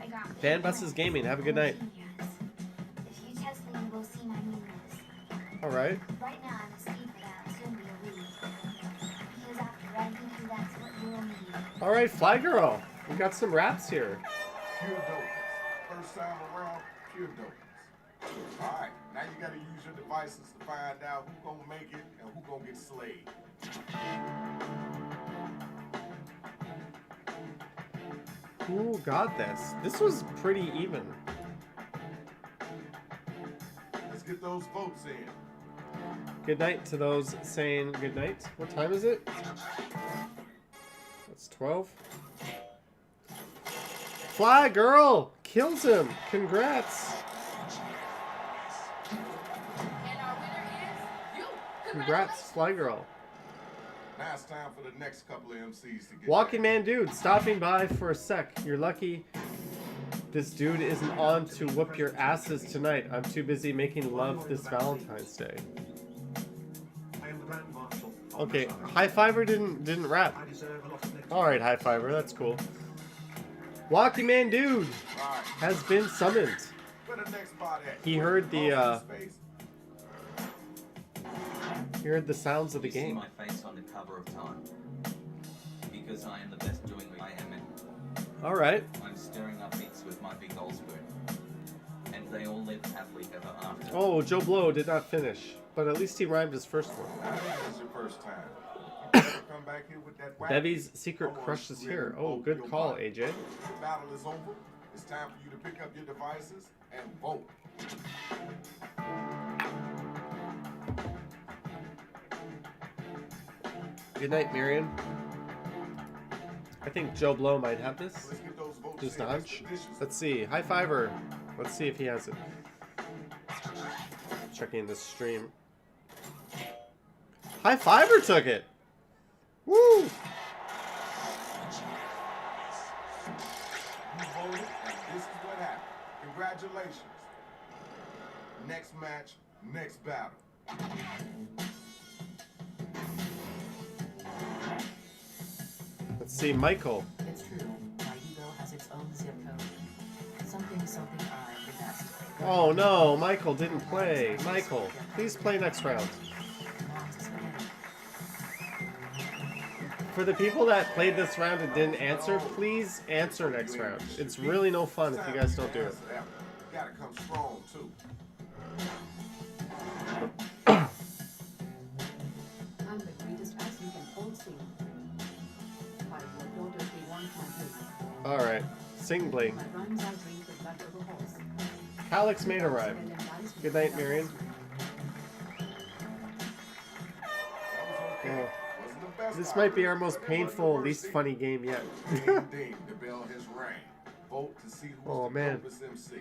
I got Fan Buses Gaming. Have a good night. If you test me, you will see my meanness. All right. Right now I'm asleep, but I'll soon be awake. Because after I give you, that's what you'll need. All right, Fly Girl. We got some raps here. Pure dopeness. First time around, pure dopeness. All right, now you gotta use your devices to find out who gonna make it and who gonna get slayed. Who got this? This was pretty even. Let's get those votes in. Good night to those saying good night. What time is it? It's 12. Fly Girl kills him. Congrats. And our winner is you. Congrats, Fly Girl. Now it's time for the next couple of MCs to get Walking Man Dude, stopping by for a sec. You're lucky this dude isn't on to whoop your asses tonight. I'm too busy making love this Valentine's Day. Okay, High Fiver didn't rap. All right, High Fiver, that's cool. Walkie Man Dude has been summoned. He heard the sounds of the You see game. my face on the cover of Time. Because I am the best doing what I am in. All right. I'm stirring up beats with my big old spoon. And they all live happily ever after. Oh, Joe Blow did not finish, but at least he rhymed his first one. It's your first time. Come back here with that whack. Bevy's secret crush is here. Oh, good call, AJ. The battle is over. It's time for you to pick up your devices and vote. Good night, Miriam. I think Joe Blow might have this. Let's get those votes Just in a hunch. expeditiously. Let's see. High Fiver. Let's see if he has it. Checking the stream. High Fiver took it. Woo! You voted, and this is what happened. Congratulations. Next match, next battle. Let's see, Michael. It's true. My ego has its own zip code. Something I'm the best. Oh no, Michael didn't play. Michael, please play next round. For the people that played this round and didn't answer, please answer next round. It's really no fun if you guys don't do it. You gotta come strong too. I'm the greatest ass you can hold sing. My daughter be one complete. Alright, sing bling. My rhymes I drink with blood over holes. Calix made a rhyme. Good night, Marion. That was okay. Oh. Wasn't the best This might be our outcome, most but it wasn't painful, the least worst funny game yet. Ding, ding, the bell has rang. Vote to see who's Oh, the man. dopest MC.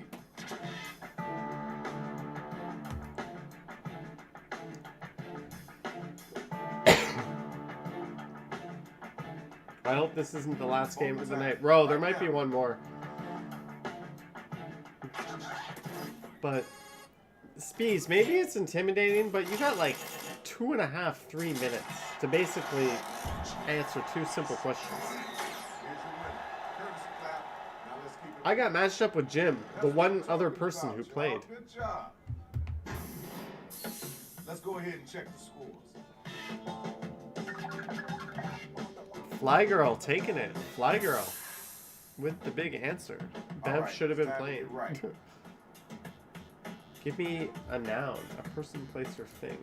I hope this isn't the last game of the night. Bro, there might be one more. But, Spees, maybe it's intimidating, but you got like 2.5, 3 minutes to basically answer 2 simple questions. Here's your winner. Courtesy clap. Now let's keep it I got matched up with Jim, the That's one what I'm other talking person about, who y'all. played. Good job. Let's go ahead and check the scores. Fly Girl taking it. Fly Girl with the big answer. Bev Alright, should have been it's time to playing. get right. Give me a noun, a person, place, or thing.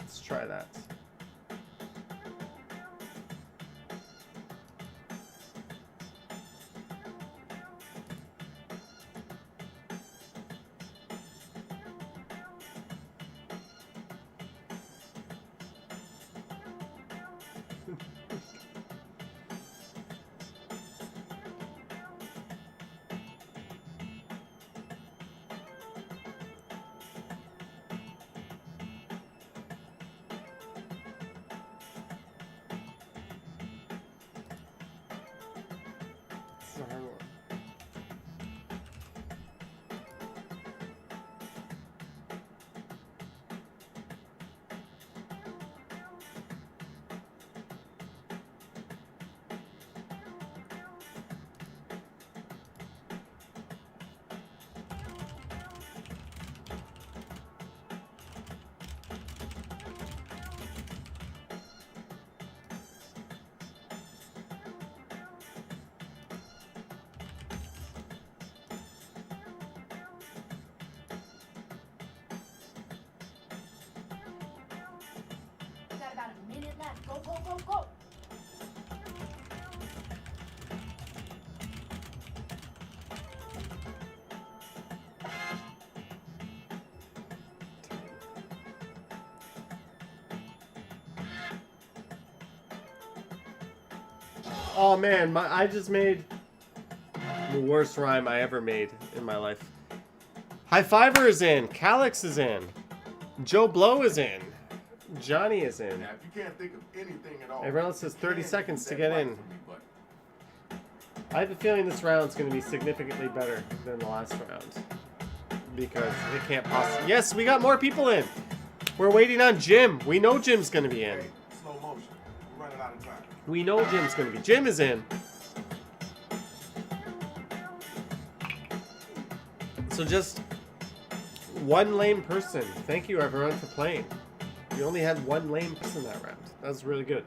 Let's try that. This is a hard one. We got about a minute left. Go, go, go, go. Oh man, I just made the worst rhyme I ever made in my life. High Fiver is in. Calix is in. Joe Blow is in. Johnny is in. Now, if you can't think of anything at all, Everyone else has 30 you can seconds use to that get mic in. for me, but I have a feeling this round's going to be significantly better than the last round. Because it can't possibly... Yes, we got more people in! We're waiting on Jim. We know Jim's going to be in. Slow motion. We're running out of time. We know Jim's going to be. Jim is in. So just one lame person. Thank you everyone for playing. We only had one lame person that round. That was really good.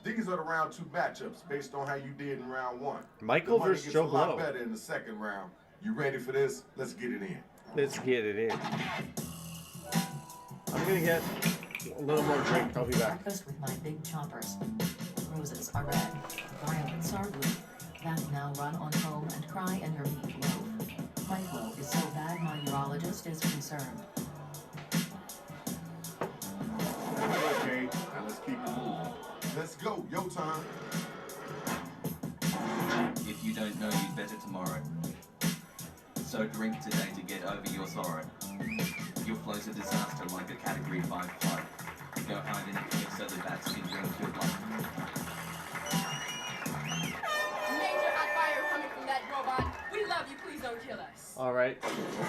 These are the round 2 matchups based on how you did in round 1. Michael The money versus gets Joe a lot Blow. better in the second round. You ready for this? Let's get it in. Let's get it in. I'm gonna get a little more drink. I'll be back. Breakfast with my big choppers. Roses are red, violets are blue. That now run on home and cry in your meat loaf. My flow is so bad my urologist is concerned. Okay, now let's keep it moving. Let's go. Your time. If you don't know, you'd better tomorrow. So drink today to get over your sorrow. Your flow's a disaster like a category 5 flood. Go hide in a cave so the bad syndrome could like. Major hot fire coming from that robot. We love you. Please don't kill us. Alright.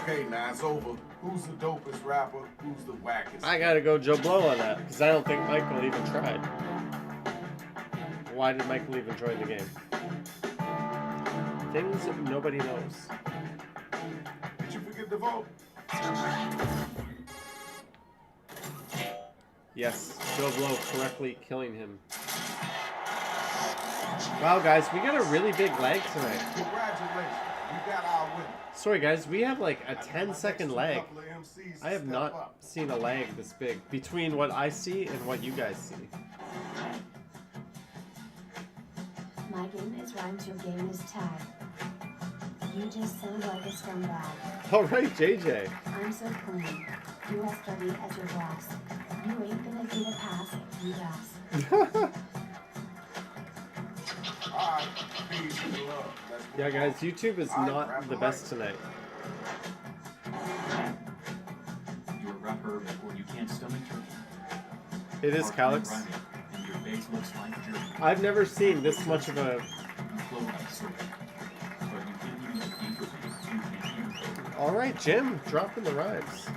Okay, now it's over. Who's the dopest rapper? Who's the wackest? I gotta go Joe Blow on that, because I don't think Michael even tried. Why did Michael even join the game? Things that nobody knows. Did you forget to vote? Yes, Joe Blow correctly killing him. Wow, guys, we got a really big lag tonight. Congratulations. You got our winner. Sorry, guys, we have like a 10-second lag. Couple of MCs I have step not up. seen a lag this big between what I see and what you guys see. My game is rhymes, your game is tag. You just sound like a scumbag. Alright, JJ. I'm so clean. You as dirty as your glass. You ain't gonna get a pass, you ass. Alright, peace and love. Let's move Yeah, guys, on. YouTube is Alright, not wrap the it best up. tonight. You're a rapper or you can't stomach turkey. It is, Calix. And your face looks like jerky. I've never seen this much of a... You flow like soap. But you can't even compete with me. You can't even. Alright, Jim, dropping the rhymes. Great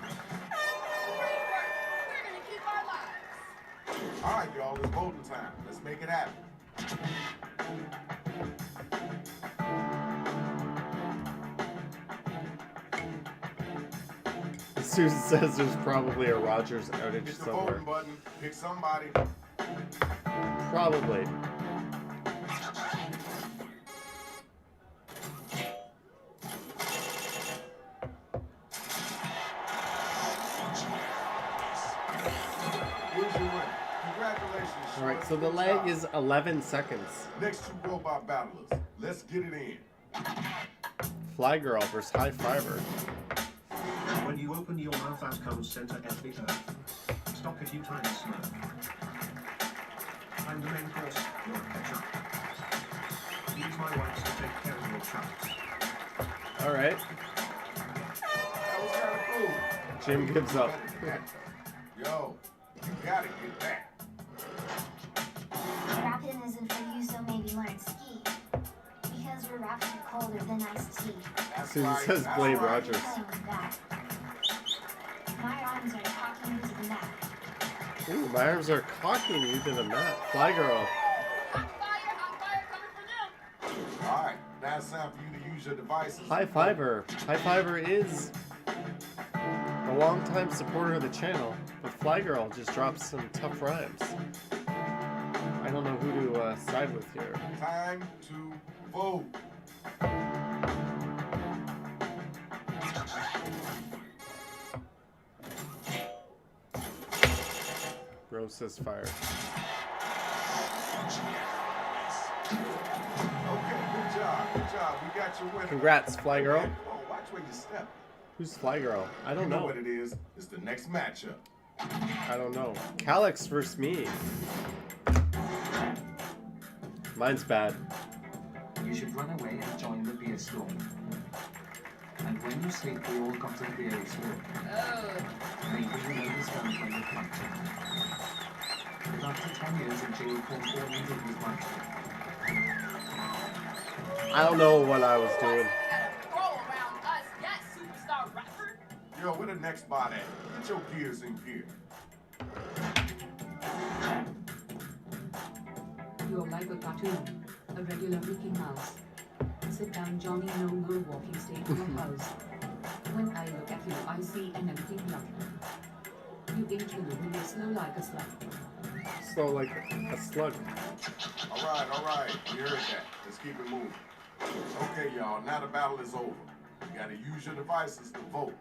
work. We're gonna keep our lives. Alright, y'all, it's voting time. Let's make it happen. Susan says there's probably a Rogers outage Hit the somewhere. voting button. Pick somebody. Probably. Here's your winner. Congratulations, Alright, Short. so the Good lag job. is 11 seconds. Next 2 robot battlers. Let's get it in. Fly Girl versus High Fiber. When you open your mouth, out comes center F the earth. Stop if you try to smirk. I'm the main course, your ketchup. Use my wipes to take care of your chops. Alright, That was kind of cool. Jim gives up. Yo, you gotta get that. Rapping isn't for you, so maybe learn ski. Because we're rapping colder than iced tea. That's Susan right. says That's Blade right. Rogers. Playing with that. My rhymes are talking to the map. Ooh, my arms are cocking you to the mat. Fly Girl. Hot fire coming for them. Alright, now it's time for you to use your devices. High Fiber. High Fiber is a longtime supporter of the channel, but Fly Girl just drops some tough rhymes. I don't know who to side with here. Time to vote. Rose says fire. Okay, good job. Good job. We got your winner. Congrats, Fly Girl. Come on, watch where you step. Who's Fly Girl? I don't You know know. what it is. It's the next matchup. I don't know. Calix versus me. Mine's bad. You should run away and join the beer storm. And when you sleep, we all got a beer storm. Oh. Maybe you know this one when you come to. After 10 years in jail for 4 years with my I don't know what I was doing. Yo, where the next spot at? Get your gears in gear. You're like a cartoon, a regular Mickey Mouse. Sit down, Johnny, no more walking, stay to your house. When I look at you, I see an empty block. You incredibly slow like a slug. Slow like a slug. All right. We heard that. Let's keep it moving. Okay, y'all. Now the battle is over. You gotta use your devices to vote.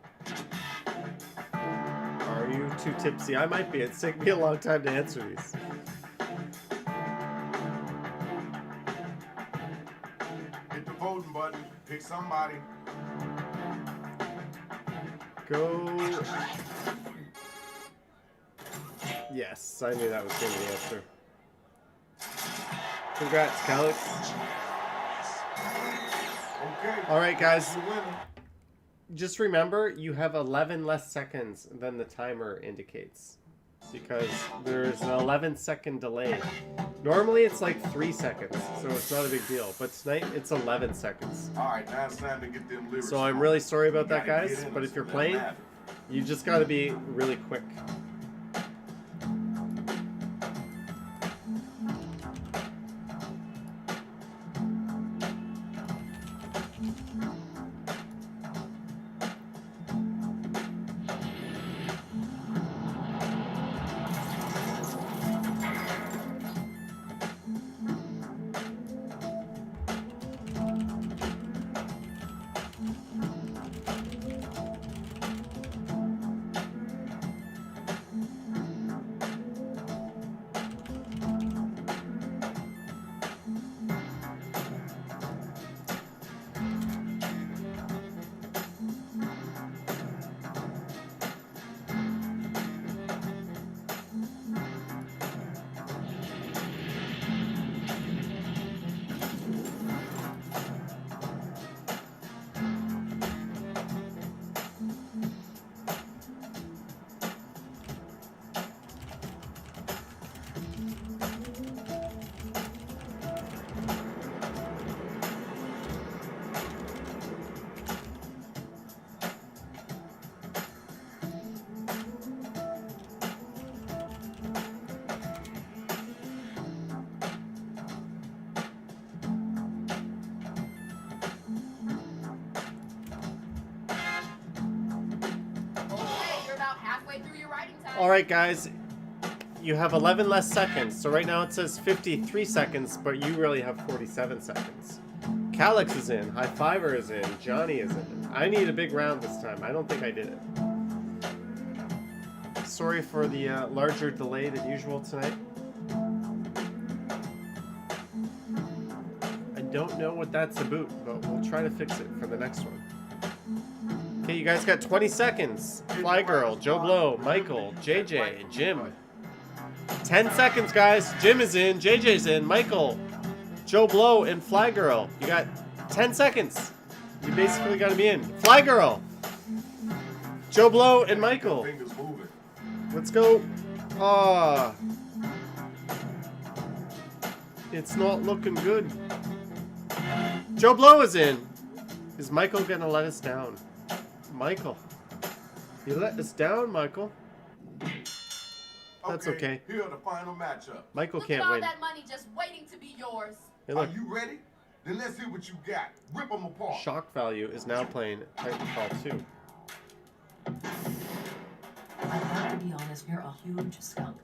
Are you too tipsy? I might be. It's taking me a long time to answer these. Hit the voting button. Pick somebody. Go. Yes, I knew that was going to be the answer. Congrats, Calix. Okay. All right, guys. The winner. Just remember, you have 11 less seconds than the timer indicates. Because there's an 11-second delay. Normally it's like 3 seconds, so it's not a big deal. But tonight, it's 11 seconds. All right, now it's time to get them lyrics. So I'm really sorry about that, You gotta guys. get in But this if you're for playing, that matter. you just got to be really quick. All right, guys. You have 11 less seconds. So right now it says 53 seconds, but you really have 47 seconds. Calix is in. High Fiver is in. Johnny is in. I need a big round this time. I don't think I did it. Sorry for the larger delay than usual tonight. I don't know what that's about, but we'll try to fix it for the next one. Okay, you guys got 20 seconds. Fly Girl, Joe Blow, Michael, JJ, Jim. 10 seconds, guys. Jim is in, JJ's in, Michael, Joe Blow, and Fly Girl. You got 10 seconds. You basically got to be in. Fly Girl, Joe Blow, and Michael. Let's go. Ah. It's not looking good. Joe Blow is in. Is Michael going to let us down? Michael. You let us down, Michael. That's okay. Here are the final matchup. Michael Look can't at all win. that money just waiting to be yours. Hey, Are look. you ready? Then let's see what you got. Rip them apart. Shock Value is now playing Titanfall 2. I have to be honest, you're a huge skunk.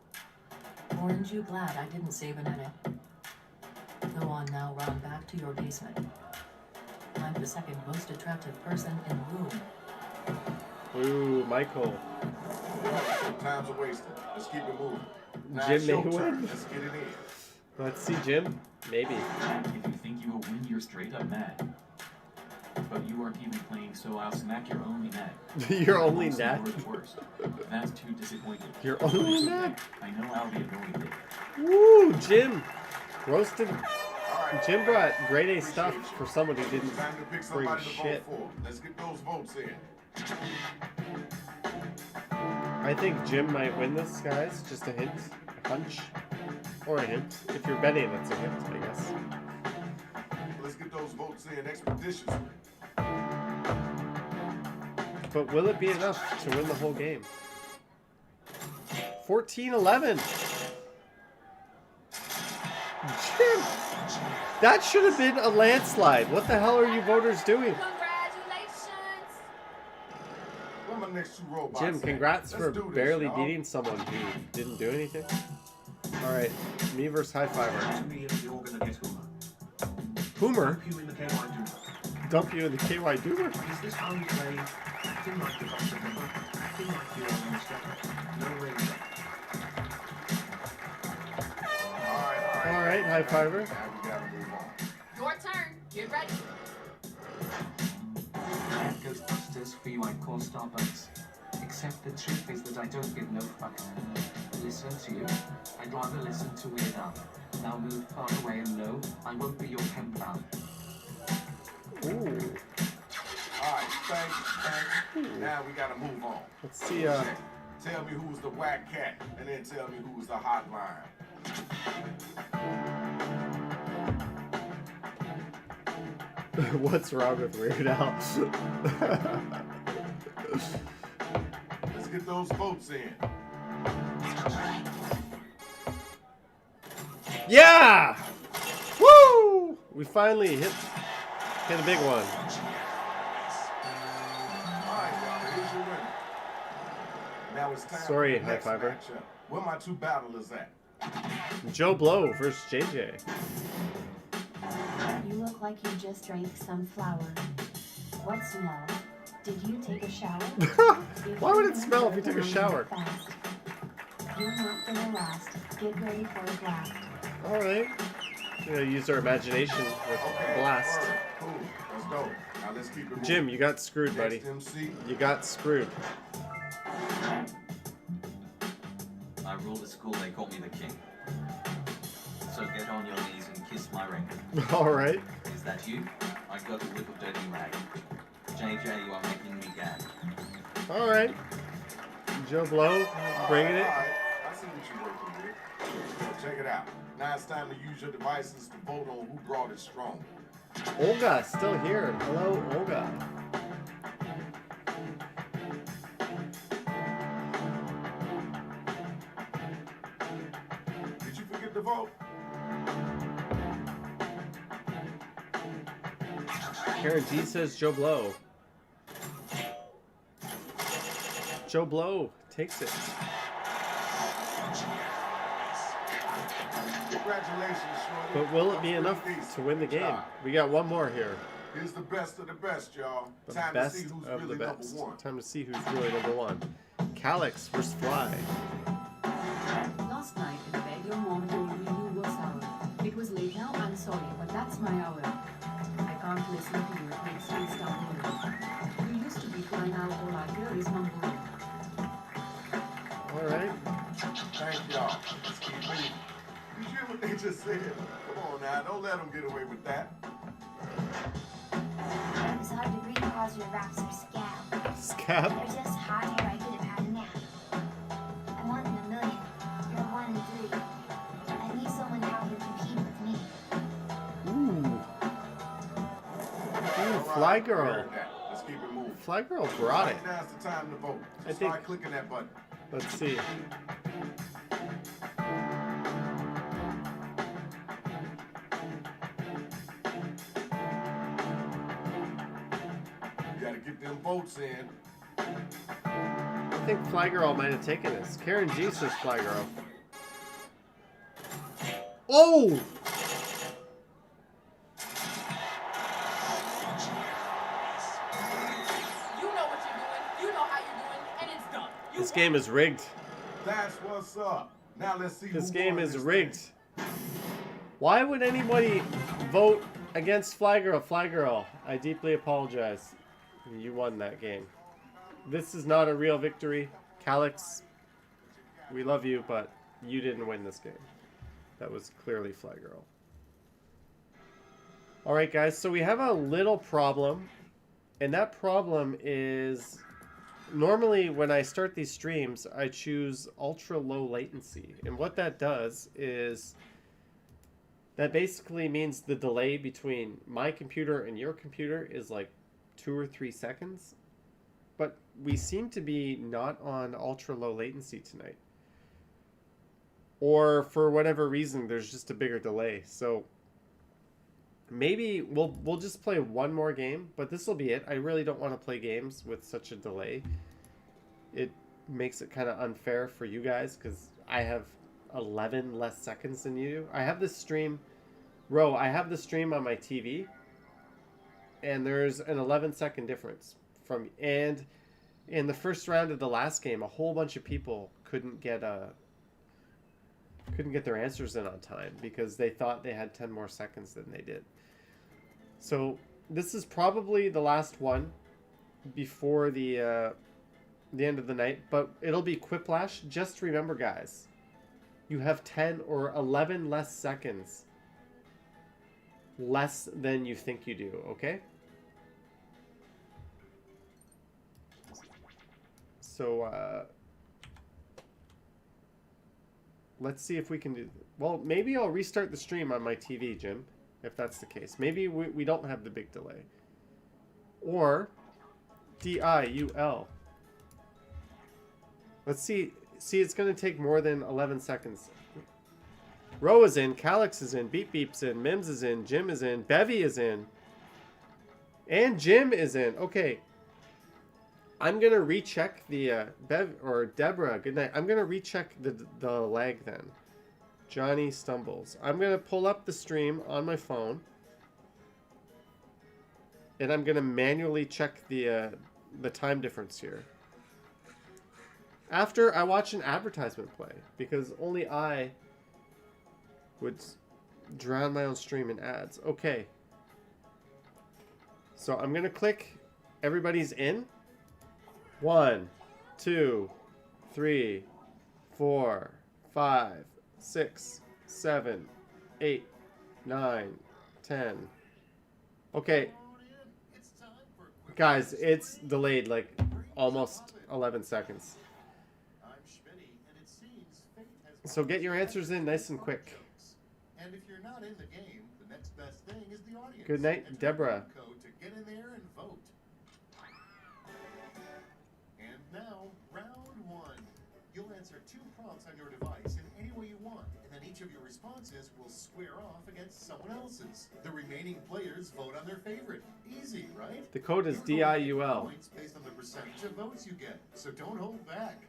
Aren't you glad I didn't save an edit? Go on now, run back to your basement. I'm the second most attractive person in the room. Ooh, Michael. Time's a wasted. Let's keep it moving. Now Jim it's your may turn. win. Let's get it in. Let's see, Jim. Maybe. If you think you will win, you're straight up mad. But you aren't even playing, so I'll smack your only net. You're only Also, net? or worse. That's too disappointing. You're only It's net? okay. I know I'll be annoyed. Woo, Jim. Roasted. All right. Jim brought grade A stuff for someone who didn't It's time to pick bring somebody to shit. vote for. Let's get those votes in. I think Jim might win this, guys. Just a hint. A hunch. Or a hint. If you're betting, it's a hint, I guess. Let's get those votes swiftly and expeditiously. But will it be enough to win the whole game? 14-11. Jim, that should have been a landslide. What the hell are you voters doing? Congratulations. Where my next two robots Jim, at? congrats Let's for do this, barely y'all. beating someone who didn't do anything. Alright, me versus High Fiver. To me, if you're gonna get Hoomer. Hoomer? Dump you in the KY Doomer. Dump you in the KY Doomer? Is this how you play? Acting like the boss of the book. Acting like you're on the step. No way. Alright, High Fiver. Now we gotta move on. Your turn. Get ready. Ghostbusters for you, I call Starbucks. Except the truth is that I don't give no fucks. Listen to you. I'd rather listen to Weird Al. Now move far away and no, I won't be your pen pal. Ooh. Alright, thanks. Now we gotta move on. Let's see, Check. Tell me who's the whack cat, and then tell me who's the hotline. what's wrong with Weird Al? Let's get those votes in. Yeah! Woo! We finally hit a big one. Alright, y'all, here's your winner. Now it's time Sorry, for the High next Fiver. matchup. Where my two battlers at? Joe Blow versus JJ. You look like you just drank some flour. What smell? Did you take a shower? Why would it smell if you took a shower? Fast. You're not gonna last. Get ready for a blast. Alright. We're gonna use our imagination with Okay, Blast. perfect. Cool. Let's go. Now let's keep it moving. Jim, you got screwed, buddy. Next MC. You got screwed. I rule the school, they call me the king. So get on your knees and kiss my ring. Alright. Is that you? I got a whip of dirty rag. JJ, you are making me gag. Alright. Joe Blow, bringing it. Alright, I see what you're working with. So check it out. Now it's time to use your devices to vote on who brought it strong. Olga, still here. Hello, Olga. Did you forget to vote? Karen G says Joe Blow. Joe Blow takes it. Congratulations, Shorty. But will it be That's enough pretty decent. to win the Good game? job. We got one more here. Here's the best of the best, y'all. The Time to best see who's of the really best. number one. Time to see who's really number one. Calyx versus Fly. Last night in bed, your mom told me you were sour. It was late now, I'm sorry, but that's my hour. I can't listen to you, it makes me stumbling. You used to be fine, now all I hear is mumbling. Alright. Thank y'all. Let's keep moving. Did you hear what they just said? Come on now, don't let them get away with that. It's hard to breathe cause your raps are scab. Scab. You're just hot here, I could have had a nap. I'm 1 in a million. You're 1 in 3. I need someone out here to compete with me. Ooh. Ooh, All Fly right, Girl. heard that. Let's keep it moving. Fly Girl brought it. Right now's the time to vote. So I think- start clicking that button. Let's see. You gotta get them votes in. I think Fly Girl might have taken this. Karen G says Fly Girl. Oh! You know what you're doing. You know how you're doing, and it's done. You This game is rigged. That's what's up. Now let's see This who game won is this rigged. thing. Why would anybody vote against Fly Girl? Fly Girl, I deeply apologize. You won that game. This is not a real victory. Calyx, we love you, but you didn't win this game. That was clearly Fly Girl. Alright guys, so we have a little problem. And that problem is... Normally, when I start these streams, I choose ultra low latency. And what that does is That basically means the delay between my computer and your computer is like 2 or 3 seconds. But we seem to be not on ultra low latency tonight. Or for whatever reason, there's just a bigger delay. So maybe we'll just play one more game, but this will be it. I really don't want to play games with such a delay. It makes it kind of unfair for you guys because I have 11 less seconds than you do. I have this stream, I have the stream on my TV, and there's an 11-second difference from. And in the first round of the last game, a whole bunch of people couldn't get their answers in on time because they thought they had 10 more seconds than they did. So this is probably the last one before the end of the night, but it'll be Quiplash. Just remember, guys, you have 10 or 11 less seconds less than you think you do, okay? So let's see if we can do. Well, maybe I'll restart the stream on my TV, Jim, if that's the case. Maybe we don't have the big delay. Or DIUL. Let's see. See, it's going to take more than 11 seconds. Ro is in, Calix is in, Beep Beep's in, Mims is in, Jim is in, Bevy is in, and Jim is in. Okay. I'm going to recheck the, Deborah, good night. I'm going to recheck the lag then. Johnny stumbles. I'm going to pull up the stream on my phone. And I'm going to manually check the time difference here. After I watch an advertisement play. Because only I would drown my own stream in ads. Okay. So I'm going to click everybody's in. 1, 2, 3, 4, 5, 6, 7, 8, 9, 10. Okay. Guys, it's delayed like almost 11 seconds. So get your answers in nice and quick. And if you're not in the game, the next best thing is the audience. Good night, Deborah. Code to get in there and vote. And now, round 1. You'll answer 2 prompts on your device in any way you want, and then each of your responses will square off against someone else's. The remaining players vote on their favorite. Easy, right? The code is You're going to get DIUL. points based on the percentage of votes you get, so don't hold back.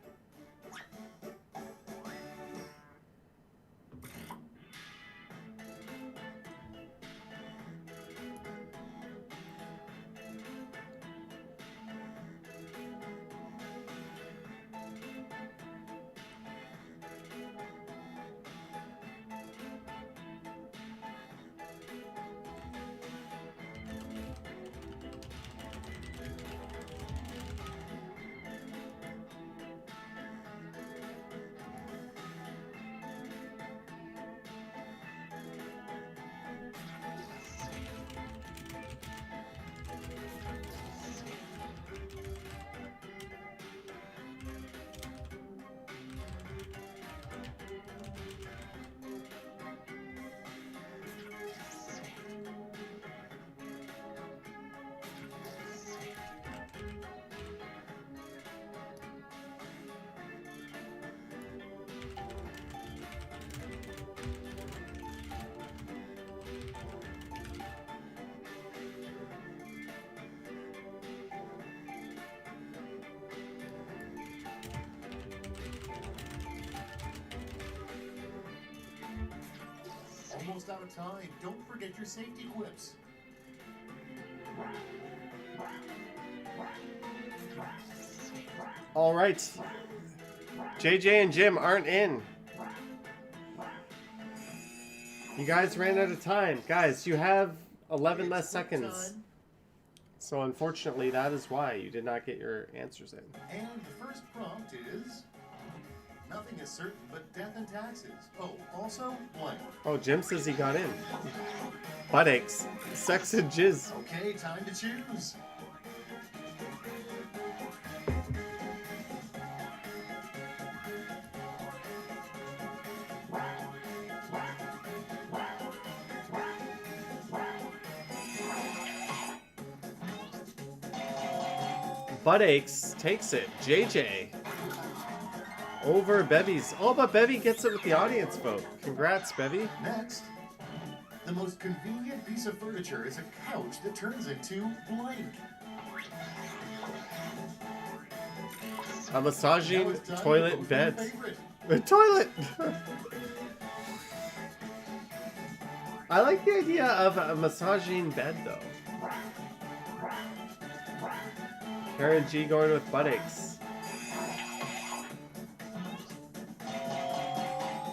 Almost out of time. Don't forget your safety quips. All right. JJ and Jim aren't in. You guys ran out of time. Guys, you have 11 less seconds. So unfortunately, that is why you did not get your answers in. And the first prompt is... Nothing is certain but death and taxes. Oh, also, blank. Oh, Jim says he got in. Butt aches. Sex and jizz. Okay, time to choose. Butt Aches takes it. JJ. Over Bevy's. Oh, but Bevy gets it with the audience vote. Congrats, Bevy. Next, the most convenient piece of furniture is a couch that turns into blank. A massaging Now it's time to toilet vote for your bed. favorite. A toilet! I like the idea of a massaging bed, though. Karen G going with butt aches.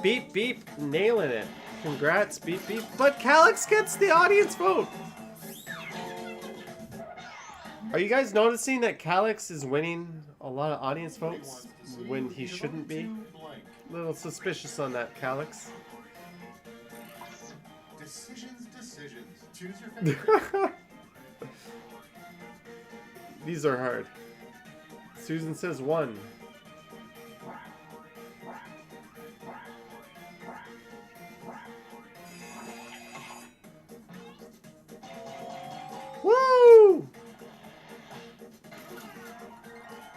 Beep Beep nailing it. Congrats, Beep Beep. But Calix gets the audience vote. Are you guys noticing that Calix is winning a lot of audience votes when he shouldn't be? A little suspicious on that, Calix. Decisions. Choose your favorite. These are hard. Susan says 1. Woo!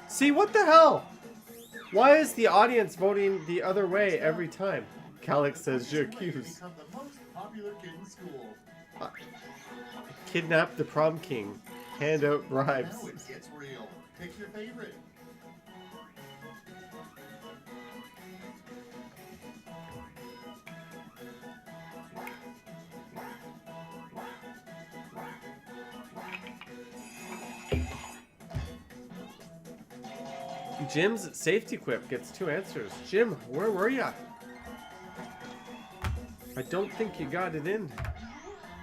See, what the hell? Why is the audience voting the other way every time? Calix says you're accused. Become the most popular kid in school. Kidnap the prom king. Hand out bribes. Now it gets real. Pick your favorite. Jim's safety quip gets 2 answers. Jim, where were ya? I don't think you got it in.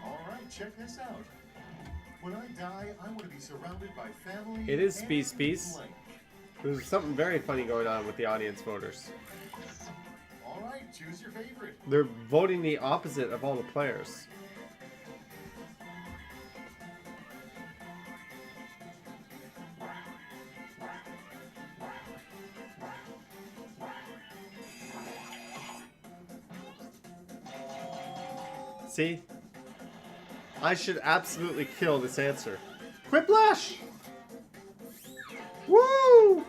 Alright, check this out. When I die, I want to be surrounded by family. It is and Spees. blank. There's something very funny going on with the audience voters. Alright, choose your favorite. They're voting the opposite of all the players. See? I should absolutely kill this answer. Quiplash! Woo!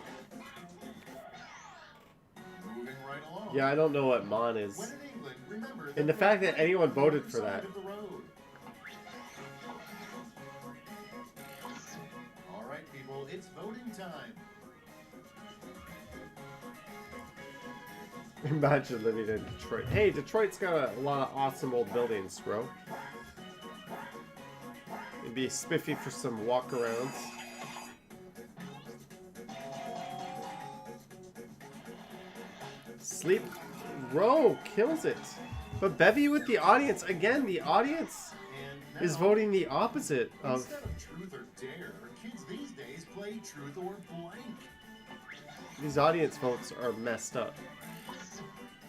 Moving right along. Yeah, I don't know what Mon is. When in England, remember And the fact that anyone voted for side that. of the road. Alright, people, it's voting time. Imagine living in Detroit. Hey, Detroit's got a lot of awesome old buildings, bro. It'd be spiffy for some walk-arounds. Sleep Row kills it. But Bevy with the audience. Again, the audience And is now, voting the opposite of... instead of truth or dare, kids these days play truth or blank. These audience votes are messed up.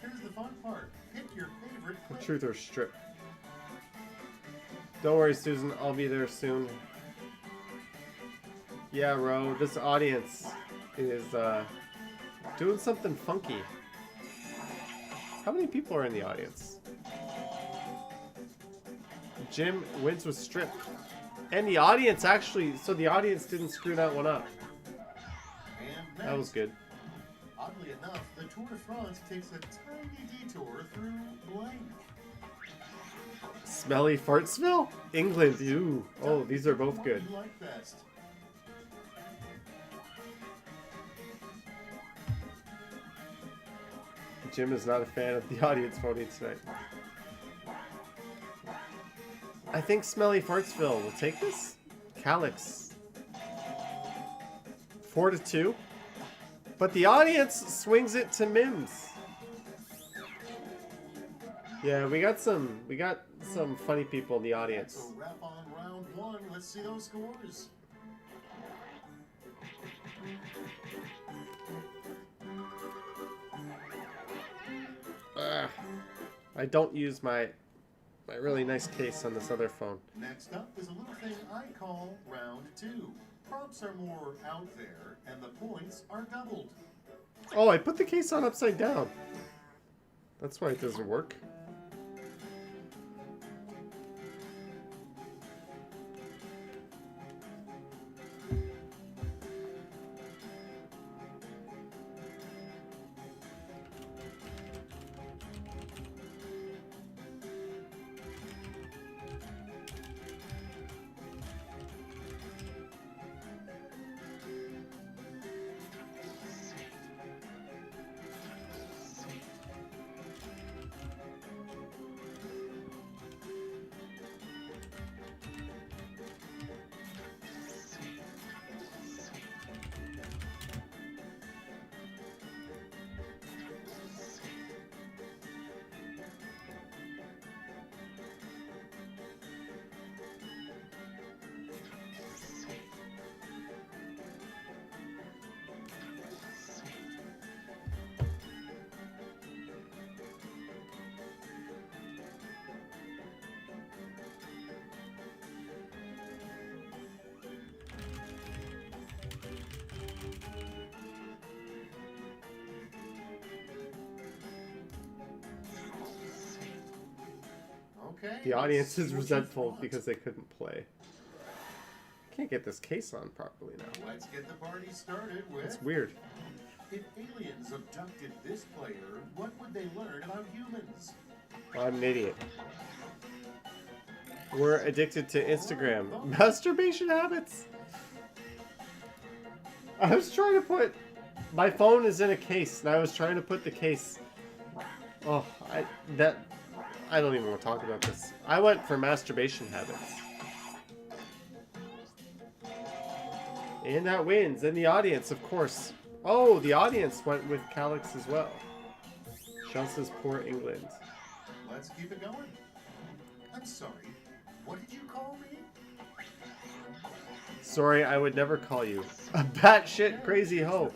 Here's the fun part. Pick your favorite clip. Truth or strip. Don't worry, Susan. I'll be there soon. Yeah, Ro. This audience is doing something funky. How many people are in the audience? Jim wins with strip. And the audience actually... So the audience didn't screw that one up. And That was next, good. oddly enough, the Tour de France takes a tiny detour through blank. Smelly Fartsville? England. Ooh. Oh, these are both good. What do you like best? Jim is not a fan of the audience voting tonight. I think Smelly Fartsville will take this. Calix. 4-2. But the audience swings it to Mims. Yeah, we got some funny people in the audience. So wrap on round 1. Let's see those scores. I don't use my really nice case on this other phone. Next up is a little thing I call round 2. Prompts are more out there, and the points are doubled. Oh, I put the case on upside down. That's why it doesn't work. Okay. The audience see is what you resentful want. because they couldn't play. Can't get this case on properly now. Let's get the party started with. It's weird. If aliens abducted this player, what would they learn about humans? I'm an idiot. We're addicted to Instagram. Masturbation habits. I was trying to put... My phone is in a case, and I was trying to put the case... Oh, I don't even want to talk about this. I went for masturbation habits. And that wins. And the audience, of course. Oh, the audience went with Calix as well. Sean says, poor England. Let's keep it going. I'm sorry. What did you call me? Sorry, I would never call you a batshit crazy hoe.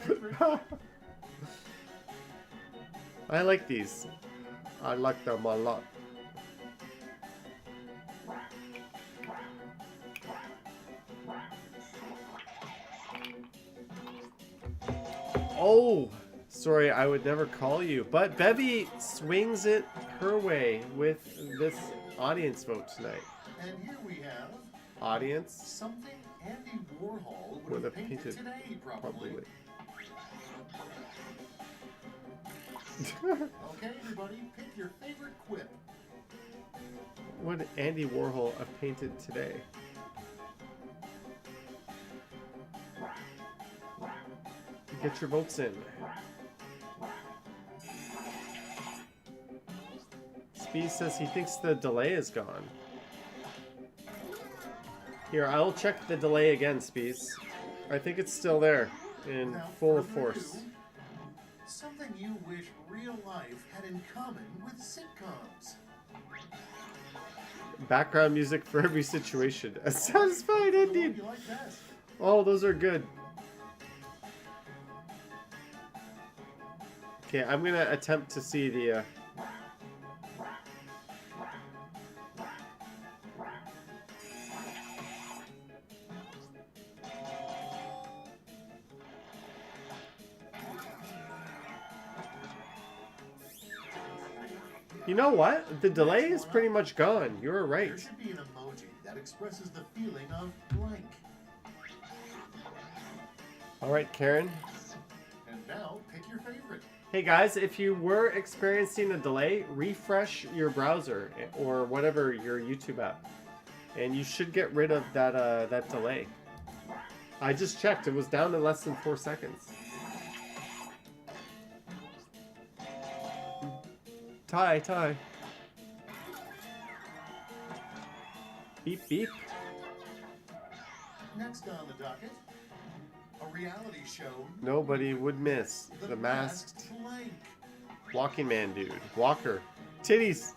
I like these. I like them a lot. Oh, sorry, I would never call you. But Bevy swings it her way with this audience vote tonight. And here we have Audience something Andy Warhol with would a have painted painted, today, probably. probably. Okay, everybody, pick your favorite quip. What would Andy Warhol have painted today? Get your votes in. Speed says he thinks the delay is gone. Here, I'll check the delay again, Spees. I think it's still there, in Without full further force. ado, something you wish real life had in common with sitcoms. Background music for every situation. A satisfied ending. You like that? Oh, those are good. Okay, I'm gonna attempt to see the... You know what? The delay is pretty much gone. You're right. There should be an emoji that expresses the feeling of blank. Alright, Karen. And now, pick your favorite. Hey guys, if you were experiencing a delay, refresh your browser or whatever your YouTube app, and you should get rid of that that delay. I just checked; it was down to less than 4 seconds. Tie. Beep beep. Next on the docket, a reality show. Nobody would miss the masked blank. walking man dude. Walker. Titties.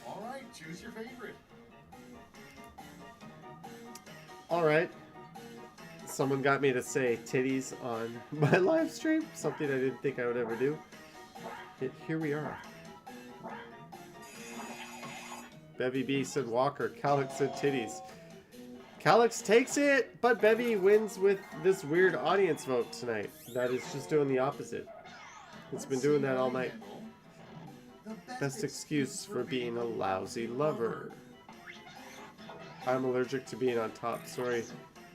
All right, choose your favorite. Alright. Someone got me to say titties on my live stream. Something I didn't think I would ever do. Yet here we are. Bevy B said Walker. Calix said titties. Calix takes it, but Bevy wins with this weird audience vote tonight. That is just doing the opposite. It's been doing that all night. Best excuse for being a lousy lover. I'm allergic to being on top. Sorry.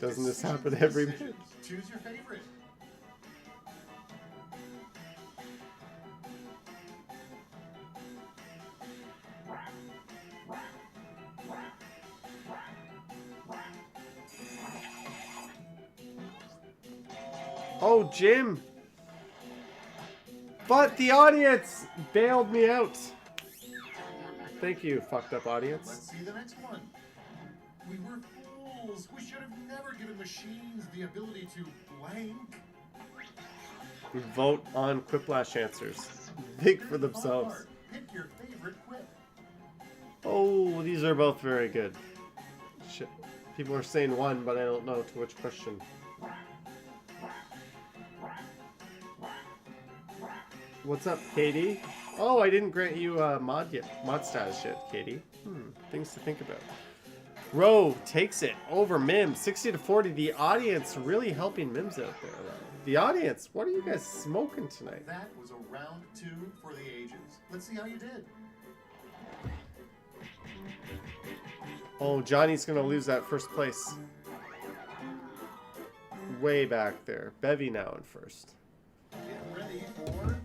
Doesn't this happen every minute? Choose your favorite. Oh, Jim! But the audience bailed me out. Thank you, fucked up audience. Let's see the next one. We were fools. We should have never given machines the ability to blank. Vote on Quiplash answers. Think for themselves. Pick your favorite quip. Oh, these are both very good. Shit. People are saying one, but I don't know to which question. What's up, Katie? Oh, I didn't grant you mod status yet, Katie. Things to think about. Roe takes it over Mims, 60-40. The audience really helping Mims out there, though. The audience, what are you guys smoking tonight? That was a round 2 for the ages. Let's see how you did. Oh, Johnny's gonna lose that first place. Way back there. Bevy now in first. Get ready for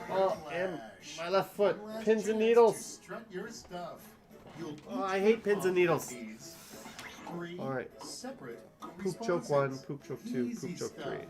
Oh, and Flash. my left foot. One last Pins and chance needles. to strut your stuff. You'll Oh, I each hate pins and off needles. these 3 Alright. separate Poop choke 1, responses. poop choke 2, Easy poop choke 3. stuff.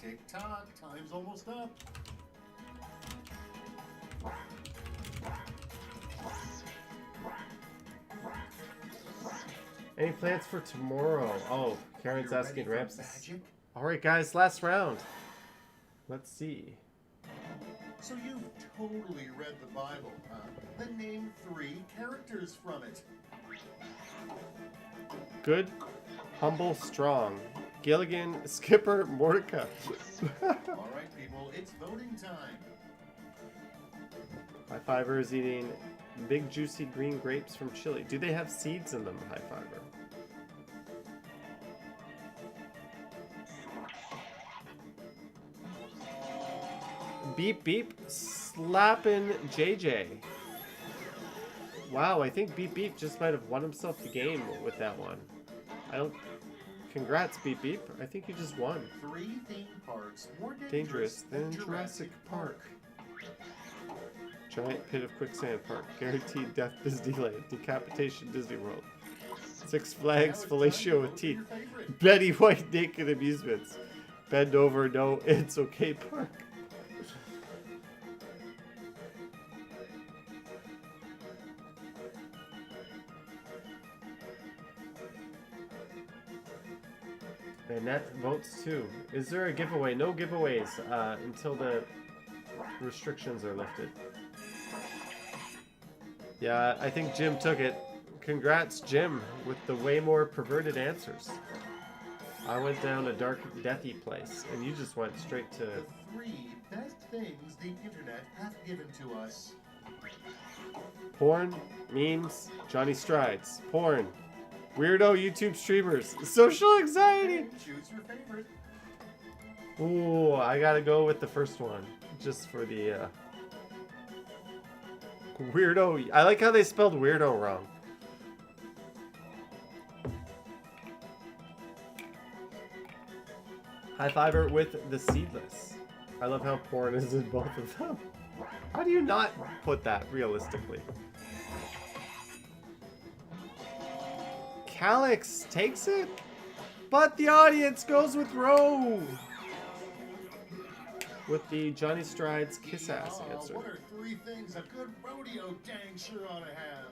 Tick tock, time's almost up. Any plans for tomorrow? Oh, Karen's You're asking ready for Ramses. magic? Alright, guys, last round. Let's see. So you've totally read the Bible, huh? Then name 3 characters from it. Good, humble, strong. Gilligan, Skipper, Mordecai. All right, people, it's voting time. High Fiver is eating big juicy green grapes from Chile. Do they have seeds in them, High Fiver? Beep Beep slapping JJ. Wow, I think Beep Beep just might have won himself the game with that one. I don't. Congrats, Beep Beep. I think you just won. 3 theme parks more Dangerous than Jurassic Park. Giant pit of quicksand park. Guaranteed death Disneyland. Decapitation Disney World. Six Flags fellatio with teeth. Betty White naked amusements. Bend over, no, it's okay park. And that votes too. Is there a giveaway? No giveaways until the restrictions are lifted. Yeah, I think Jim took it. Congrats, Jim, with the way more perverted answers. I went down a dark, deathy place, and you just went straight to... The 3 best things the internet has given to us. Porn, memes, Johnny Strides. Porn, weirdo YouTube streamers, social anxiety. Choose your favorite. Ooh, I gotta go with the first one, just for the weirdo. I like how they spelled weirdo wrong. High Fiver with the seedless. I love how porn is in both of them. How do you not put that realistically? Calix takes it, but the audience goes with Roe. With the Johnny Strides kiss ass answer. What are 3 things a good rodeo gang sure ought to have?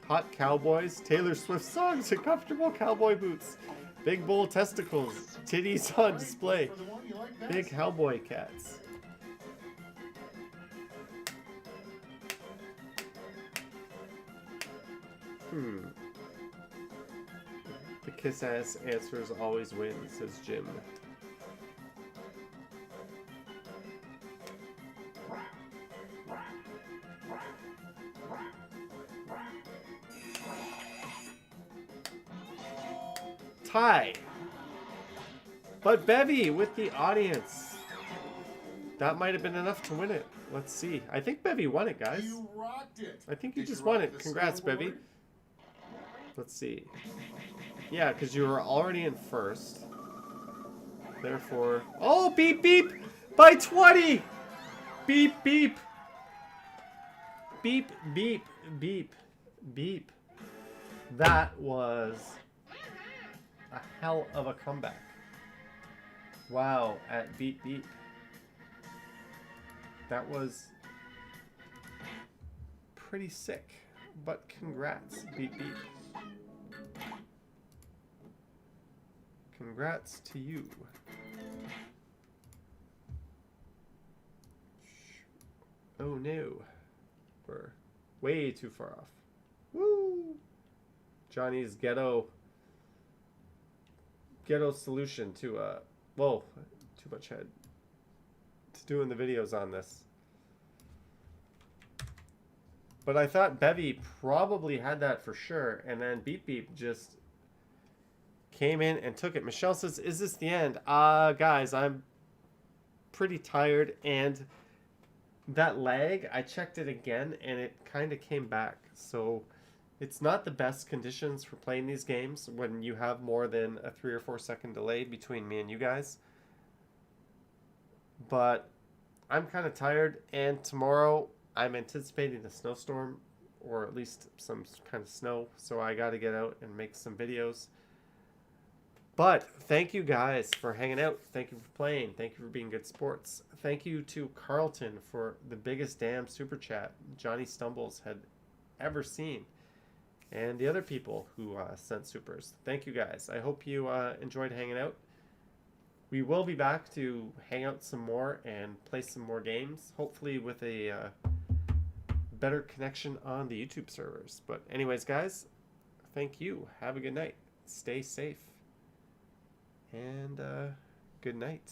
Hot cowboys, Taylor Swift songs, and comfortable cowboy boots. Big bull testicles, titties on display. For the one you like best. Big cowboy cats. The kiss ass answers always win, says Jim. Tie. But Bevy with the audience. that might have been enough to win it. Let's see. I think Bevy won it, guys. You rocked it. I think you Did just rock won it. the Congrats, Bevy. snowboard? Let's see. Yeah, because you were already in first. Therefore... Oh, beep, beep! By 20! Beep, beep! Beep, beep, beep, beep. That was a hell of a comeback. Wow, at beep, beep. That was pretty sick. But congrats, beep, beep. Congrats to you. Oh no. We're way too far off. Woo! Johnny's ghetto solution to whoa, too much head to doing the videos on this. But I thought Bevy probably had that for sure, and then Beep Beep just came in and took it. Michelle says, "Is this the end?" Guys, I'm pretty tired, and that lag, I checked it again, and it kind of came back. So it's not the best conditions for playing these games when you have more than a 3 or 4 second delay between me and you guys. But I'm kind of tired, and tomorrow I'm anticipating a snowstorm, or at least some kind of snow, so I got to get out and make some videos. But thank you guys for hanging out. Thank you for playing. Thank you for being good sports. Thank you to Carlton for the biggest damn super chat Johnny Stumbles had ever seen. And the other people who sent supers. Thank you guys. I hope you enjoyed hanging out. We will be back to hang out some more and play some more games. Hopefully with a better connection on the YouTube servers. But anyways, guys, thank you. Have a good night. Stay safe. And good night.